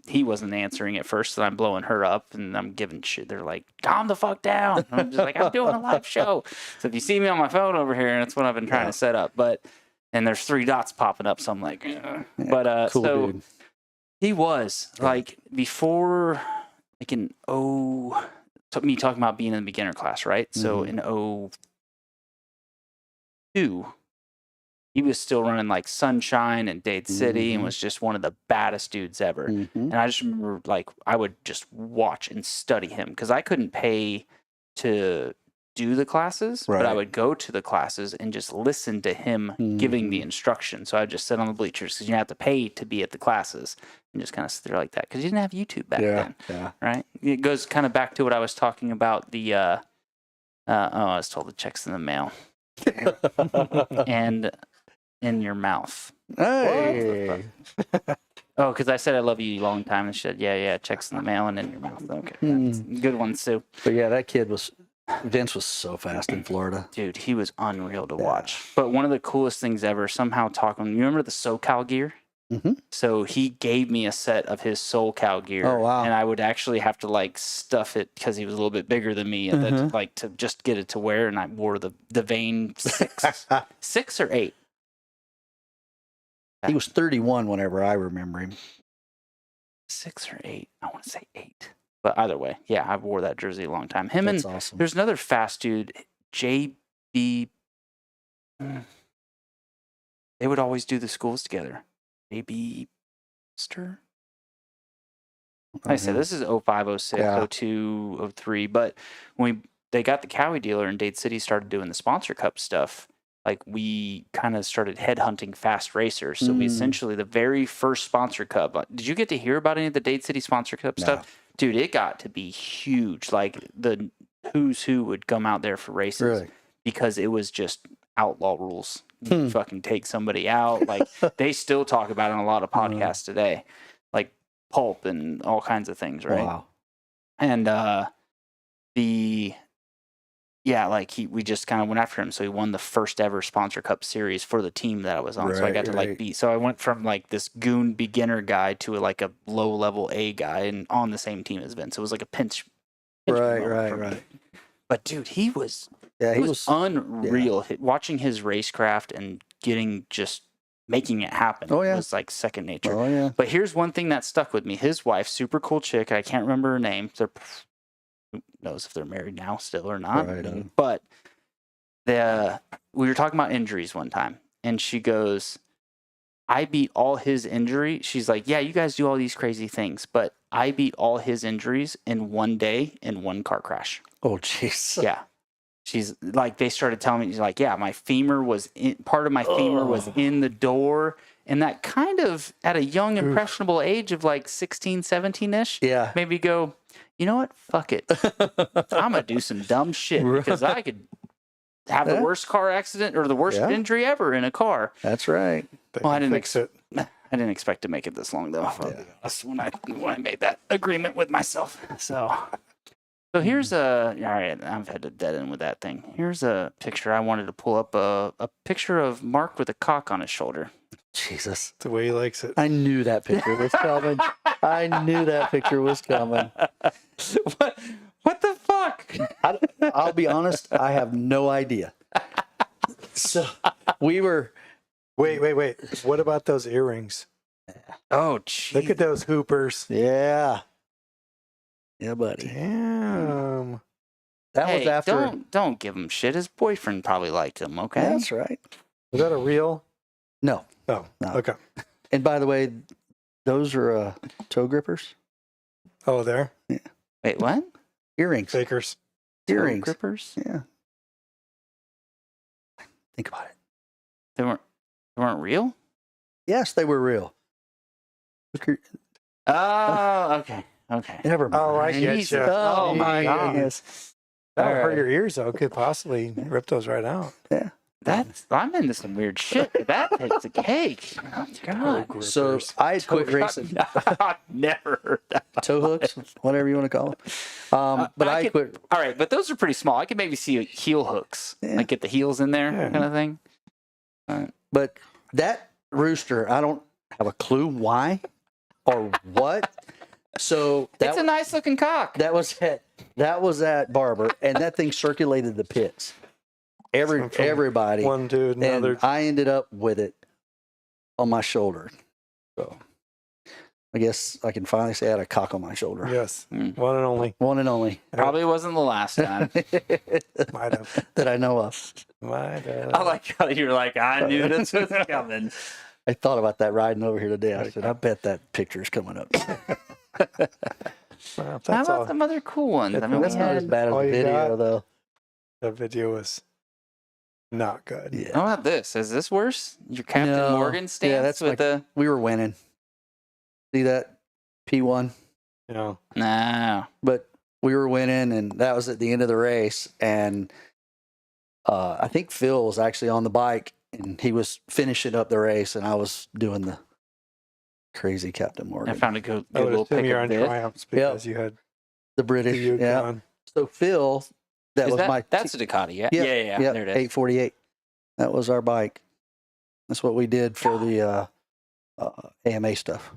he wasn't answering at first, and I'm blowing her up, and I'm giving shit. They're like, calm the fuck down. And I'm just like, I'm doing a live show. So if you see me on my phone over here, that's what I've been trying to set up. And there's 3 dots popping up, so I'm like, Yeah, but cool so dude. he was like before, like in me talking about being in the beginner class, right? So in 02. He was still running like Sunshine and Dade City and was just one of the baddest dudes ever. Mhm. And I just remember like I would just watch and study him because I couldn't pay to do the classes, but I Right. would go to the classes and just listen to him giving the instruction. So I just sit on the bleachers because you have to pay to be at the classes and just kind of sit there like that because you didn't have YouTube back then, Yeah. right? It goes kind of back to what I was talking about the, I was told the check's in the mail and in your mouth. Hey. Oh, because I said I love you a long time and she said, yeah, checks in the mail and in your mouth. Okay. That's good one, Sue. But yeah, that kid Vince was so fast in Florida. Dude, he was unreal to watch. But one of the coolest things ever, somehow talking, you remember the SoCal gear? Mhm. So he gave me a set of his Soul Cow gear. Oh, wow. And I would actually have to like stuff it because he was a little bit bigger than me, and then like to just get it to wear. And I wore the Vane 6 or 8. He was 31 whenever I remember him. 6 or 8. I want to say 8. But either way, yeah, I wore that jersey a long time. Him That's and awesome. there's another fast dude, JB. They would always do the schools together. JB Stir. Like I said, this is 05, 06, Yeah. 02, 03. But when they got the Cowie dealer and Dade City started doing the Sponsor Cup stuff, like we kind of started headhunting fast racers. So we essentially, the very first Sponsor Cup, did you get to hear about any of the Dade City Sponsor Cup stuff? Dude, it got to be huge. Like the who's who would come out there for races Really? because it was just outlaw rules. You fucking take somebody out. Like they still talk about it on a lot of podcasts today, like Pulp and all kinds of things, right? Wow. And we just kind of went after him. So he won the first ever Sponsor Cup series for the team that I was on. So I got to like beat. So I went from like this goon beginner guy to like a low level A guy and on the same team as Vince. It was like a pinch moment for me. But dude, he was unreal. Watching his racecraft and making it happen was like second nature. Oh, yeah. But here's one thing that stuck with me. His wife, super cool chick. I can't remember her name. Who knows if they're married now still or not. Right. But we were talking about injuries one time. And she goes, I beat all his injury. She's like, yeah, you guys do all these crazy things. But I beat all his injuries in one day in one car crash. Oh, jeez. Yeah. She's like, they started telling me, she's like, yeah, my femur was part of my femur was in the door. And that kind of at a young, impressionable age of like 16, 17-ish, maybe go, you know what? Fuck it. I'm going to do some dumb shit because I could have the worst car accident or the worst injury ever in a car. That's right. Well, I didn't expect to make it this long, though. That's when I made that agreement with myself. So here's all right, I've had to dead end with that thing. Here's a picture. I wanted to pull up a picture of Mark with a cock on his shoulder. Jesus. The way he likes it. I knew that picture was coming. What the fuck? I'll be honest, I have no idea. So we were... Wait. What about those earrings? Oh, geez. Look at those hoopers. Yeah. Yeah, buddy. Damn. That was after... Don't give him shit. His boyfriend probably liked him, okay? That's right. Was that a real? No. Oh, no. Okay. And by the way, those are toe grippers. Oh, there? Yeah. Wait, what? Earrings. Fakers. Earrings. Toe grippers? Yeah. Think about it. They weren't real? Yes, they were real. Oh, okay. Okay. Never mind. Oh, I get you. Oh, my goodness. That would hurt your ears, though. Could possibly rip those right out. Yeah. I'm into some weird shit. That takes the cake. Oh, God. So I quit racing. I've never heard that. Toe hooks, whatever you want to call them. But I quit. All right, but those are pretty small. I could maybe see heel hooks. Like get the heels in there kind of thing. But that rooster, I don't have a clue why or what. So it's a nice looking cock. That was at Barber, and that thing circulated the pits. Everybody, one dude, another. And I ended up with it on my shoulder. So I guess I can finally say I had a cock on my shoulder. Yes, one and only. One and only. Probably wasn't the last time. Might have. That I know of. Might have. I like how you're like, I knew this was coming. I thought about that riding over here today. I said, I bet that picture's coming up. Well, how about some other cool ones? I mean, that's not as bad as the video, though. That video was not good. Yeah. How about this? Is this worse? Your Captain Morgan stance? Yeah, that's with the... We were winning. See that? P1? No. No. But we were winning, and that was at the end of the race. And I think Phil was actually on the bike, and he was finishing up the race, and I was doing the crazy Captain Morgan. I found a good little pic you're of on it. Triumphs because you had the British. Yeah. So Phil, that's a Ducati, yeah? Yeah. There it is. 848. That was our bike. That's what we did for the AMA stuff.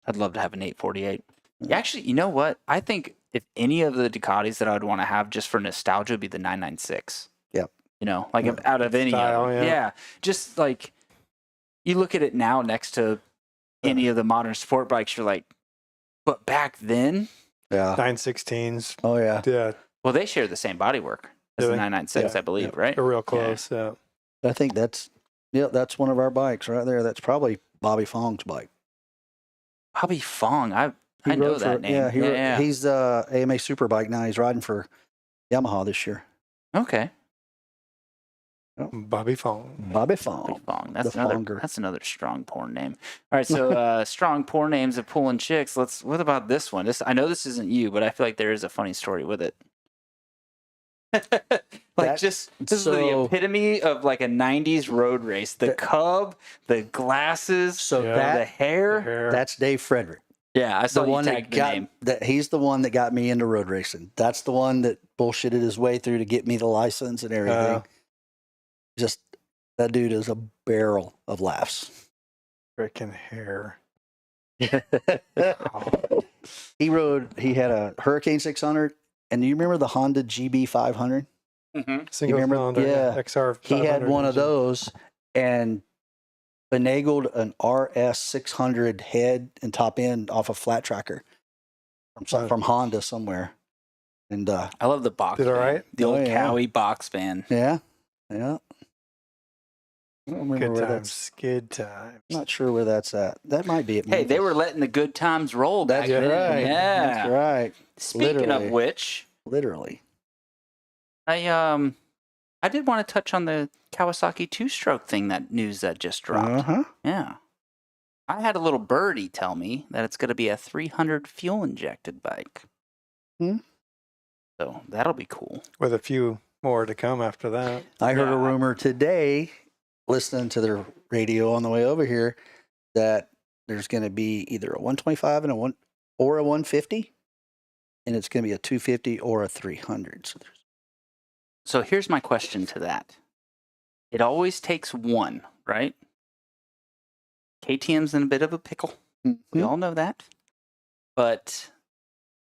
I'd love to have an 848. Actually, you know what? I think if any of the Ducatis that I would want to have just for nostalgia would be the 996. Yep. You know, like out of any Style, of them. Yeah. Just like you look at it now next to any of the modern sport bikes, you're like, but back then, Yeah. 916s. Oh yeah. Yeah, well, they share the same bodywork as Do the they? 996, Yeah. I believe, right? they're real close. Yeah. I think that's one of our bikes right there. That's probably Bobby Fong's bike. Bobby Fong. I He know rode that for, name. Yeah, he's AMA Superbike now. He's riding for Yamaha this year. Okay. Bobby Fong. Bobby Fong. Bobby Fong. Fonger. That's another strong porn name. All right, so strong porn names of pulling chicks. What about this one? I know this isn't you, but I feel like there is a funny story with it. This is the epitome of like a 90s road race. The cub, the glasses, So the hair. that's Dave Frederick. Yeah, I saw The you one tagged the name. he's the one that got me into road racing. That's the one that bullshitted his way through to get me the license and everything. Just that dude is a barrel of laughs. Freaking hair. He had a Hurricane 600, and do you remember the Honda GB 500? Single remember? cylinder. Yeah. XR. He had 500 one of engine. those and finagled an RS 600 head and top end off a flat tracker from Honda somewhere. And I love the box. Did all van. right? The old yeah. Cowie box van. yeah. I don't remember Good where times. Good times. I'm not sure where that's at. That might be at Hey, they Memphis. were letting the good times roll back That's then. right. Yeah. That's right. Speaking Literally. of which, Literally. I did want to touch on the Kawasaki two-stroke thing, that news that just dropped. Uh-huh. Yeah. I had a little birdie tell me that it's going to be a 300 fuel-injected bike. Hmm. So that'll be cool. With a few more to come after that. I heard Yeah. a rumor today, listening to the radio on the way over here, that there's going to be either a 125 and a 150, and it's going to be a 250 or a 300. So here's my question to that. It always takes one, right? KTM's in a bit of a pickle. We all know that. But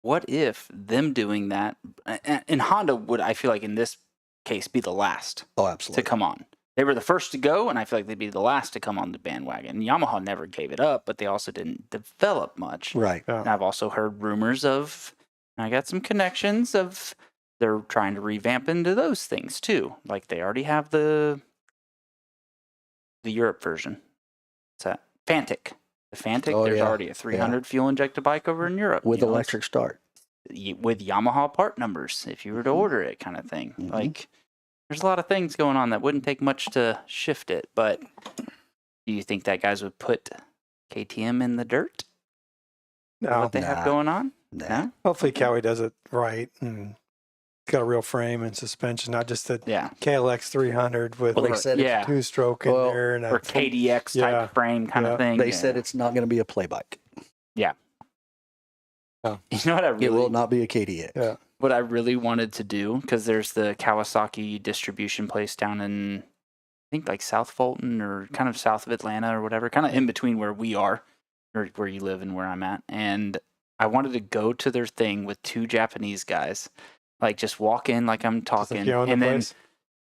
what if them doing that, and Honda would, I feel like in this case, be the last Oh, to absolutely. come on. They were the first to go, and I feel like they'd be the last to come on the bandwagon. Yamaha never gave it up, but they also didn't develop much. Right. Yeah. And I've also heard rumors of, I got some connections of, they're trying to revamp into those things too. Like they already have the Europe version. What's that? Fantic. The Fantic, Oh, there's yeah. already a 300 fuel injected bike over in Europe. With you know, electric start. with Yamaha part numbers, if you were to order it, kind of thing. Mhm. Like, there's a lot of things going on that wouldn't take much to shift it. But do you think that guys would put KTM in the dirt? No. What they have Nah. going on? Nah. No? Hopefully Cowie does it right and got a real frame and suspension, not just a Yeah. KLX 300 with Well, they said yeah. two-stroke in Well, there. And Or a, KDX type Yeah. frame kind Yeah. of thing. They Yeah. said it's not going to be a play bike. You know what I really It will not be a KDX. Yeah. what I really wanted to do, because there's the Kawasaki distribution place down in, I think like South Fulton or kind of south of Atlanta or whatever, kind of in between where we are or where you live and where I'm at. And I wanted to go to their thing with two Japanese guys, like just walk in like I'm just like talking you own the and then place.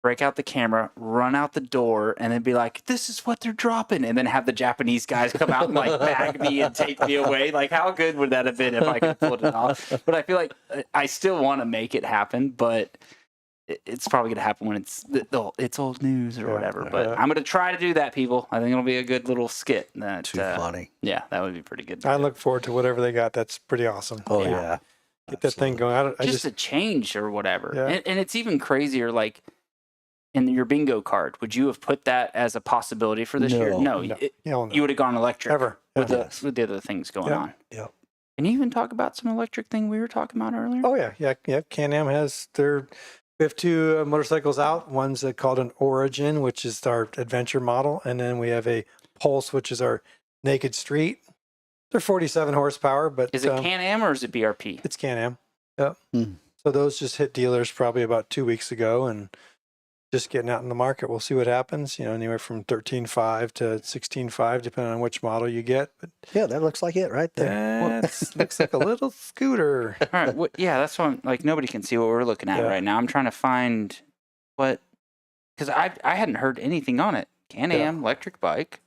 break out the camera, run out the door, and then be like, this is what they're dropping. And then have the Japanese guys come out and like bag me and take me away. Like, how good would that have been if I could pull it off? But I feel like I still want to make it happen, but it's probably going to happen when it's old news or Yeah, whatever. But yeah. I'm going to try to do that, people. I think it'll be a good little skit. That, Too funny. Yeah, that would be pretty good. I look forward to whatever they got. That's pretty awesome. Oh, Yeah. yeah. Get that thing going. I just just a change or whatever. Yeah. And it's even crazier, like, in your bingo card, would you have put that as a possibility for this year? No, no. Hell no. you would have gone electric Ever. with, Yeah. with the other things going Yeah. on. Yep. Can you even talk about some electric thing we were talking about earlier? Oh yeah. Can-Am has we have two motorcycles out. One's called an Origin, which is our adventure model, and then we have a Pulse, which is our naked street. They're 47 horsepower, but Is it Can-Am or is it BRP? it's Can-Am. Yep. Hmm. So those just hit dealers probably about 2 weeks ago, and just getting out in the market. We'll see what happens. Anywhere from 13.5 to 16.5, depending on which model you get. But Yeah, that looks like it right there. that looks like a little scooter. All right. Yeah, that's what I'm, like, nobody can see what we're looking at Yeah. right now. I'm trying to find what, because I hadn't heard anything on it. Can-Am electric bike.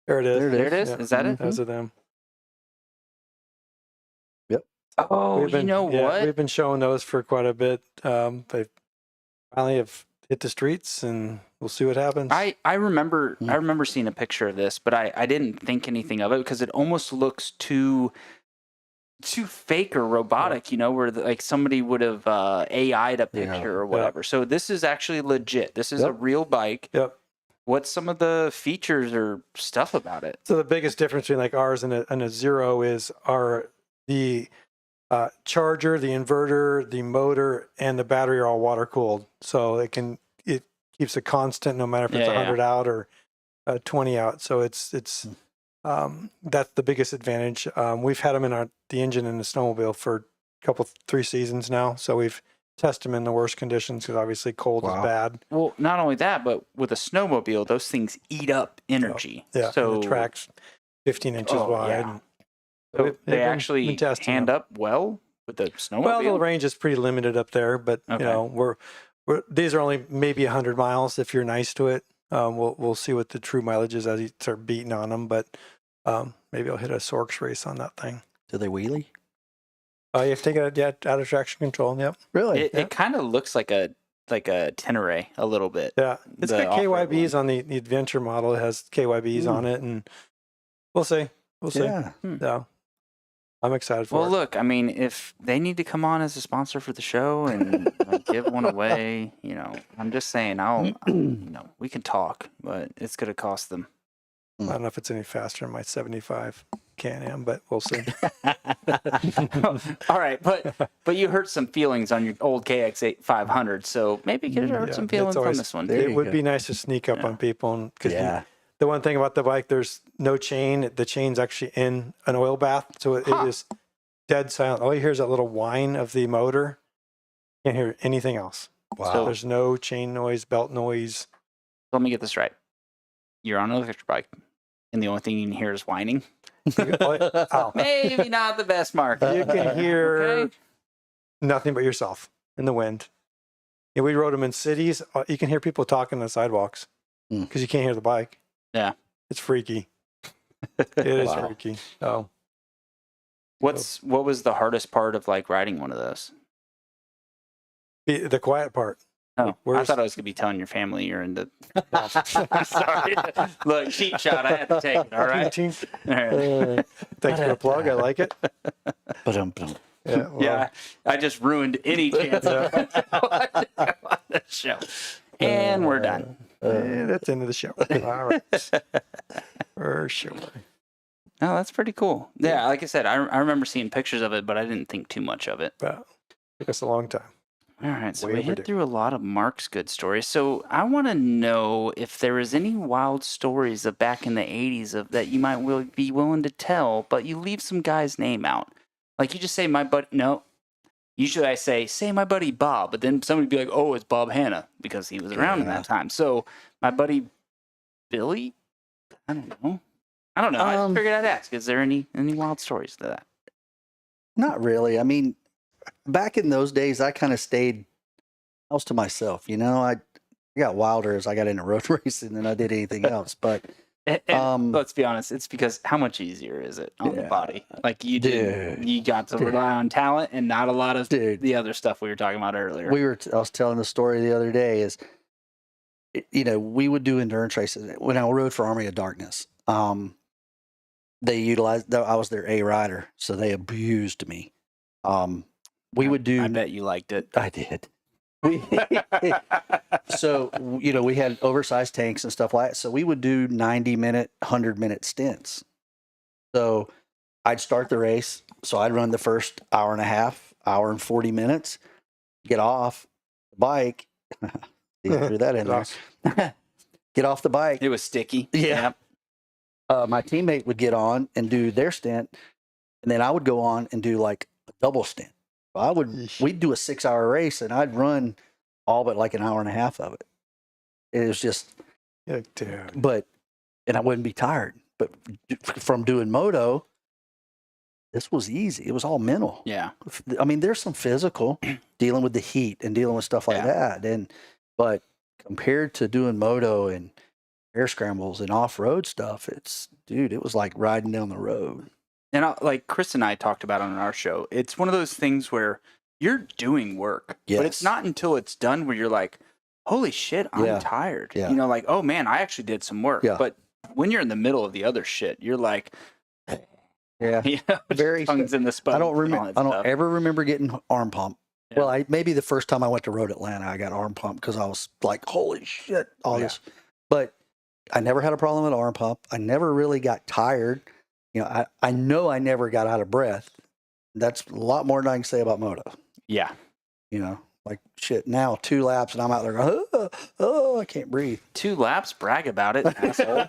There it is. There There it is. Yeah. Is that it? Those are them. Oh, you know what? We've been showing those for quite a bit. They finally have hit the streets, and we'll see what happens. I remember seeing a picture of this, but I didn't think anything of it because it almost looks too fake or robotic, where like somebody would have AI'd a picture or whatever. So this is actually legit. This is a real bike. Yep. What's some of the features or stuff about it? So the biggest difference between like ours and a Zero is the charger, the inverter, the motor, and the battery are all water cooled. So it keeps a constant no matter if it's 100 out or 20 out. So it's that's the biggest advantage. We've had them in the engine in the snowmobile for three seasons now. So we've tested them in the worst conditions because obviously cold is bad. Well, not only that, but with a snowmobile, those things eat up energy. Yeah. So and the track's 15 inches wide. yeah. And So they actually testing hand them. up well with the snowmobile. Well, the range is pretty limited up there, but Okay. these are only maybe 100 miles if you're nice to it. We'll see what the true mileage is as you start beating on them, but maybe I'll hit a Sorks race on that thing. Do they wheelie? You have to take it out of traction control. Yep. Really? It kind of looks like a Tenere a little bit. Yeah, it's The got off-road KYBs on the Adventure model. It has KYBs on it, and we'll see. We'll see. Yeah. Yeah, I'm excited for Well, it. look, I mean, if they need to come on as a sponsor for the show and like, give one away, I'm just saying, we can talk, but it's going to cost them. I don't know if it's any faster than my 75 Can-Am, but we'll see. All right, but you hurt some feelings on your old KX8 500, so maybe you could hurt some feelings on this one. There It you would go. be nice to sneak up on people, because Yeah. the one thing about the bike, there's no chain. The chain's actually in an oil bath, so it is dead silent. All you hear is that little whine of the motor. Can't hear anything else. Wow. So there's no chain noise, belt noise. Let me get this right. You're on an electric bike, and the only thing you can hear is whining. Ow. Maybe not the best, Mark. You can hear Okay. nothing but yourself in the wind. Yeah, we rode them in cities. You can hear people talking on the sidewalks because you can't hear the bike. Yeah. It's freaky. It is Wow. freaky. Oh, What was the hardest part of like riding one of those? the quiet part. Oh, I Where's- thought I was gonna be telling your family you're into. Sorry, look, cheap shot. I had to take it. All right. Ting, All right. Thanks for the plug. I like it. Ba-dum-bum. Yeah. Well, Yeah, I just ruined any chance of on the show. And we're done. yeah, that's the end of the show. All right. For sure. Oh, that's pretty cool. Yeah, like I said, I remember seeing pictures of it, but I didn't think too much of it. But took us a long time. All right, so Way we hit overdue. through a lot of Mark's good stories. So I want to know if there was any wild stories of back in the 80s of that you might be willing to tell, but you leave some guy's name out. Like you just say my buddy. No, usually I say my buddy Bob, but then somebody would be like, oh, it's Bob Hanna because he was around in that time. So my buddy Billy, I don't know. I just figured I'd ask. Is there any wild stories to that? Not really. I mean, back in those days, I kind of stayed house to myself. I got wilder as I got into road racing than I did anything else. But And let's be honest, it's because how much easier is it on the body? Like you got to rely on talent and not a lot of the other stuff we were talking about earlier. I was telling the story the other day is, we would do endurance races when I rode for Army of Darkness. They utilized, I was their A rider, so they abused me. We would do. I bet you liked it. I did. So, we had oversized tanks and stuff like that. So we would do 90-minute, 100-minute stints. So I'd start the race. So I'd run the first hour and a half, hour and 40 minutes, get off the bike. See, I threw that in there. Get off the bike. It was sticky. Yeah. My teammate would get on and do their stint. And then I would go on and do like a double stint. We'd do a 6-hour race and I'd run all but like an hour and a half of it. It was just, Yeah, dude. and I wouldn't be tired. But from doing moto, this was easy. It was all mental. Yeah. I mean, there's some physical dealing with the heat and dealing with stuff like that. But compared to doing moto and air scrambles and off-road stuff, it was like riding down the road. And like Chris and I talked about on our show, it's one of those things where you're doing work, but it's not until it's done where you're like, holy shit, I'm tired. Yeah. You know, like, oh man, I actually did some work. Yeah. But when you're in the middle of the other shit, you're like, Yeah. you know, Very tongues in the sponge. I don't ever remember getting arm pump. Yeah. Well, maybe the first time I went to Road Atlanta, I got arm pump because I was like, holy shit, all this. But I never had a problem with arm pump. I never really got tired. You know, I know I never got out of breath. That's a lot more than I can say about moto. Yeah. You know, like shit. Now 2 laps and I'm out there going, oh, I can't breathe. 2 laps, brag about it, asshole.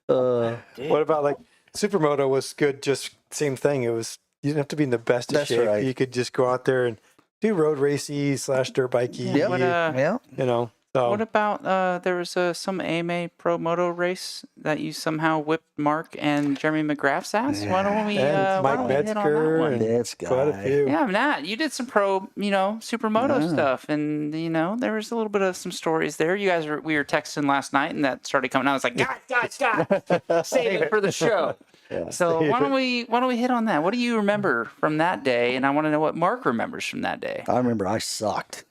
What about like Supermoto was good? Just same thing. You didn't have to be in the best of That's shape. right. You could just go out there and do road racey / dirt bikey. Yeah. You know. So What about there was some AMA Pro Moto race that you somehow whipped Mark and Jeremy McGrath's ass? Why don't we, and why Mike don't we hit on that Metzger one? and This quite a guy. few. Yeah, Nat, you did some pro, supermoto Yeah. stuff, and there was a little bit of some stories there. We were texting last night, and that started coming out. I was like, guys, save it for the show. Yeah. So why don't we hit on that? What do you remember from that day? And I want to know what Mark remembers from that day. I remember I sucked.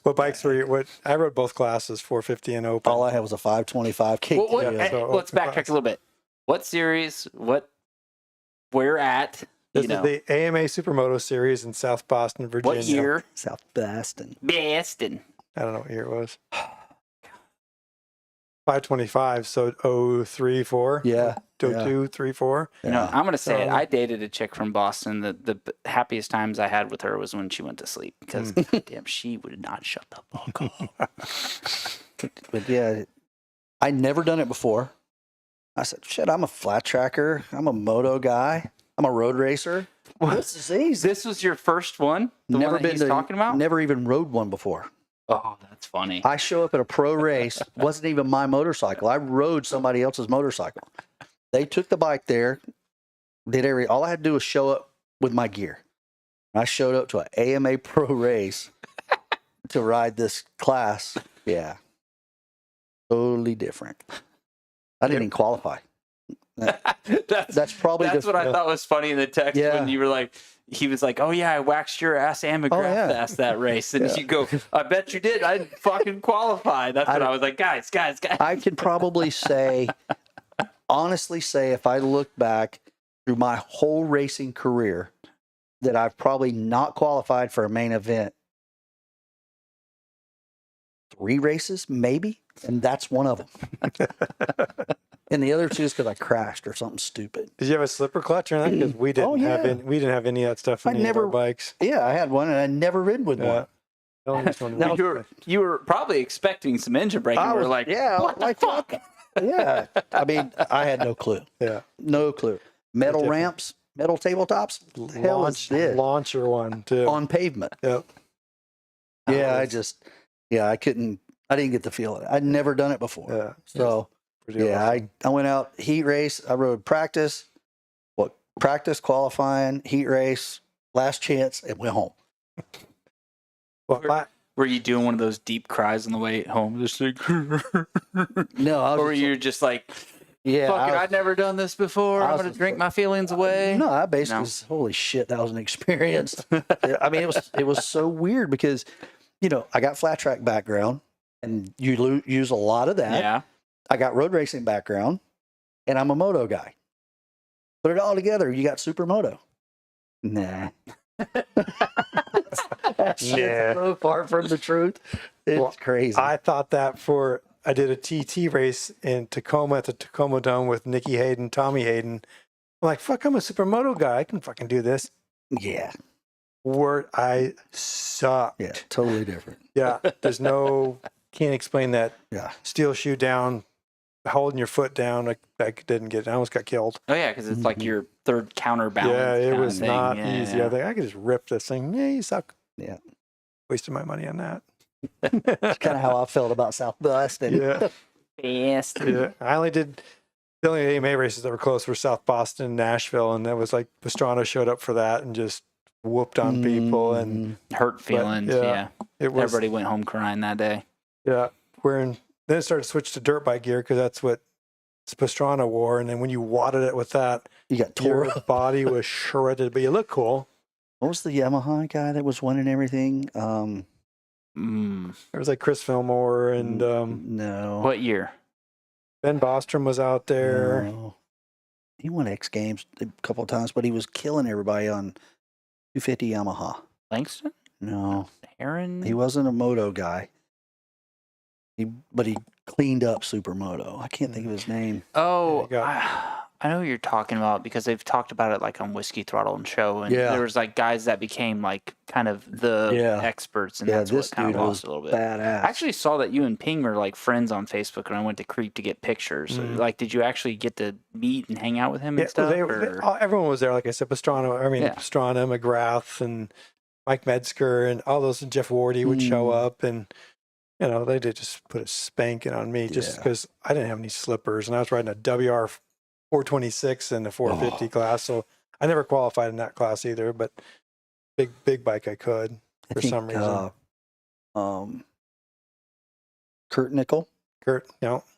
What bikes were you? I rode both classes, 450 and open. All I had was a 525 KT. Let's backtrack a little bit. What series? Where at? This is the AMA Supermoto Series in South Boston, Virginia. What year? South Boston. Boston. I don't know what year it was. 525, so 03, 4. Yeah. 02, 3, 4. I'm going to say it. So- I dated a chick from Boston. The happiest times I had with her was when she went to sleep because, damn, she would not shut the fuck up. But yeah, I'd never done it before. I said, shit, I'm a flat tracker. I'm a moto guy. I'm a road racer. This is easy. This was your first one? The one that he's talking about? Never even rode one before. Oh, that's funny. I show up at a pro race. Wasn't even my motorcycle. I rode somebody else's motorcycle. They took the bike there. All I had to do was show up with my gear. I showed up to an AMA pro race to ride this class. Yeah. Totally different. I didn't even qualify. That's probably That's what I thought was funny in the text when you were like, he was like, oh yeah, I waxed your ass and McGrath ass that race. And you go, I bet you did. I didn't fucking qualify. That's what I was like, guys. I can probably honestly say, if I look back through my whole racing career, that I've probably not qualified for a main event 3 races, maybe. And that's one of them. And the other 2 is because I crashed or something stupid. Did you have a slipper clutch or anything? Because we didn't have any of that stuff on any of our bikes. Yeah, I had one and I never ridden with one. Now, you were probably expecting some engine braking. I You was were like, yeah, what the fuck? Yeah. I mean, I had no clue. Yeah. No clue. Metal Different. ramps, metal tabletops. The hell is this? Launcher one, too. On pavement. Yep. Yeah, I didn't get the feel of it. I'd never done it before. Yeah. So, I went out heat race. I rode practice, qualifying, heat race, last chance, and went home. Well, Were you doing one of those deep cries on the way home? Just like, No, or were you just like, fuck it, I'd never done this before. I'm going to drink my feelings away. No, I basically was, holy shit, that was an experience. I mean, it was so weird because, I got flat track background and you use a lot of that. Yeah. I got road racing background and I'm a moto guy. Put it all together, you got supermoto. Nah. That's so far from the truth. It's crazy. I thought that I did a TT race in Tacoma at the Tacoma Dome with Nikki Hayden, Tommy Hayden. I'm like, fuck, I'm a supermoto guy. I can fucking do this. Yeah. I sucked. Yeah, totally different. Yeah. Can't explain that. Yeah. Steel shoe down, holding your foot down. I didn't get it. I almost got killed. Oh, yeah, because it's like your third counterbalance. Yeah, it kind of was thing. not Yeah, easy. yeah. I think I could just rip this thing. Yeah, you suck. Yeah. Wasted my money on that. That's kind of how I felt about South Boston. Yeah. Best. Yeah. I only did the only AMA races that were close were South Boston, Nashville, and that was like Pastrana showed up for that and just whooped on people and Hurt feelings. yeah, Yeah. it was Everybody went home crying that day. yeah. Then it started to switch to dirt bike gear because that's what Pastrana wore, and then when you wadded it with that, You got tore your up. body was shredded, but you look cool. What was the Yamaha guy that was winning everything? There was like Chris Fillmore and No. What year? Ben Bostrom was out there. No. He won X Games a couple of times, but he was killing everybody on 250 Yamaha. Langston? No, Aaron? he wasn't a moto guy. But he cleaned up Supermoto. I can't think of his name. Oh, Yeah, you I know who you're talking about because they've talked about it like on Whiskey Throttle and Show, and Yeah. there was like guys that became like kind of the Yeah. experts, and Yeah, that's this what kind dude of was lost a little bit. badass. I actually saw that you and Ping are like friends on Facebook, and I went to Creek to get pictures. Like, did you actually get to meet and hang out with him and Yeah, stuff? everyone was there. Like I said, Pastrana. I mean, Yeah. Pastrana, McGrath, and Mike Metzger, and all those. And Jeff Wardy would show up, and they did just put a spanking on me just Yeah. because I didn't have any slippers, and I was riding a WR 426 in the 450 class, so I never qualified in that class either. But big bike I could for some reason. Kurt Nickel, Kurt,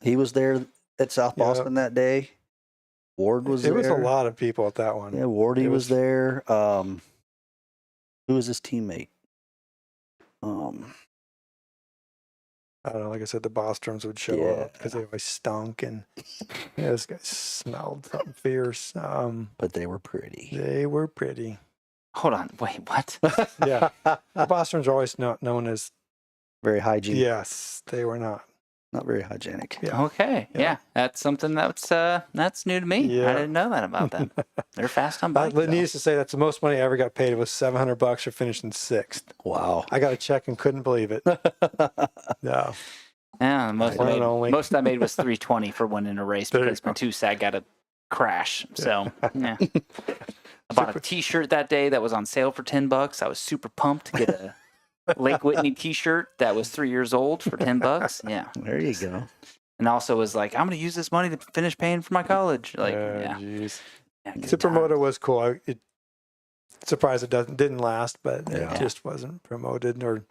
he was there at South Yeah. Boston that day. Ward was there. it was a lot of people at that one. Yeah, Wardy It was there. Who was his teammate? I don't know. Like I said, the Bostroms would show up because they always stunk, and this guy smelled something fierce. But they were pretty. They were pretty. Hold on, wait, what? Yeah, the Bostroms are always known as. Very hygienic. Yes, they were not. Not very hygienic. Yeah. Okay, yeah, that's something that's new to me. Yeah. I didn't know that about them. They're fast on bikes. Needless to say, that's the most money I ever got paid. It was $700 for finishing sixth. Wow. I got a check and couldn't believe it. No. Yeah, Only. most I made was 320 for winning a race There you because my go. two sag got a crash. So yeah, I bought a T-shirt that day that was on sale for $10. I was super pumped to get a Lake Whitney T-shirt that was 3 years old for $10. Yeah, There you go. and also was like, I'm gonna use this money to finish paying for my college. Like, yeah, Jeez. yeah, good Supermoto time. was cool. Surprised it didn't last, but Yeah. it just wasn't promoted, or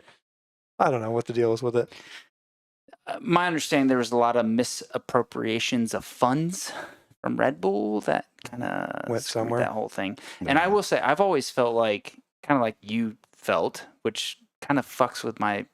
I don't know what the deal was with it. My understanding, there was a lot of misappropriations of funds from Red Bull that kind of Went somewhere. that whole thing. And I will say, I've always felt like kind of like you felt, which kind of fucks with my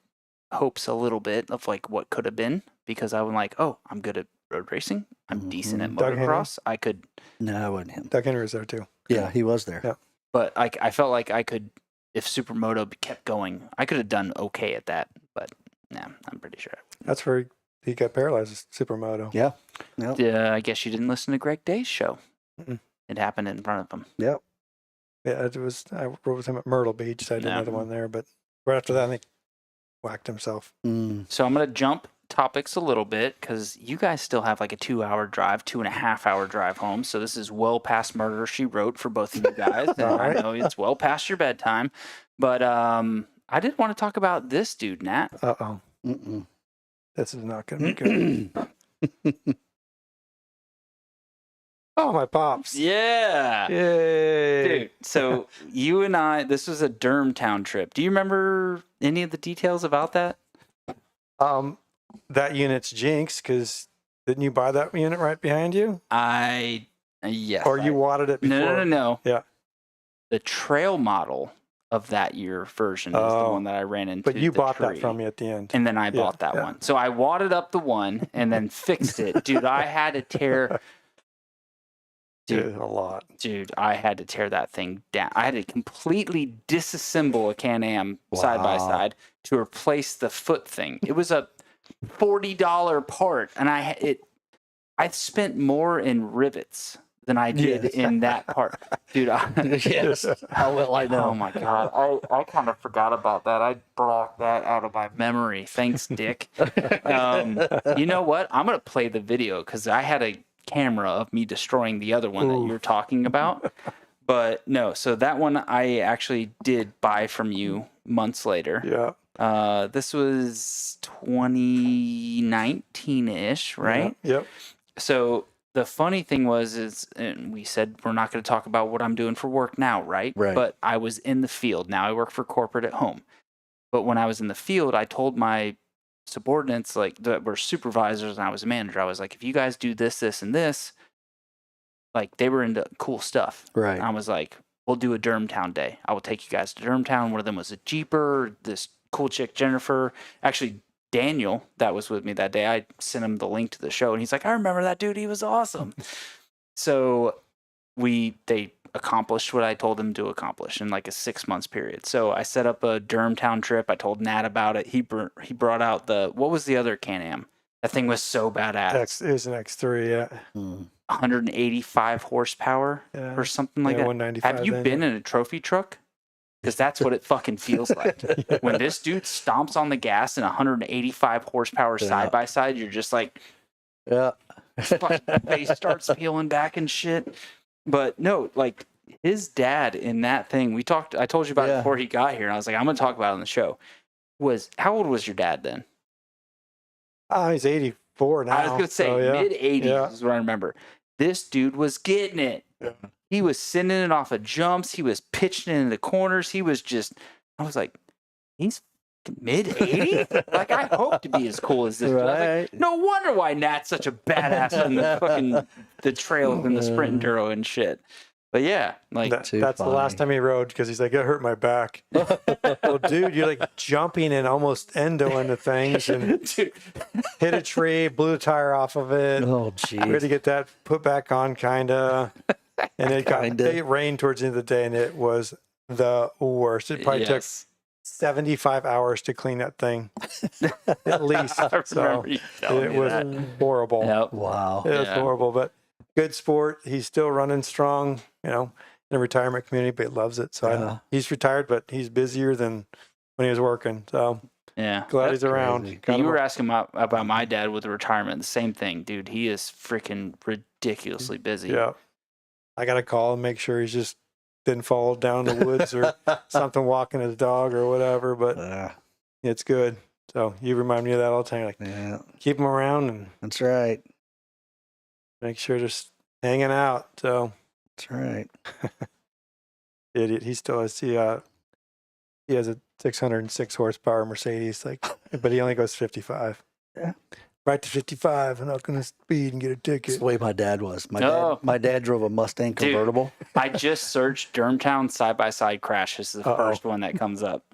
hopes a little bit of like what could have been, because I'm like, oh, I'm good at road racing. I'm decent at Doug Henry? motocross. I could, No, it wasn't him. Doug Henry was there too. Yeah, he was there. Yeah. but I felt like I could, if Supermoto kept going, I could have done okay at that. But nah, I'm pretty sure. That's where he got paralyzed. Supermoto. Yeah. Yep. I guess you didn't listen to Greg Day's show. Mm-mm. It happened in front of him. Yep. Yeah, it was. I rode with him at Myrtle Beach. So I did Yeah. another one there, but right after that, I think whacked himself. So I'm going to jump topics a little bit because you guys still have like a 2-hour drive, 2.5-hour drive home. So this is well past Murder, She Wrote for both of you guys. And All right. I know it's well past your bedtime. But I did want to talk about this dude, Nat. Uh-oh. Mm-mm. This is not going to be good. Oh, my pops. Yeah. Yay. Dude, so you and I, this was a Durhamtown trip. Do you remember any of the details about that? That unit's jinx, because didn't you buy that unit right behind you? Yes. Or you wadded it before? No. Yeah. The trail model of that year version is the Oh. one that I ran into. But you the bought tree. that from me at the end. And then I Yeah, bought that yeah. one. So I wadded up the one and then fixed it. Dude, I had to tear. Dude, a lot. Dude, I had to tear that thing down. I had to completely disassemble a Can-Am side by Wow. side to replace the foot thing. It was a $40 part, and I spent more in rivets than I did Yes. in that part. Dude, Yes. How well I know. oh my God. I kind of forgot about that. I blocked that out of my memory. Thanks, Dick. You know what? I'm going to play the video because I had a camera of me destroying the other one that you're talking about. But no, so that one I actually did buy from you months later. Yeah. This was 2019-ish, right? Yep. So the funny thing was, and we said we're not going to talk about what I'm doing for work now, right? Right. But I was in the field. Now I work for corporate at home. But when I was in the field, I told my subordinates, like that were supervisors, and I was a manager. I was like, if you guys do this, this, and this, like they were into cool stuff. Right. And I was like, we'll do a Durhamtown day. I will take you guys to Durhamtown. One of them was a Jeeper. This cool chick, Jennifer. Actually, Daniel, that was with me that day. I sent him the link to the show, and he's like, I remember that dude. He was awesome. So they accomplished what I told them to accomplish in like a 6 months period. So I set up a Durhamtown trip. I told Nat about it. He brought out what was the other Can-Am? That thing was so badass. It was an X3, yeah. 185 horsepower or something like that. 195. Have you been in a trophy truck? Because that's what it fucking feels like. When this dude stomps on the gas in 185 horsepower side by side, you're just like, yeah, fucking face starts peeling back and shit. But no, like his dad in that thing, I told you about it before he got here, and I was like, I'm gonna talk about it on the show. How old was your dad then? He's 84 now. I was gonna say mid 80s is what I remember. This dude was getting it. Yeah. He was sending it off of jumps. He was pitching it in the corners. I was like, he's mid 80s? Like, I hope to be as cool as this. Right. I was like, no wonder why Nat's such a badass in the trails and the sprint enduro and shit. But yeah, like that's the last time he rode because he's like, it hurt my back. Well, dude, you're like jumping and almost endoing the things and hit a tree, blew the tire off of it. Oh, geez. We had to get that put back on, kinda. And it rained towards the end of the day, and it was the worst. It probably took 75 hours to clean that thing, at least. So it was horrible. Yep. Wow. It was horrible, but good sport. He's still running strong, in the retirement community, but he loves it. So he's retired, but he's busier than when he was working. So glad he's around. You were asking about my dad with the retirement. The same thing, dude. He is freaking ridiculously busy. Yeah. I got to call and make sure he's just didn't fall down in the woods or something walking his dog or whatever, but it's good. So you remind me of that all the time. Like, keep him around. And that's right. Make sure just hanging out. So that's right. Idiot. He still has, he has a 606 horsepower Mercedes, but he only goes 55. Yeah. Right to 55. I'm not going to speed and get a ticket. That's the way my dad was. My dad drove a Mustang convertible. Dude, I just searched Durhamtown side-by-side crash. This is the first one that comes up.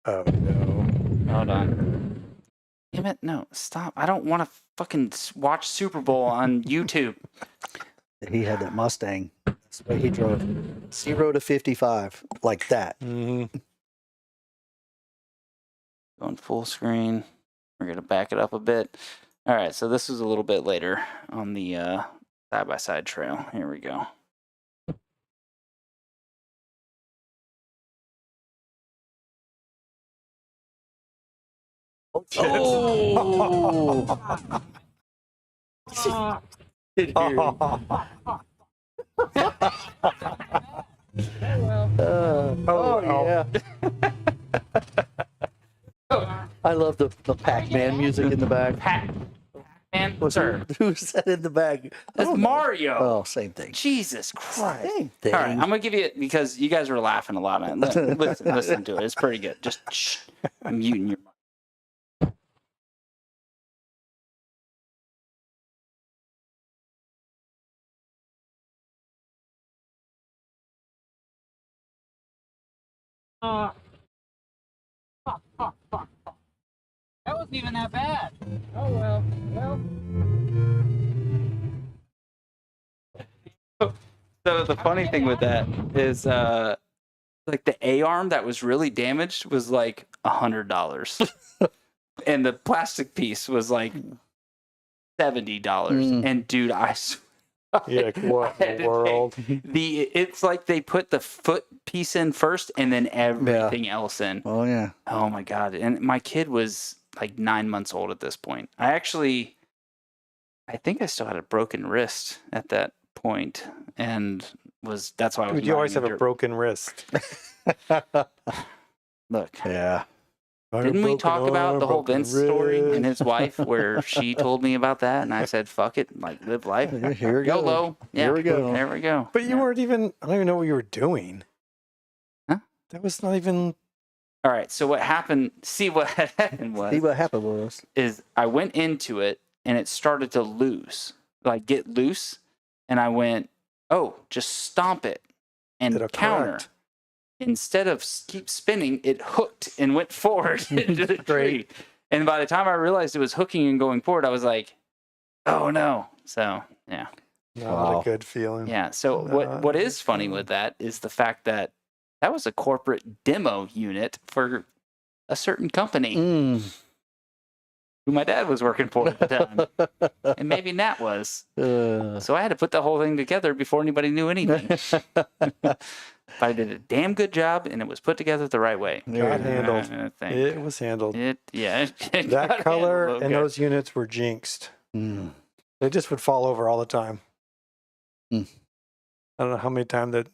Oh, no. Hold on. Damn it. No, stop. I don't want to fucking watch Super Bowl on YouTube. He had that Mustang. That's the way he drove. 0 to 55. Like that. Mm-hmm. Going full screen. We're going to back it up a bit. All right, so this was a little bit later on the side-by-side trail. Here we go. Oh, shit. Yeah. I love the Pac-Man music in the back. Pac-Man? Sir. Who's that in the back? That's Mario. Oh, same thing. Jesus Christ. Same thing. All right, I'm going to give you it because you guys were laughing a lot. Listen to it. It's pretty good. Just shh. I'm muting your mic. That wasn't even that bad. Oh, well. So the funny thing with that is, like the A-arm that was really damaged was like $100. And the plastic piece was like $70. And dude, Yeah, what in the world? It's like they put the foot piece in first and then everything else in. Oh, yeah. Oh, my God. And my kid was like 9 months old at this point. I think I still had a broken wrist at that point, and that's why I was. Dude, you always have a broken wrist. Look. Yeah. Didn't we talk about the whole Vince story and his wife where she told me about that? And I said, fuck it, like live life. Here we go. YOLO. Yeah, Here we go. There we go. But you weren't even, I don't even know what you were doing. Huh? That was not even. All right. So what happened? See what happened was. See what happened was. Is I went into it and it started to loose, like get loose. And I went, oh, just stomp it and counter. Correct. Instead of keep spinning, it hooked and went forward into the tree. And by the time I realized it was hooking and going forward, I was like, oh no. So, yeah. Not a good feeling. Yeah. So what is funny with that is the fact that that was a corporate demo unit for a certain company who my dad was working for at the time. And maybe Nat was. So I had to put the whole thing together before anybody knew anything. But I did a damn good job, and it was put together the right way. Got handled. It was handled. That color and those units were jinxed. They just would fall over all the time. I don't know how many times that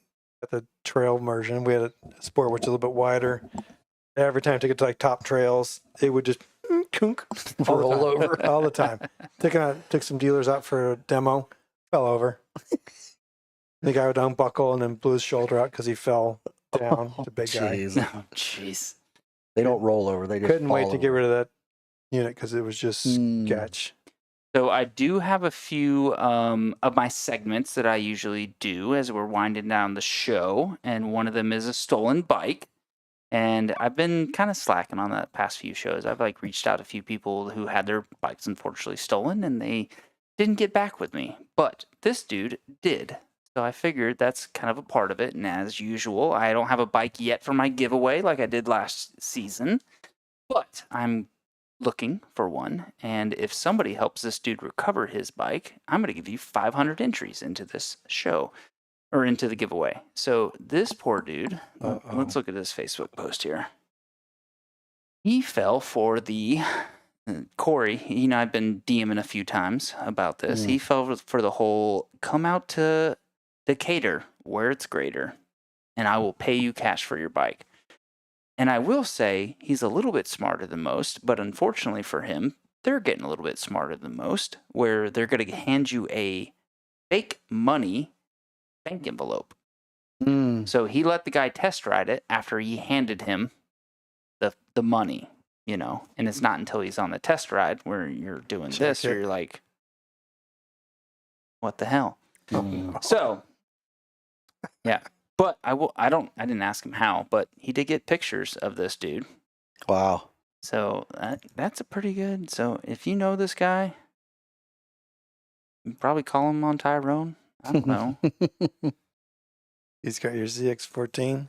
at the trail version, we had a sport which is a little bit wider. Every time to get to like top trails, it would just roll over all the time. Took some dealers out for a demo, fell over. The guy would unbuckle and then blew his shoulder out because he fell down. The big guy. Jeez. They don't roll over. They just couldn't wait to get rid of that unit because it was just sketch. So I do have a few of my segments that I usually do as we're winding down the show, and one of them is a stolen bike. And I've been kind of slacking on the past few shows. I've like reached out to a few people who had their bikes unfortunately stolen, and they didn't get back with me. But this dude did. So I figured that's kind of a part of it. And as usual, I don't have a bike yet for my giveaway like I did last season. But I'm looking for one. And if somebody helps this dude recover his bike, I'm going to give you 500 entries into this show. Or into the giveaway. So this poor dude, let's look at his Facebook post here. He fell for the... Corey, I've been DMing a few times about this. He fell for the whole come out to Decatur where it's greater and I will pay you cash for your bike. And I will say he's a little bit smarter than most, but unfortunately for him, they're getting a little bit smarter than most where they're going to hand you a fake money bank envelope. So he let the guy test ride it after he handed him the money, and it's not until he's on the test ride where you're doing this or you're like, what the hell? So, yeah, but I didn't ask him how, but he did get pictures of this dude. Wow. So that's a pretty good. So if you know this guy, you probably call him on Tyrone. I don't know. He's got your ZX14.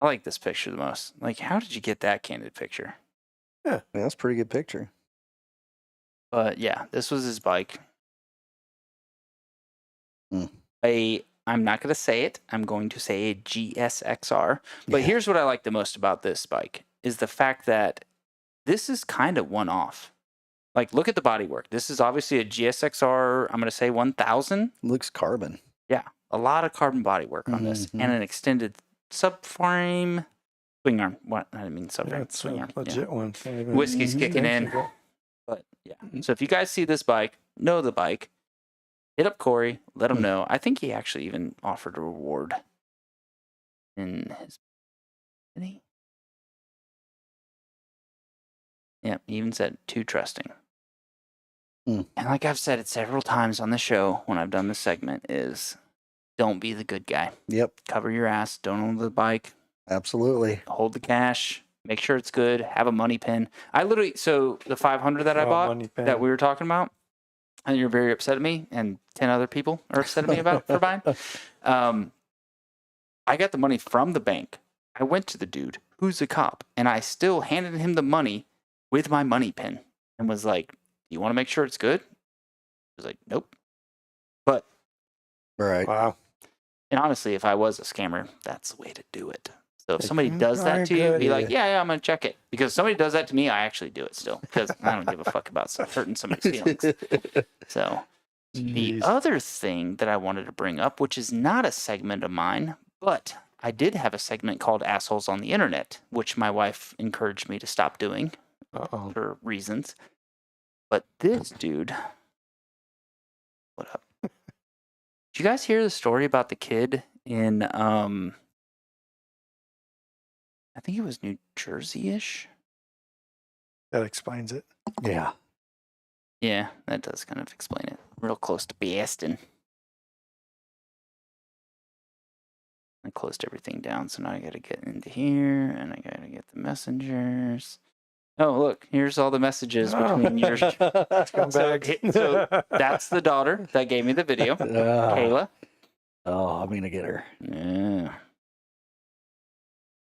I like this picture the most. Like, how did you get that candid picture? Yeah, that's a pretty good picture. But yeah, this was his bike. I'm not going to say it. I'm going to say a GSXR. But here's what I like the most about this bike is the fact that this is kind of one-off. Like, look at the bodywork. This is obviously a GSXR, I'm going to say 1000. Looks carbon. Yeah, a lot of carbon bodywork on this. And an extended subframe swing arm. What? I didn't mean subframe. Yeah, it's swing arm. legit one. Whiskey's kicking in. But yeah. So if you guys see this bike, know the bike, hit up Corey, let him know. I think he actually even offered a reward in his... Did he? Yeah, he even said, too trusting. And like I've said it several times on the show when I've done this segment is don't be the good guy. Yep. Cover your ass. Don't own the bike. Absolutely. Hold the cash. Make sure it's good. Have a money pin. I literally, so the 500 that I bought that we were talking about, and you're very upset at me, and 10 other people are upset at me about for buying. I got the money from the bank. I went to the dude who's a cop, and I still handed him the money with my money pin and was like, you want to make sure it's good? He was like, nope. But, right. Wow. And honestly, if I was a scammer, that's the way to do it. So if somebody does that to you, be like, yeah, I'm going to check it. Because if somebody does that to me, I actually do it still. Because I don't give a fuck about hurting somebody's feelings. So the other thing that I wanted to bring up, which is not a segment of mine, but I did have a segment called Assholes on the Internet, which my wife encouraged me to stop doing for reasons. But this dude, what up? Did you guys hear the story about the kid in, I think it was New Jersey-ish? That explains it. Yeah. Yeah, that does kind of explain it. Real close to Boston. I closed everything down, so now I gotta get into here, and I gotta get the messengers. Oh, look, here's all the messages between yours. So that's the daughter that gave me the video, Kayla. Oh, I'm going to get her. Yeah.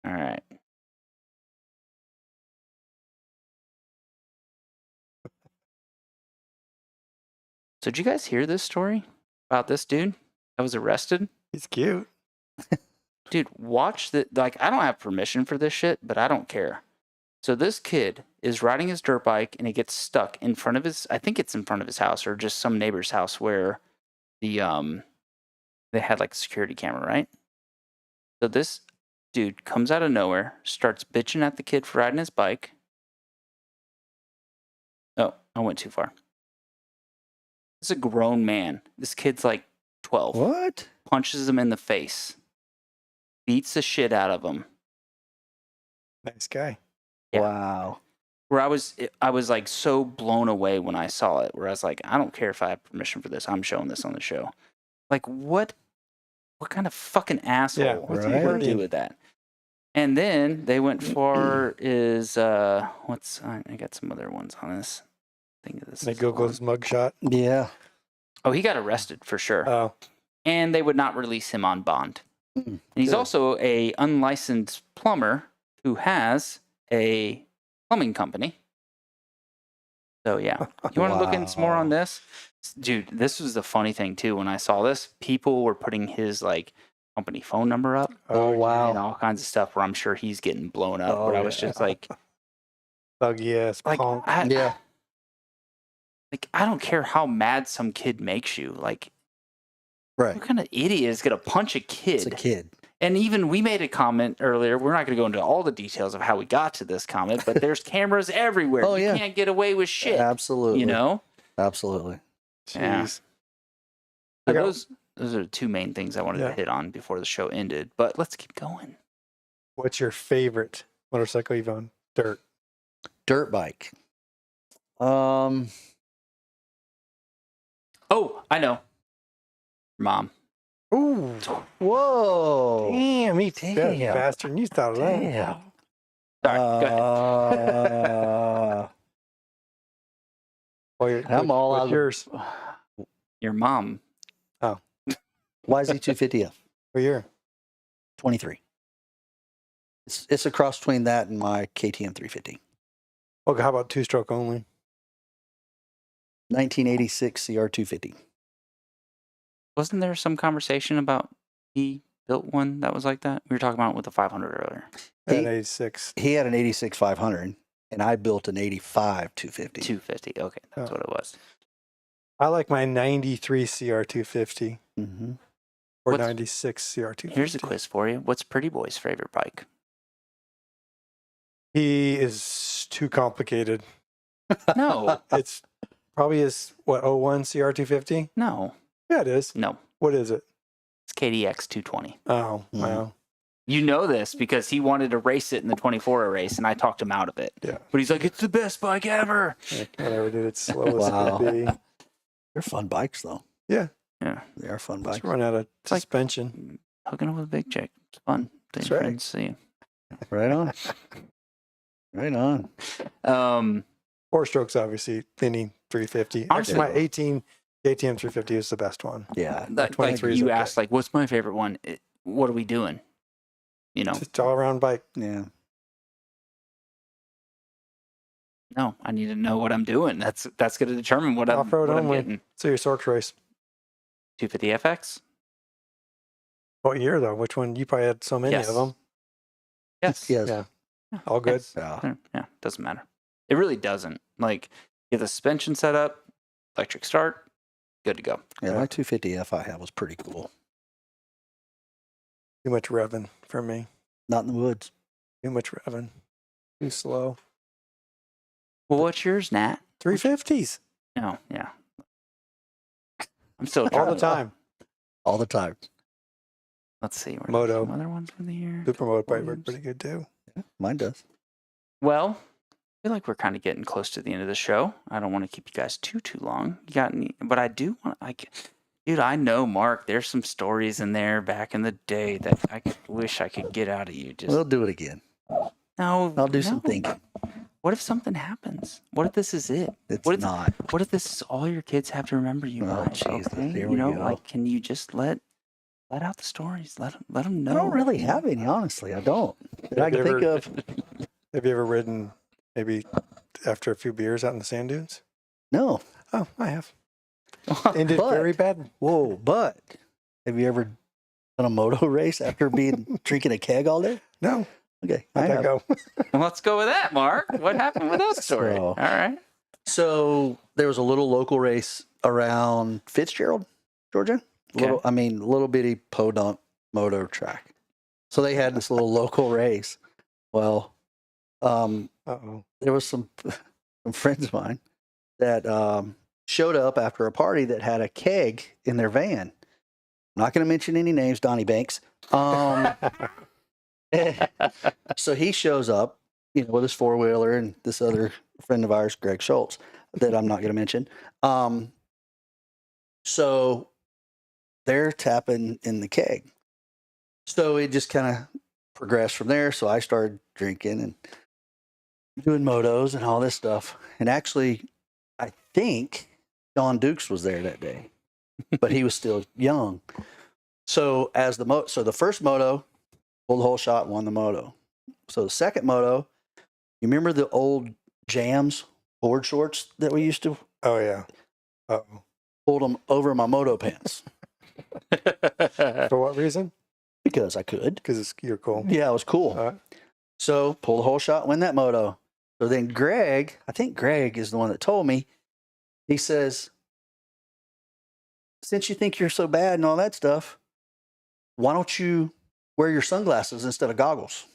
All right. So did you guys hear this story about this dude that was arrested? He's cute. Dude, watch the, like, I don't have permission for this shit, but I don't care. So this kid is riding his dirt bike and he gets stuck in front of his, I think it's in front of his house or just some neighbor's house where the, they had like a security camera, right? So this dude comes out of nowhere, starts bitching at the kid for riding his bike. Oh, I went too far. This is a grown man. This kid's like 12. What? Punches him in the face. Beats the shit out of him. Nice guy. Yeah. Wow. Where I was like so blown away when I saw it. Where I was like, I don't care if I have permission for this. I'm showing this on the show. Like, what kind of fucking asshole what's would he do hurting? with that? And then they went for is I got some other ones on this. I think this. They is the Google one. his mugshot. Yeah. Oh, he got arrested for sure. Oh, And they would not release him on bond. Mm, And he's good. also a unlicensed plumber who has a plumbing company. So yeah, you want to look into some more on this, dude? This was the funny thing too. When I saw this, people were putting his like company phone number up Oh, wow. and all kinds of stuff. Where I'm sure he's getting blown up. Oh, Where I was yeah. just like, thuggy ass punk. Yeah. like I don't care how mad some kid makes you. Like, Right. what kind of idiot is gonna punch a kid? It's a kid. And even we made a comment earlier. We're not going to go into all the details of how we got to this comment, but there's cameras everywhere. Oh, You yeah. can't get away with shit. Absolutely. You know? Absolutely. Yeah. Jeez. So I got- those are the two main things I wanted Yeah. to hit on before the show ended. But let's keep going. What's your favorite motorcycle you've owned? Dirt. Dirt bike. Oh, I know. Mom. Ooh. Whoa. Damn, he that Damn. bastard. You thought of that. Damn. Sorry, go ahead. Well, I'm all what's out of- yours? Your mom. YZ250F. What year? 23. It's a cross between that and my KTM 350. Okay, how about two-stroke only? 1986 CR250. Wasn't there some conversation about he built one that was like that? We were talking about it with the 500 earlier. At He- 86. He had an 86 500, and I built an 85 250. 250. Okay, that's Oh. what it was. I like my 93 CR250 Mm-hmm. or What's- 96 CR250. Here's a quiz for you. What's Pretty Boy's favorite bike? He is too complicated. No, It's probably his, 01 CR250? no, Yeah, it is. no. What is it? It's KDX 220. Oh, Mm. wow. You know this because he wanted to race it in the 24 race, and I talked him out of it. Yeah. But he's like, it's the best bike ever. Yeah, whatever, dude. It's slow as Wow. it could be. They're fun bikes, though. Yeah. Yeah. They are fun Let's bikes. run out of like- suspension. Hooking up with a big chick. It's fun. That's Seeing right. friends, see you. Right on. Right on. Four strokes, obviously. Thinny 350. Honestly- Actually, my 18 KTM 350 is the best one. Yeah. Like 23 is you okay. asked, like, what's my favorite one? What are we doing? You know, Just all around bike. Yeah. no, I need to know what I'm doing. That's going to determine what I'm Off-road what I'm only. getting. So your Sorks race. 250 FX? What year, though? Which one? You probably had so many Yes. of them. Yes. Yes. Yeah. All good. Yes. Yeah. Yeah, doesn't matter. It really doesn't. Like, get the suspension set up, electric start, good to go. Yeah. My 250F I had was pretty cool. Too much revving for me. Not in the woods. Too much revving. Too slow. Well, what's yours, Nat? 350s. Oh, yeah. I'm still All trying the to- time. All the time. Let's see. Where Moto. some other ones for the year. Supermoto probably Podiums. worked pretty good too. Yeah, mine does. Well, I feel like we're kind of getting close to the end of the show. I don't want to keep you guys too long. You got any? But I do want. Dude, I know, Mark. There's some stories in there back in the day that wish I could get out of you. Just We'll do it again. no. I'll do some no. thinking. What if something happens? What if this is it? It's What if, not. What if this is all your kids have to remember you Oh, by? Jesus, Okay? here You we know, go. like, can you just let out the stories? Let them know. I don't really have any, honestly. I don't. That I Have you can think ever- of. Have you ever ridden maybe after a few beers out in the sand dunes? No. Oh, I have. Ended But- very bad. Whoa, but have you ever done a moto race after drinking a keg all day? No. Okay. How'd that go? Well, let's go with that, Mark. What happened with that story? So- All right. So there was a little local race around Fitzgerald, Georgia. Okay. Little bitty podunk moto track. So they had this little local race. Well, Uh-oh. there was some friends of mine that showed up after a party that had a keg in their van. I'm not going to mention any names, Donnie Banks. So he shows up, with his four-wheeler and this other friend of ours, Greg Schultz, that I'm not going to mention. So they're tapping in the keg. So it just kind of progressed from there. So I started drinking and doing motos and all this stuff. And actually, I think John Dukes was there that day, but he was still young. So the first moto, pulled the whole shot, won the moto. So the second moto, you remember the old Jams board shorts that we used to? Oh, yeah. Uh-oh. Pulled them over my moto pants For what reason? because I could. Because you're cool. Yeah, it was cool. All right. So pull the whole shot, win that moto. So then Greg, I think Greg is the one that told me, he says, since you think you're so bad and all that stuff, why don't you wear your sunglasses instead of goggles?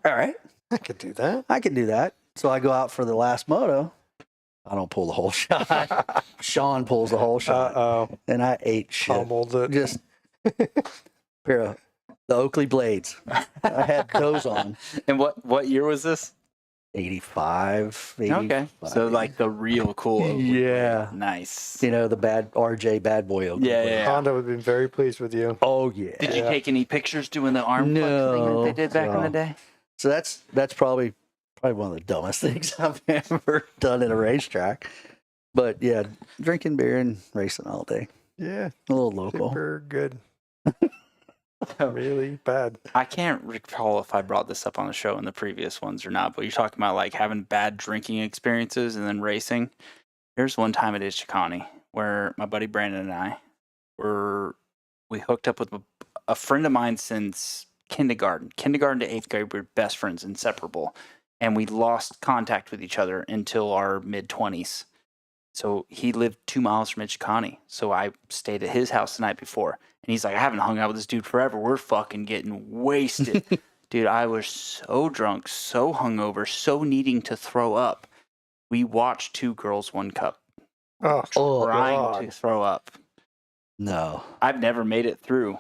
All right, I could do that. I can do that. So I go out for the last moto. I don't pull the whole shot. Sean pulls the whole shot. Uh-oh. And I ate shit. Pummeled it. Just pair of the Oakley blades. I had those on. And what year was this? 85. Okay. So like the real cool Oakley Yeah. blade. Nice. The bad RJ bad boy Oakley. Yeah, blade. yeah. Honda would have been very pleased with you. Oh yeah. Did you Yeah. take any pictures doing the arm flex thing that they did back in the No. day? So that's probably one of the dumbest things I've ever done at a racetrack. But yeah, drinking beer and racing all day. Yeah. A little local. Super good. Really bad. I can't recall if I brought this up on the show in the previous ones or not, but you're talking about like having bad drinking experiences and then racing. There's one time at Ishikani where my buddy Brandon and I we hooked up with a friend of mine since kindergarten to 8th grade. We were best friends, inseparable, and we lost contact with each other until our mid-20s. So he lived 2 miles from Ishikani. So I stayed at his house the night before. And he's like, I haven't hung out with this dude forever. We're fucking getting wasted. Dude, I was so drunk, so hungover, so needing to throw up. We watched 2 Girls, 1 Cup. Oh, Trying God. to throw up. No. I've never made it through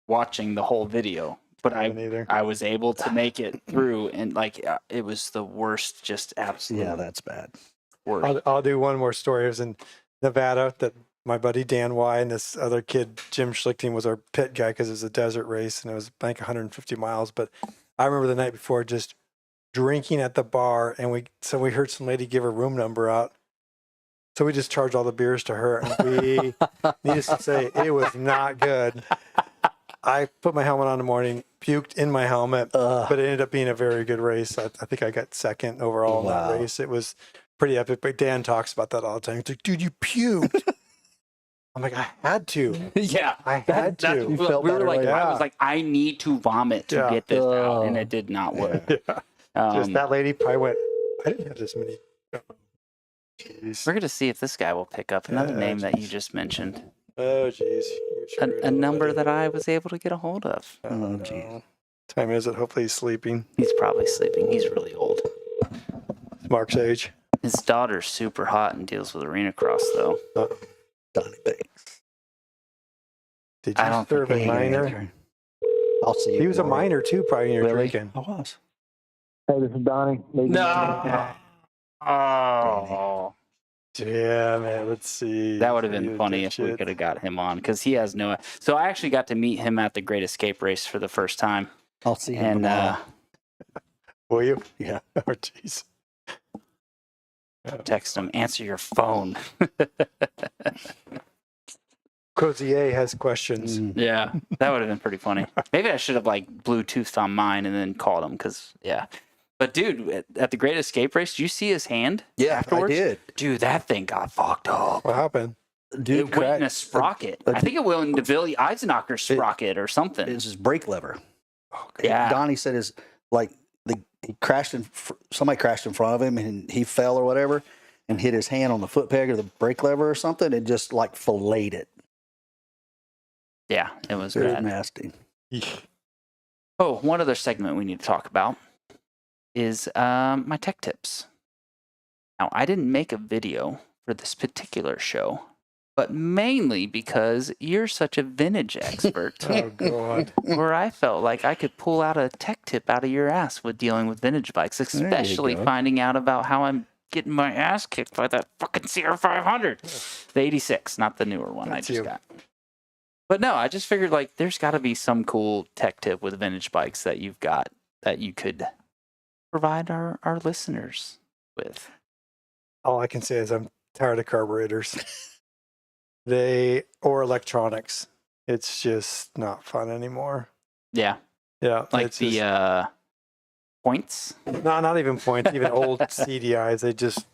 watching the whole video. But I haven't either. I was able to make it through. And like, it was the worst, just absolute Yeah, that's bad. worst. I'll do one more story. It was in Nevada that my buddy Dan Y and this other kid, Jim Schlichting, was our pit guy because it was a desert race and it was like 150 miles. But I remember the night before just drinking at the bar and we heard some lady give her room number out. So we just charged all the beers to her. And we, needless to say, it was not good. I put my helmet on in the morning, puked in my helmet, but it ended up being a very good race. I think I got second overall in Wow. that race. It was pretty epic, but Dan talks about that all the time. He's like, dude, you puked. I'm like, I had to. Yeah. I had to. You felt we were better like, later. I was like, I need to vomit to Yeah. get this out. And Oh. it did not work. Yeah. Just that lady probably went, I didn't have this many. Jeez. We're going to see if this guy will pick up another name that you jeez. just mentioned. Oh, jeez. A number that I was able to get a hold of. Oh, jeez. Time is it? Hopefully he's sleeping. He's probably sleeping. He's really old. Mark's age. His daughter's super hot and deals with arena cross, though. Donnie Banks. Did you I don't serve think a minor? I'll see. He was a minor too, probably when you were Really? drinking. I was. Hey, this is Donnie. No. Oh. Yeah, man. Let's see. That would have been You funny if we dipshit. could have got him on, because he has no. So I actually got to meet him at the Great Escape race for the first time, I'll see him and tomorrow. Will you? Yeah. Oh, jeez. text him, answer your phone. Crozier has questions. Yeah, that would have been pretty funny. Maybe I should have like Bluetoothed on mine and then called him, because yeah. But dude, at the Great Escape race, did you see his hand? Yeah, afterwards? I did. Dude, that thing got fucked up. What happened? Dude, It went in a sprocket. I think it went into Billy Eisenachter's sprocket or something. It's his brake lever. Okay. Yeah. Donnie said his he crashed somebody crashed in front of him and he fell or whatever and hit his hand on the foot peg or the brake lever or something and just like filleted it. Yeah, it was Very bad. nasty. Oh, one other segment we need to talk about is my tech tips. Now, I didn't make a video for this particular show, but mainly because you're such a vintage expert, Oh, God. where I felt like I could pull out a tech tip out of your ass with dealing with vintage bikes, you especially go. finding out about how I'm getting my ass kicked by that fucking CR500. The 86, not the newer one That's I just you. got. But no, I just figured like there's got to be some cool tech tip with vintage bikes that you've got that you could provide our listeners with. All I can say is I'm tired of carburetors. Or electronics. It's just not fun anymore. Yeah, Yeah. like it's the just, points. no, not even points, even old CDIs. They just,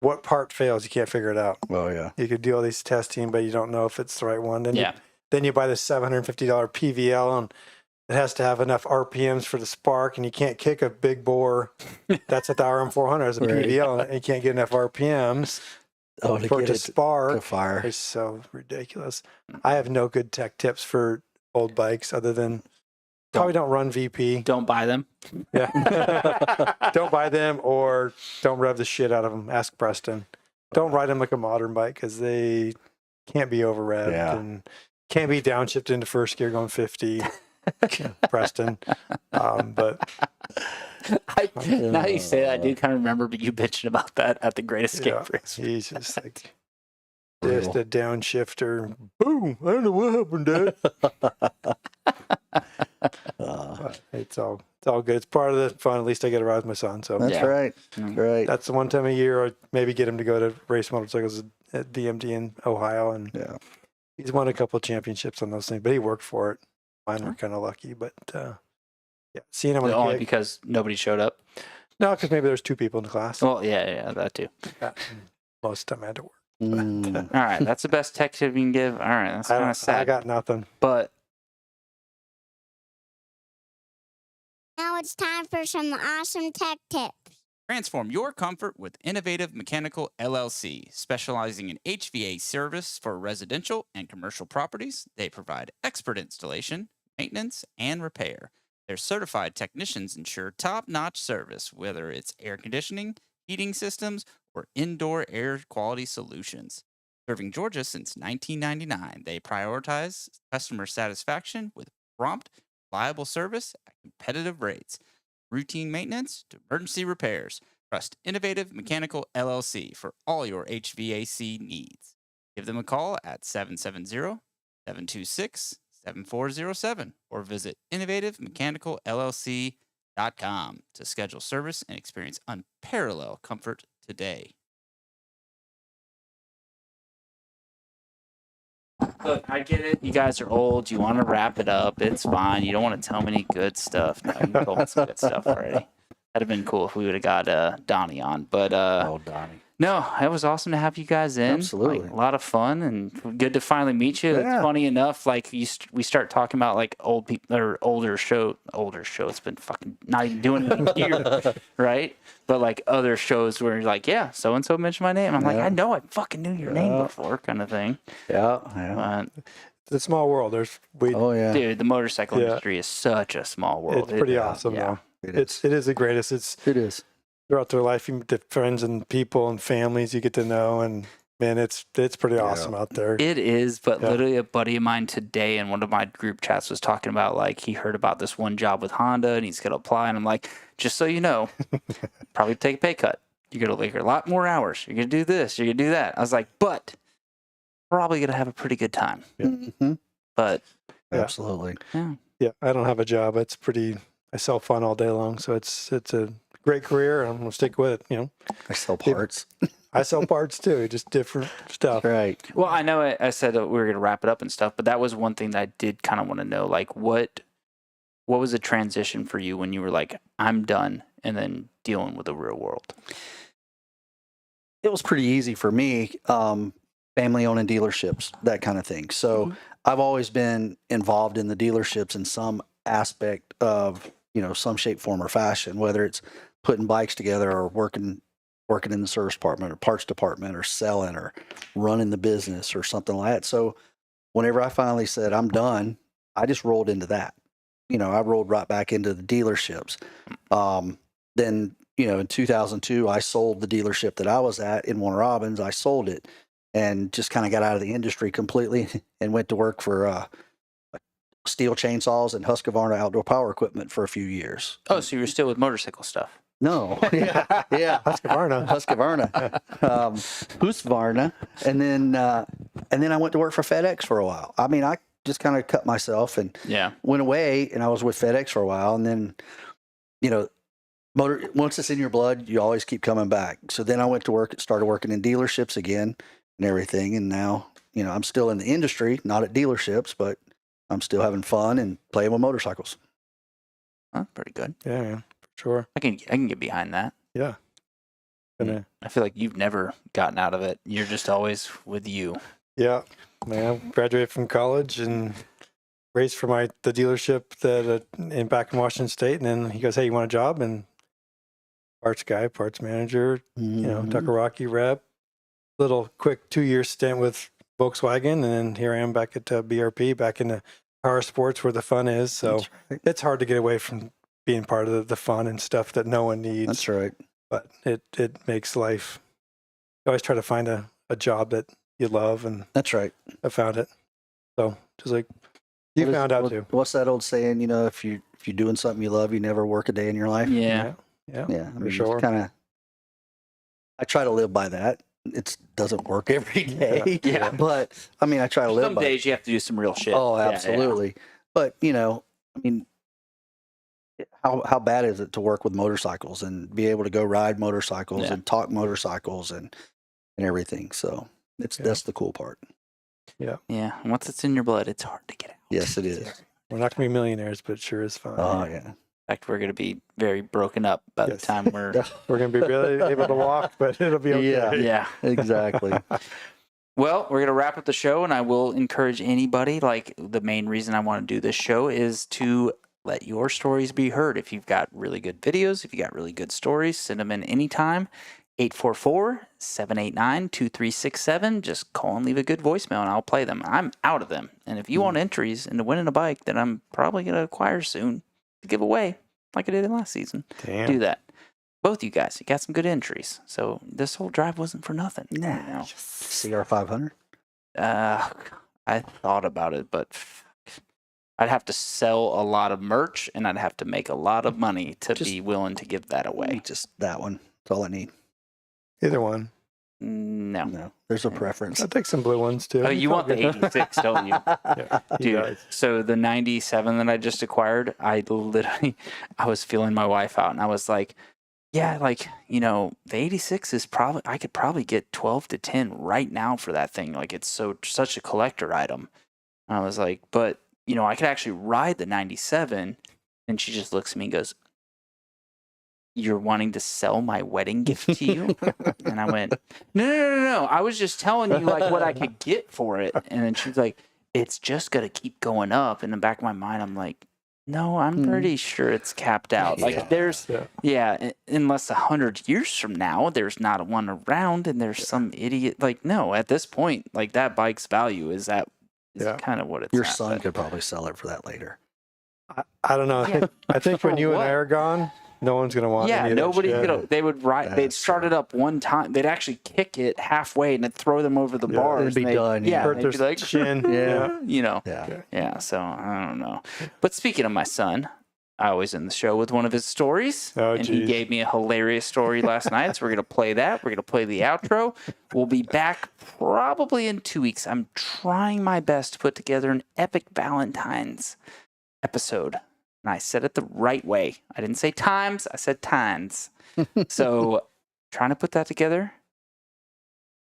what part fails, you can't figure it out. Oh yeah. You could do all these testing, but you don't know if it's the right one. Then Yeah. then you buy the $750 PVL and it has to have enough RPMs for the spark, and you can't kick a big bore. That's at the RM400 as a Right. PVL, and you can't get enough RPMs Oh, to for it get to it to spark. fire. It's so ridiculous. I have no good tech tips for old bikes other than probably don't run VP. Don't buy them. Yeah. Don't buy them or don't rev the shit out of them. Ask Preston. Don't ride them like a modern bike because they can't be over revved Yeah. and can't be downshifted into first gear going 50. Preston. But Now you say that, I do kind of remember you bitching about that at the Great Escape yeah, race. he's just like just a downshifter. Boom! I don't know what happened, Dad. But it's all good. It's part of the fun. At least I get to ride with my son. So That's Yeah. right. Mm. Right. that's the one time a year I maybe get him to go to race motorcycles at DMD in Ohio, and Yeah. he's won a couple of championships on those things. But he worked for it. Mine were kind of lucky, but yeah, seeing him on Only the gig. because nobody showed up. No, because maybe there's two people in the class. Well, yeah, that too. Yeah, most of the time I had to work. Mm. All right, that's the best tech tip you can give. All right, that's kind of I sad. got nothing. But Now it's time for some awesome tech tips. Transform your comfort with Innovative Mechanical LLC, specializing in HVAC service for residential and commercial properties. They provide expert installation, maintenance, and repair. Their certified technicians ensure top-notch service, whether it's air conditioning, heating systems, or indoor air quality solutions. Serving Georgia since 1999, they prioritize customer satisfaction with prompt, reliable service at competitive rates. Routine maintenance to emergency repairs. Trust Innovative Mechanical LLC for all your HVAC needs. Give them a call at 770-726-7407 or visit innovativemechanical.llc.com to schedule service and experience unparalleled comfort today. look, I get it. You guys are old. You want to wrap it up. It's fine. You don't want to tell me any good stuff. No, you told me some good stuff already. That'd have been cool if we would have got Donnie on. But Oh, Donnie. No, it was awesome to have you guys in. Absolutely. Like, a lot of fun and good to finally meet you. Yeah. It's funny enough, like we start talking about like old people or older show. It's been fucking not even doing it in a year, right? But like other shows where you're like, yeah, so and so mentioned my name. I'm like, Yeah. I know I fucking knew your name before, kind of thing. Yeah. It's a small world. Oh yeah. Dude, the motorcycle industry is such a small world. It's pretty awesome, though. It is the greatest. It is. Throughout their life, you meet the friends and people and families you get to know, and man, it's pretty awesome out there. It is, but literally a buddy of mine today in one of my group chats was talking about like he heard about this one job with Honda and he's gonna apply, and I'm like, just so you know, probably take a pay cut. You're gonna work a lot more hours. You're gonna do this. You're gonna do that. I was like, but probably gonna have a pretty good time. Yeah. Mm-hmm. But absolutely. Yeah, I don't have a job. It's pretty. I sell fun all day long, so it's a great career. I'm gonna stick with it. You know, I sell parts. I sell parts too, just different stuff. Right. Well, I know I said that we were gonna wrap it up and stuff, but that was one thing that I did kind of want to know. Like, what was the transition for you when you were like, I'm done, and then dealing with the real world? It was pretty easy for me. Family owning dealerships, that kind of thing. So I've always been involved in the dealerships in some aspect of, some shape, form, or fashion, whether it's putting bikes together or working in the service department or parts department or selling or running the business or something like that. So whenever I finally said I'm done, I just rolled into that. I rolled right back into the dealerships. Then, in 2002, I sold the dealership that I was at in Warner Robins. I sold it and just kind of got out of the industry completely and went to work for steel chainsaws and Husqvarna outdoor power equipment for a few years. Oh, so you were still with motorcycle stuff? No, yeah, Husqvarna, Husqvarna, and then I went to work for FedEx for a while. I mean, I just kind of cut myself and went away, and I was with FedEx for a while, and then, once it's in your blood, you always keep coming back. So then I went to work, started working in dealerships again and everything, and now, I'm still in the industry, not at dealerships, but I'm still having fun and playing with motorcycles. Huh, pretty good. Yeah, for sure. I can get behind that. Yeah. I feel like you've never gotten out of it. You're just always with you. Yeah, man. I graduated from college and raced for the dealership that back in Washington State, and then he goes, "Hey, you want a job?" And parts guy, parts manager, Tucker Rocky rep. Little quick 2-year stint with Volkswagen, and then here I am back at BRP, back in the power sports where the fun is. So it's hard to get away from being part of the fun and stuff that no one needs. That's right. But it makes life. You always try to find a job that you love, and that's right. I found it. So just like you found out too. What's that old saying? If you're doing something you love, you never work a day in your life. Yeah. I mean, for sure. I try to live by that. It doesn't work every day. Yeah. But I mean, I try to live Some by days you have to do some real shit. Oh, absolutely. But I mean, how bad is it to work with motorcycles and be able to go ride motorcycles and talk motorcycles and everything? So that's the cool part. Yeah. Yeah. Once it's in your blood, it's hard to get out. Yes, it is. We're not going to be millionaires, but it sure is fun. Oh, yeah. In fact, we're going to be very broken up by the time we're going to be really able to walk, but it'll be okay. Yeah, exactly. Well, we're going to wrap up the show, and I will encourage anybody, like the main reason I want to do this show is to let your stories be heard. If you've got really good videos, if you got really good stories, send them in anytime. 844-789-2367. Just call and leave a good voicemail, and I'll play them. I'm out of them. And if you want entries into winning a bike that I'm probably going to acquire soon to give away, like I did in last season, do that. Both you guys, you got some good entries. So this whole drive wasn't for nothing. Nah. CR500? I thought about it, but I'd have to sell a lot of merch, and I'd have to make a lot of money to be willing to give that away. Just that one. That's all I need. Either one. No. There's a preference. I'll take some blue ones too. Oh, you want the 86, don't you? Yeah, dude. So the 97 that I just acquired, I was feeling my wife out, and I was like, yeah, the 86 is I could probably get 12 to 10 right now for that thing. Like, it's such a collector item. And I was like, but, I could actually ride the 97. And she just looks at me and goes, you're wanting to sell my wedding gift to you? And I went, no. I was just telling you like what I could get for it. And then she's like, it's just going to keep going up. In the back of my mind, I'm like, no, I'm pretty sure it's capped out. Like there's, unless 100 years from now, there's not one around and there's some idiot. Like, no, at this point, like that bike's value is kind of what it's Your at, son could probably sell it for that later. I don't know. I think when you and I are gone, no one's going to want any of that nobody's shit. gonna. They would ride. They'd start it up one time. They'd actually kick it halfway and then throw them over the bars. It'd be done. Yeah, Hurt they'd their be like, chin. you know. Yeah. So I don't know. But speaking of my son, I was in the show with one of his stories, and he gave me a hilarious story last night. So we're gonna play that. We're gonna play the outro. We'll be back probably in 2 weeks. I'm trying my best to put together an epic Valentine's episode. And I said it the right way. I didn't say times. I said tines. So trying to put that together.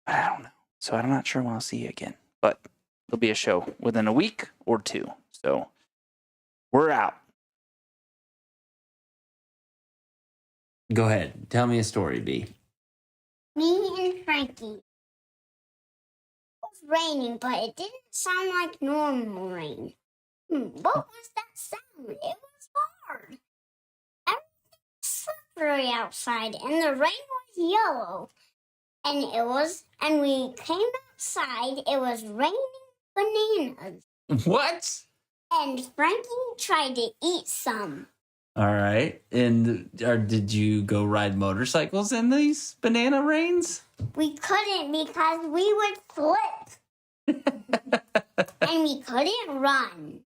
But I don't know. So I'm not sure when I'll see you again. But there'll be a show within a week or two. So we're out. Go ahead. Tell me a story, B. Me and Frankie. It was raining, but it didn't sound like normal rain. What was that sound? It was hard. Everything was slippery outside, and the rain was yellow. And we came outside, it was raining bananas. What? And Frankie tried to eat some. All right. And did you go ride motorcycles in these banana rains? We couldn't because we would flip. And we couldn't run.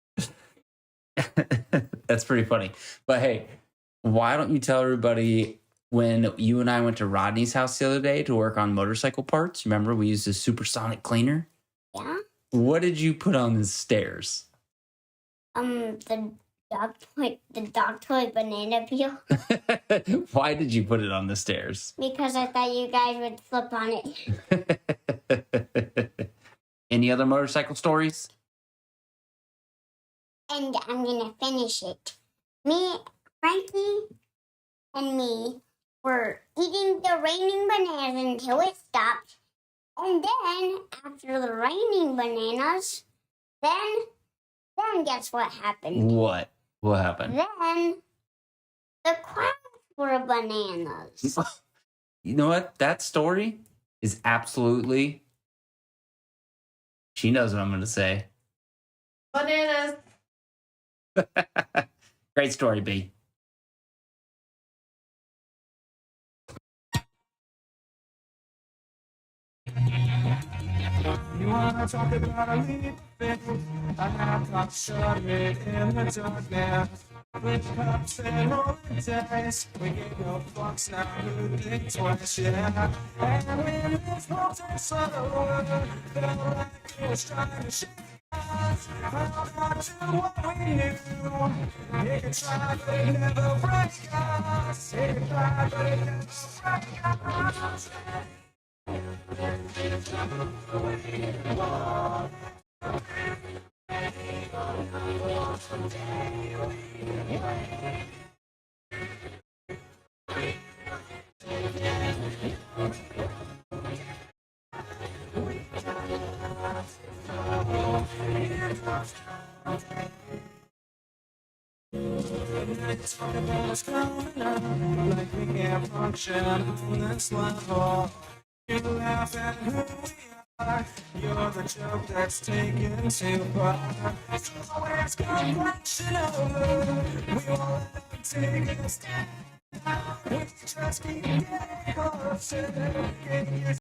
That's pretty funny. But hey, why don't you tell everybody when you and I went to Rodney's house the other day to work on motorcycle parts? Remember we used a supersonic cleaner? Yeah. What did you put on the stairs? The dog toy banana peel. Why did you put it on the stairs? Because I thought you guys would flip on it. Any other motorcycle stories? And I'm gonna finish it. Frankie and me were eating the raining bananas until it stopped. And then, after the raining bananas, then guess what happened? What? What happened? Then the clouds were bananas. You know what? That story is absolutely... She knows what I'm going to say. Bananas. Great story, B. You wanna talk about a leap thing? I have not shut it in the darkness. With cups and holidays, we get no fucks now. Who think twice, yeah? And when this whole takes slow, felt like it was trying to shake us. Held on to what we knew. It could try, but it never break us. It could try, but it never break us. It's talk about what's going on, like we can't function on this level. You laugh at who we are. You're the joke that's taken too far. So it's crashing over. We won't let it take us down. We just keep getting closer.